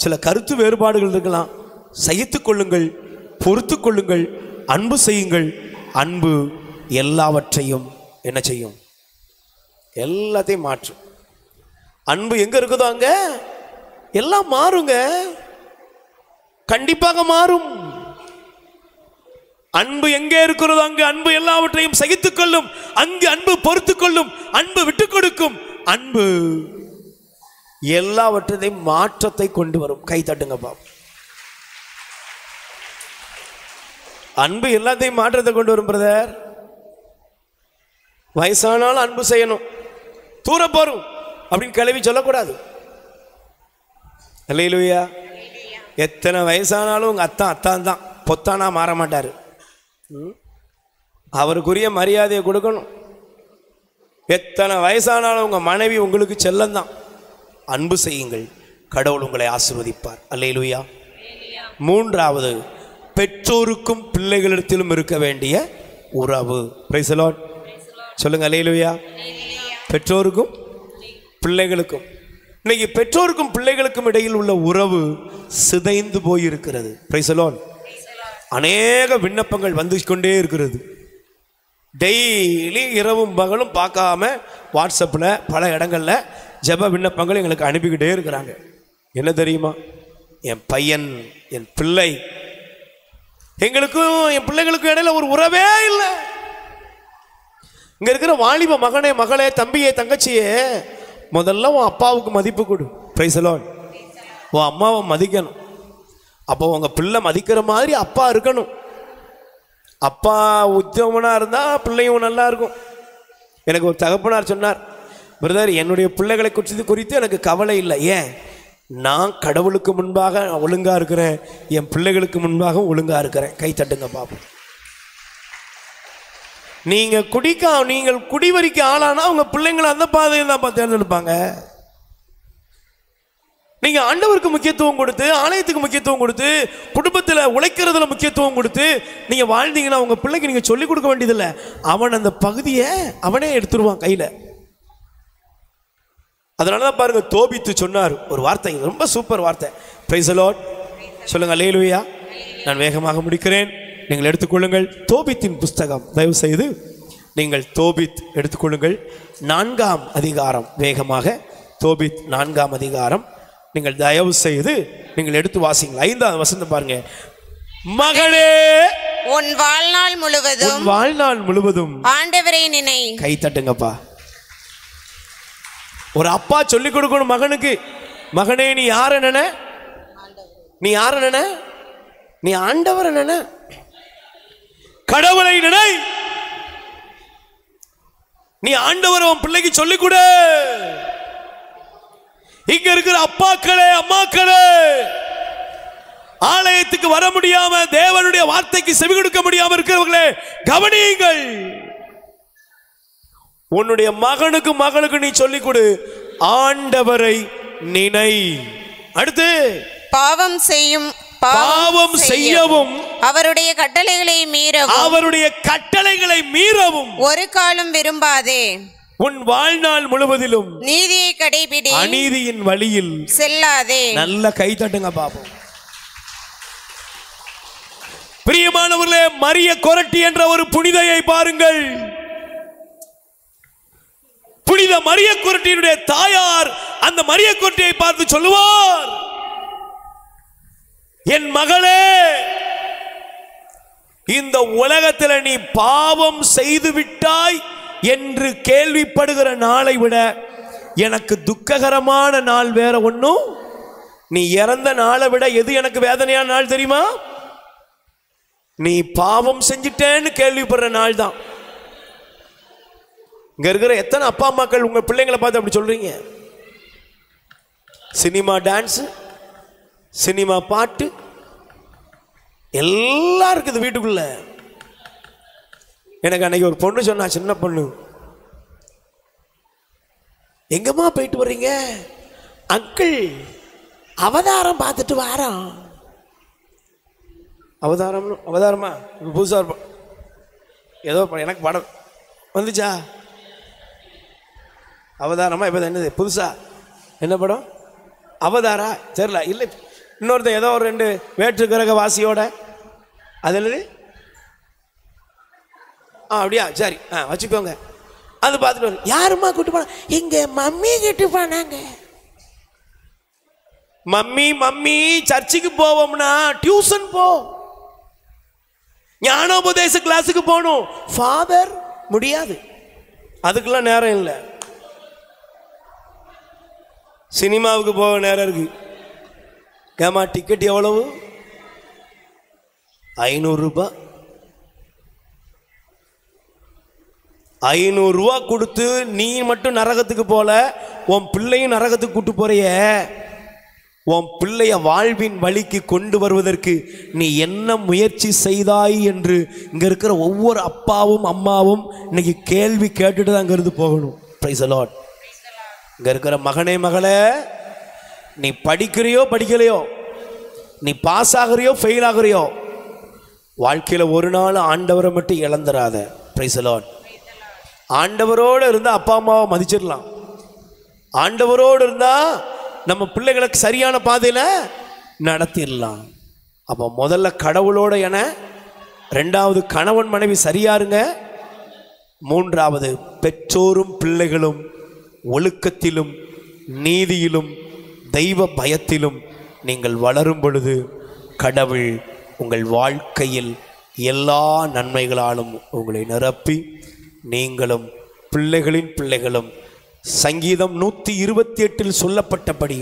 சில கருத்து வேறுபாடுகள் இருக்கலாம். சகித்து கொள்ளுங்கள், பொறுத்து கொள்ளுங்கள், அன்பு செய்யுங்கள். அன்பு எல்லாவற்றையும் என்ன செய்யும்? எல்லாத்தையும் மாற்றும். அன்பு எங்க இருக்குதோ அங்க எல்லாம் மாறுங்க, கண்டிப்பாக மாறும். அன்பு எங்கே இருக்கிறதோ அங்கு அன்பு எல்லாவற்றையும் சகித்துக் கொள்ளும். அங்கு அன்பு பொறுத்துக் கொள்ளும். அன்பு விட்டுக் கொடுக்கும். அன்பு எல்லாவற்றையும் மாற்றத்தை கொண்டு வரும். கை தட்டுங்கப்பா. அன்பு எல்லாத்தையும் மாற்றத்தை கொண்டு வரும் பிரதர். வயசானாலும் அன்பு செய்யணும். தூர போறோம் அப்படின்னு கிளவி சொல்லக்கூடாது. அல்லேலூயா. எத்தனை வயசானாலும் உங்க அத்தான் தான், பொத்தானா மாற மாட்டாரு. அவருக்குரிய மரியாதையை கொடுக்கணும். எத்தனை வயசானாலும் உங்க மனைவி உங்களுக்கு செல்லந்தான். அன்பு செய்யுங்கள், கடவுள் உங்களை ஆசீர்வதிப்பார். அல்லேலூயா. மூன்றாவது, பெற்றோருக்கும் பிள்ளைகளிடத்திலும் இருக்க வேண்டிய உறவு. Price the Lord. சொல்லுங்க அல்லேலூயா. பெற்றோருக்கும் பிள்ளைகளுக்கும், இன்னைக்கு பெற்றோருக்கும் பிள்ளைகளுக்கும் இடையில் உள்ள உறவு சிதைந்து போயிருக்கிறது. Price the Lord. அநேக விண்ணப்பங்கள் வந்து கொண்டே இருக்கிறது. டெய்லி இரவும் பகலும் பார்க்காம வாட்ஸ்அப்பில் பல இடங்களில் ஜெப விண்ணப்பங்கள் எங்களுக்கு அனுப்பிக்கிட்டே இருக்கிறாங்க. என்ன தெரியுமா? என் பையன், என் பிள்ளை, எங்களுக்கும் என் பிள்ளைகளுக்கும் இடையில ஒரு உறவே இல்லை. இங்க இருக்கிற வாலிப மகனே, மகளே, தம்பியே, தங்கச்சியே, முதல்ல உன் அப்பாவுக்கு மதிப்பு கொடு. Price the Lord. உன் அம்மாவை மதிக்கணும். அப்போ உங்க பிள்ளை மதிக்கிற மாதிரி அப்பா இருக்கணும். அப்பா உத்தமனா இருந்தா பிள்ளையும் நல்லா இருக்கும். எனக்கு ஒரு தகப்பனார் சொன்னார், பிரதர், என்னுடைய பிள்ளைகளை குறித்து எனக்கு கவலை இல்லை. ஏன்? நான் கடவுளுக்கு முன்பாக ஒழுங்கா இருக்கிறேன், என் பிள்ளைகளுக்கு முன்பாக ஒழுங்கா இருக்கிறேன். கை தட்டுங்க பாப்போம். நீங்கள் குடிவரிக்க ஆளானா உங்க பிள்ளைங்களை அந்த பாதையை தான் தேர்ந்தெடுப்பாங்க. நீங்க ஆண்டவருக்கு முக்கியத்துவம் கொடுத்து, ஆலயத்துக்கு முக்கியத்துவம் கொடுத்து, குடும்பத்தில் உழைக்கிறதுல முக்கியத்துவம் கொடுத்து நீங்க வாழ்ந்தீங்கன்னா உங்க பிள்ளைக்கு நீங்க சொல்லிக் கொடுக்க வேண்டியதில்லை. அவன் அந்த பகுதியை அவனே எடுத்துருவான் கையில. அதனாலதான் பாருங்க, தோபித்து சொன்னார் ஒரு வார்த்தை, ரொம்ப சூப்பர் வார்த்தை. பிரைஸ் தி லார்ட் சொல்லுங்க. அல்லேலூயா. நான் வேகமாக முடிக்கிறேன், நீங்கள் எடுத்துக்கொள்ளுங்கள். தோபித்தின் புஸ்தகம், தயவு செய்து நீங்கள் தோபித் எடுத்துக்கொள்ளுங்கள். 4ஆம் அதிகாரம், வேகமாக தோபித் 4ஆம் அதிகாரம் நீங்கள் தயவு செய்து நீங்கள் எடுத்து வாசிங்கள். 5வது வசனம் பாருங்க. மகளே, உன் வாழ்நாள் முழுவதும் ஆண்டவரை நினை. கை தட்டுங்கப்பா. ஒரு அப்பா சொல்லிக் கொடுக்கணும் மகனுக்கு, மகனே நீ யார நினை, நீ யார நினை, நீ ஆண்டவரை நினை, கடவுளை நினை. நீ ஆண்டவர் உன் பிள்ளைக்கு சொல்லிக் கொடு. இங்க இருக்கிற அப்பாக்களே, அம்மாக்களே, ஆலயத்துக்கு வர முடியாம, தேவனுடைய வார்த்தைக்கு செவி கொடுக்க முடியாம இருக்கிறவர்களே, கவனியுங்கள். உன்னுடைய மகனுக்கு நீ சொல்லிக் கொடு, ஆண்டவரை நினை. அடுத்து, பாவம் செய்யவும் அவருடைய கட்டளைகளை மீறவும் ஒரு காலம் விரும்பாதே. உன் வாழ்நாள் முழுவதிலும் நீதியை கடைபிடி, அநீதியின் வழியில் செல்லாதே. நல்ல கை தட்டுங்க பாப்போம். பிரியமானவர்களே, மரிய கொரட்டி என்ற ஒரு புனிதையை பாருங்கள். புனித மரிய கொரட்டியினுடைய தாயார் அந்த மரிய கொரட்டியை பார்த்து சொல்லுவார், என் மகளே, இந்த உலகத்தில் நீ பாவம் செய்து விட்டாய் என்று கேள்விப்படுகிற நாளை விட எனக்கு துக்ககரமான நாள் வேற ஒன்றும், நீ இறந்த நாளை விட எது எனக்கு வேதனையான நாள் தெரியுமா? நீ பாவம் செஞ்சிட்டேன்னு கேள்விப்படுற நாள் தான். இங்க இருக்கிற எத்தனை அப்பா அம்மாக்கள் உங்க பிள்ளைங்களை பார்த்து அப்படி சொல்றீங்க? சினிமா டான்ஸ், சினிமா பாட்டு எல்லாம் இருக்குது வீட்டுக்குள்ள. எனக்கு அன்னைக்கு ஒரு பொண்ணு சொன்னா, சின்ன பொண்ணு, எங்கம்மா போயிட்டு வர்றீங்க? அங்கிள், அவதாரம் பார்த்துட்டு வாரோம். அவதாரமா புதுசா ஏதோ எனக்கு படம் வந்துச்சா? அவதாரமா இப்போ என்னது புதுசா என்ன படம்? அவதாரா தெரியல. இல்லை, இன்னொருத்தன் ஏதோ ஒரு 2 வேற்று கிரக வாசியோட, அது என்னது? அப்படியா, சரி, வச்சுக்கோங்க. அது பார்த்துட்டு யாருமா கூட்டு போனா? எங்க மம்மி கிட்டு போனாங்க. மம்மி சர்ச்சுக்கு போவோம்னா டியூஷன் போ, ஞானோபதேச கிளாஸுக்கு போகணும். ஃபாதர் முடியாது, அதுக்கெல்லாம் நேரம் இல்லை. சினிமாவுக்கு போக நேரம் இருக்கு. ஏமா டிக்கெட் எவ்வளவு? 500 ரூபாய். 500 ரூபா கொடுத்து நீ மட்டும் நரகத்துக்கு போல, உன் பிள்ளையும் நரகத்துக்கு கூட்டு போறிய. உன் பிள்ளைய வாழ்வின் வழிக்கு கொண்டு வருவதற்கு நீ என்ன முயற்சி செய்தாய் என்று இங்க இருக்கிற ஒவ்வொரு அப்பாவும் அம்மாவும் இன்னைக்கு கேள்வி கேட்டுட்டு தான் அங்கிருந்து போகணும். Price the Lord. இங்க இருக்கிற மகனே, மகளே, நீ படிக்கிறியோ படிக்கலையோ, நீ பாஸ் ஆகிறியோ ஃபெயில் ஆகிறியோ, வாழ்க்கையில ஒரு நாள் ஆண்டவரை மட்டும் இழந்துராத. Price the Lord. ஆண்டவரோடு இருந்தா அப்பா அம்மாவை மதிச்சிடலாம். ஆண்டவரோடு இருந்தா நம்ம பிள்ளைகளுக்கு சரியான பாதையில நடத்திடலாம். அப்போ முதல்ல கடவுளோட என, 2வது கணவன் மனைவி சரியாருங்க, 3வது பெற்றோரும் பிள்ளைகளும் ஒழுக்கத்திலும் நீதியிலும் தெய்வ பயத்திலும் நீங்கள் வளரும் பொழுது கடவுள் உங்கள் வாழ்க்கையில் எல்லா நன்மைகளாலும் உங்களை நிரப்பி நீங்களும் பிள்ளைகளின் பிள்ளைகளும் சங்கீதம் 128 சொல்லப்பட்டபடி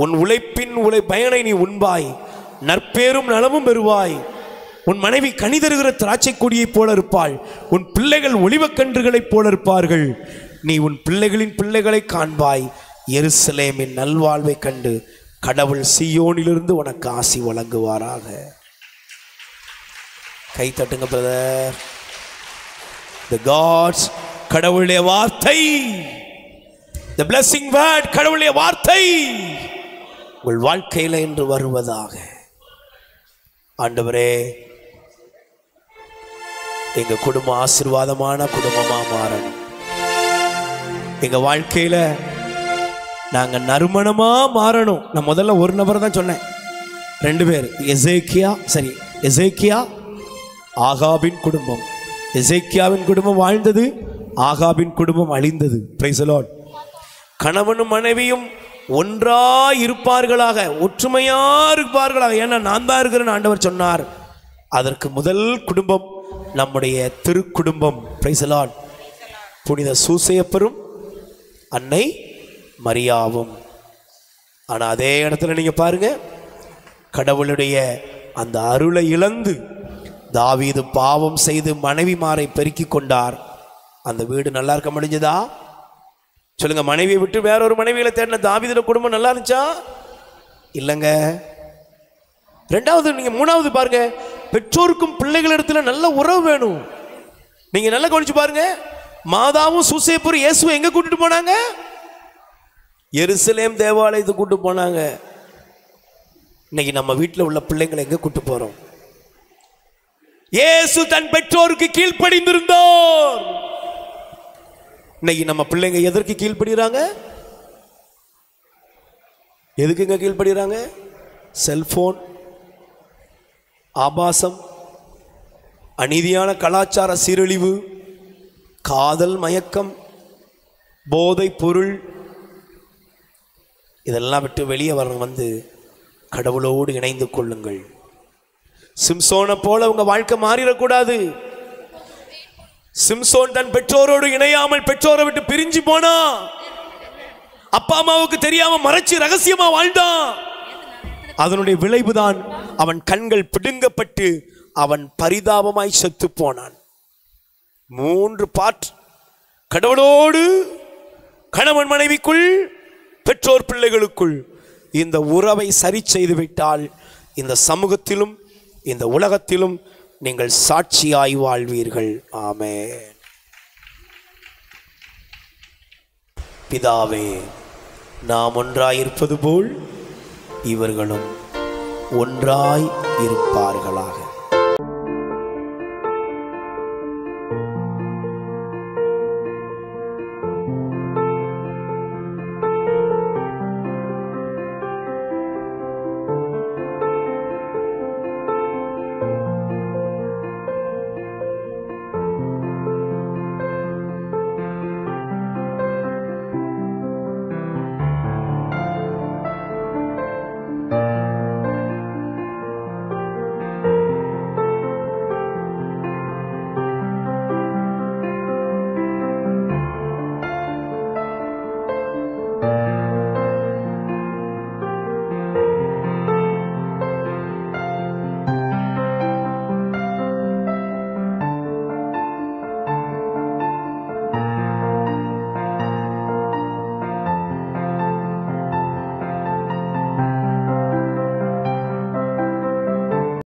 உன் உழைப்பின் பயனை நீ உண்பாய், நற்பேரும் நலமும் பெறுவாய், உன் மனைவி கனி தருகிற திராட்சை கொடியைப் போல இருப்பாள். உன் பிள்ளைகள் ஒலிவக்கன்றுகளைப் போல இருப்பார்கள். நீ உன் பிள்ளைகளின் பிள்ளைகளை காண்பாய். எருசலேமின் நல்வாழ்வை கண்டு கடவுள் சீயோனிலிருந்து உனக்கு ஆசி வழங்குவாராக. கை தட்டுங்க பிரதர். The God's கடவுளுடைய வார்த்தை, the blessing word, கடவுளுடைய வார்த்தை உங்கள் வாழ்க்கையில என்று வருவதாக. ஆண்டவரே, எங்க குடும்பம் ஆசீர்வாதமான குடும்பமா மாறணும். எங்க வாழ்க்கையில நாங்க நறுமணமா மாறணும். நான் முதல்ல ஒரு நபர் தான் சொன்னேன், 2 பேர். எசேக்கியா ஆகாபின் குடும்பம். எசேக்கியாவின் குடும்பம் வாழ்ந்தது, ஆகாபின் குடும்பம் அழிந்தது. Price the Lord. கணவனும் மனைவியும் ஒன்றாய் இருப்பார்களாக, ஒற்றுமையா இருப்பார்களாக. ஏன்னா நான் தான் இருக்கிறேன்னு ஆண்டவர் சொன்னார். அதற்கு முதல் குடும்பம் நம்முடைய திருக்குடும்பம். Price the Lord. புனித சூசையப்பரும் அன்னை மரியாவும். ஆனா அதே இடத்துல நீங்க பாருங்க, கடவுளுடைய அந்த அருளை இழந்து தாவீது பாவம் செய்து மனைவிமாரை பெருக்கி கொண்டார். அந்த வீடு நல்லா இருக்க முடிஞ்சதா? சொல்லுங்க. மனைவியை விட்டு வேற ஒரு மனைவிகளை தேடின தாவீதுடைய குடும்பம் நல்லா இருந்துச்சா? இல்லைங்க. 2வது, நீங்க 3வது பாருங்க, பெற்றோருக்கும் பிள்ளைகளிடத்துல நல்ல உறவு வேணும். நீங்க நல்லா கவனிச்சு பாருங்க. மாதாவும் சூசேப்பரும் இயேசுவை எங்க கூட்டிட்டு போனாங்க? எருசலேம் தேவாலயத்துக்கு கூட்டு போனாங்க. இன்னைக்கு நம்ம வீட்டில் உள்ள பிள்ளைங்களை எங்க கூட்டு போறோம்? இயேசு தன் பெற்றோருக்கு கீழ்ப்படிந்திருந்தார். இன்னைக்கு நம்ம பிள்ளைங்க எதற்கு கீழ்ப்படுகிறாங்க? எதுக்குங்க கீழ்ப்படுகிறாங்க? செல்போன், ஆபாசம், அநீதியான கலாச்சார சீரழிவு, காதல் மயக்கம், போதை பொருள், இதெல்லாம் விட்டு வெளியே வந்து கடவுளோடு இணைந்து கொள்ளுங்கள். சிம்சோனை போல உங்க வாழ்க்கை மாறிடக்கூடாது. சிம்சோன் தன் பெற்றோரோடு இணையாமல் பெற்றோரை விட்டு பிரிஞ்சு போனா, அப்பா அம்மாவுக்கு தெரியாம மறைச்சு ரகசியமா வாழ்ந்தான். அதனுடைய விளைவுதான் அவன் கண்கள் பிடுங்கப்பட்டு அவன் பரிதாபமாய் செத்து போனான். 3 பார்ட். கடவுளோடு, கணவன் மனைவிக்குள், பெற்றோர் பிள்ளைகளுக்குள் இந்த உறவை சரி செய்து விட்டால் இந்த சமூகத்திலும் இந்த உலகத்திலும் நீங்கள் சாட்சியாய் வாழ்வீர்கள். ஆமென். பிதாவே, நாம் ஒன்றாயிருப்பது போல் இவர்களும் ஒன்றாய் இருப்பார்களாக.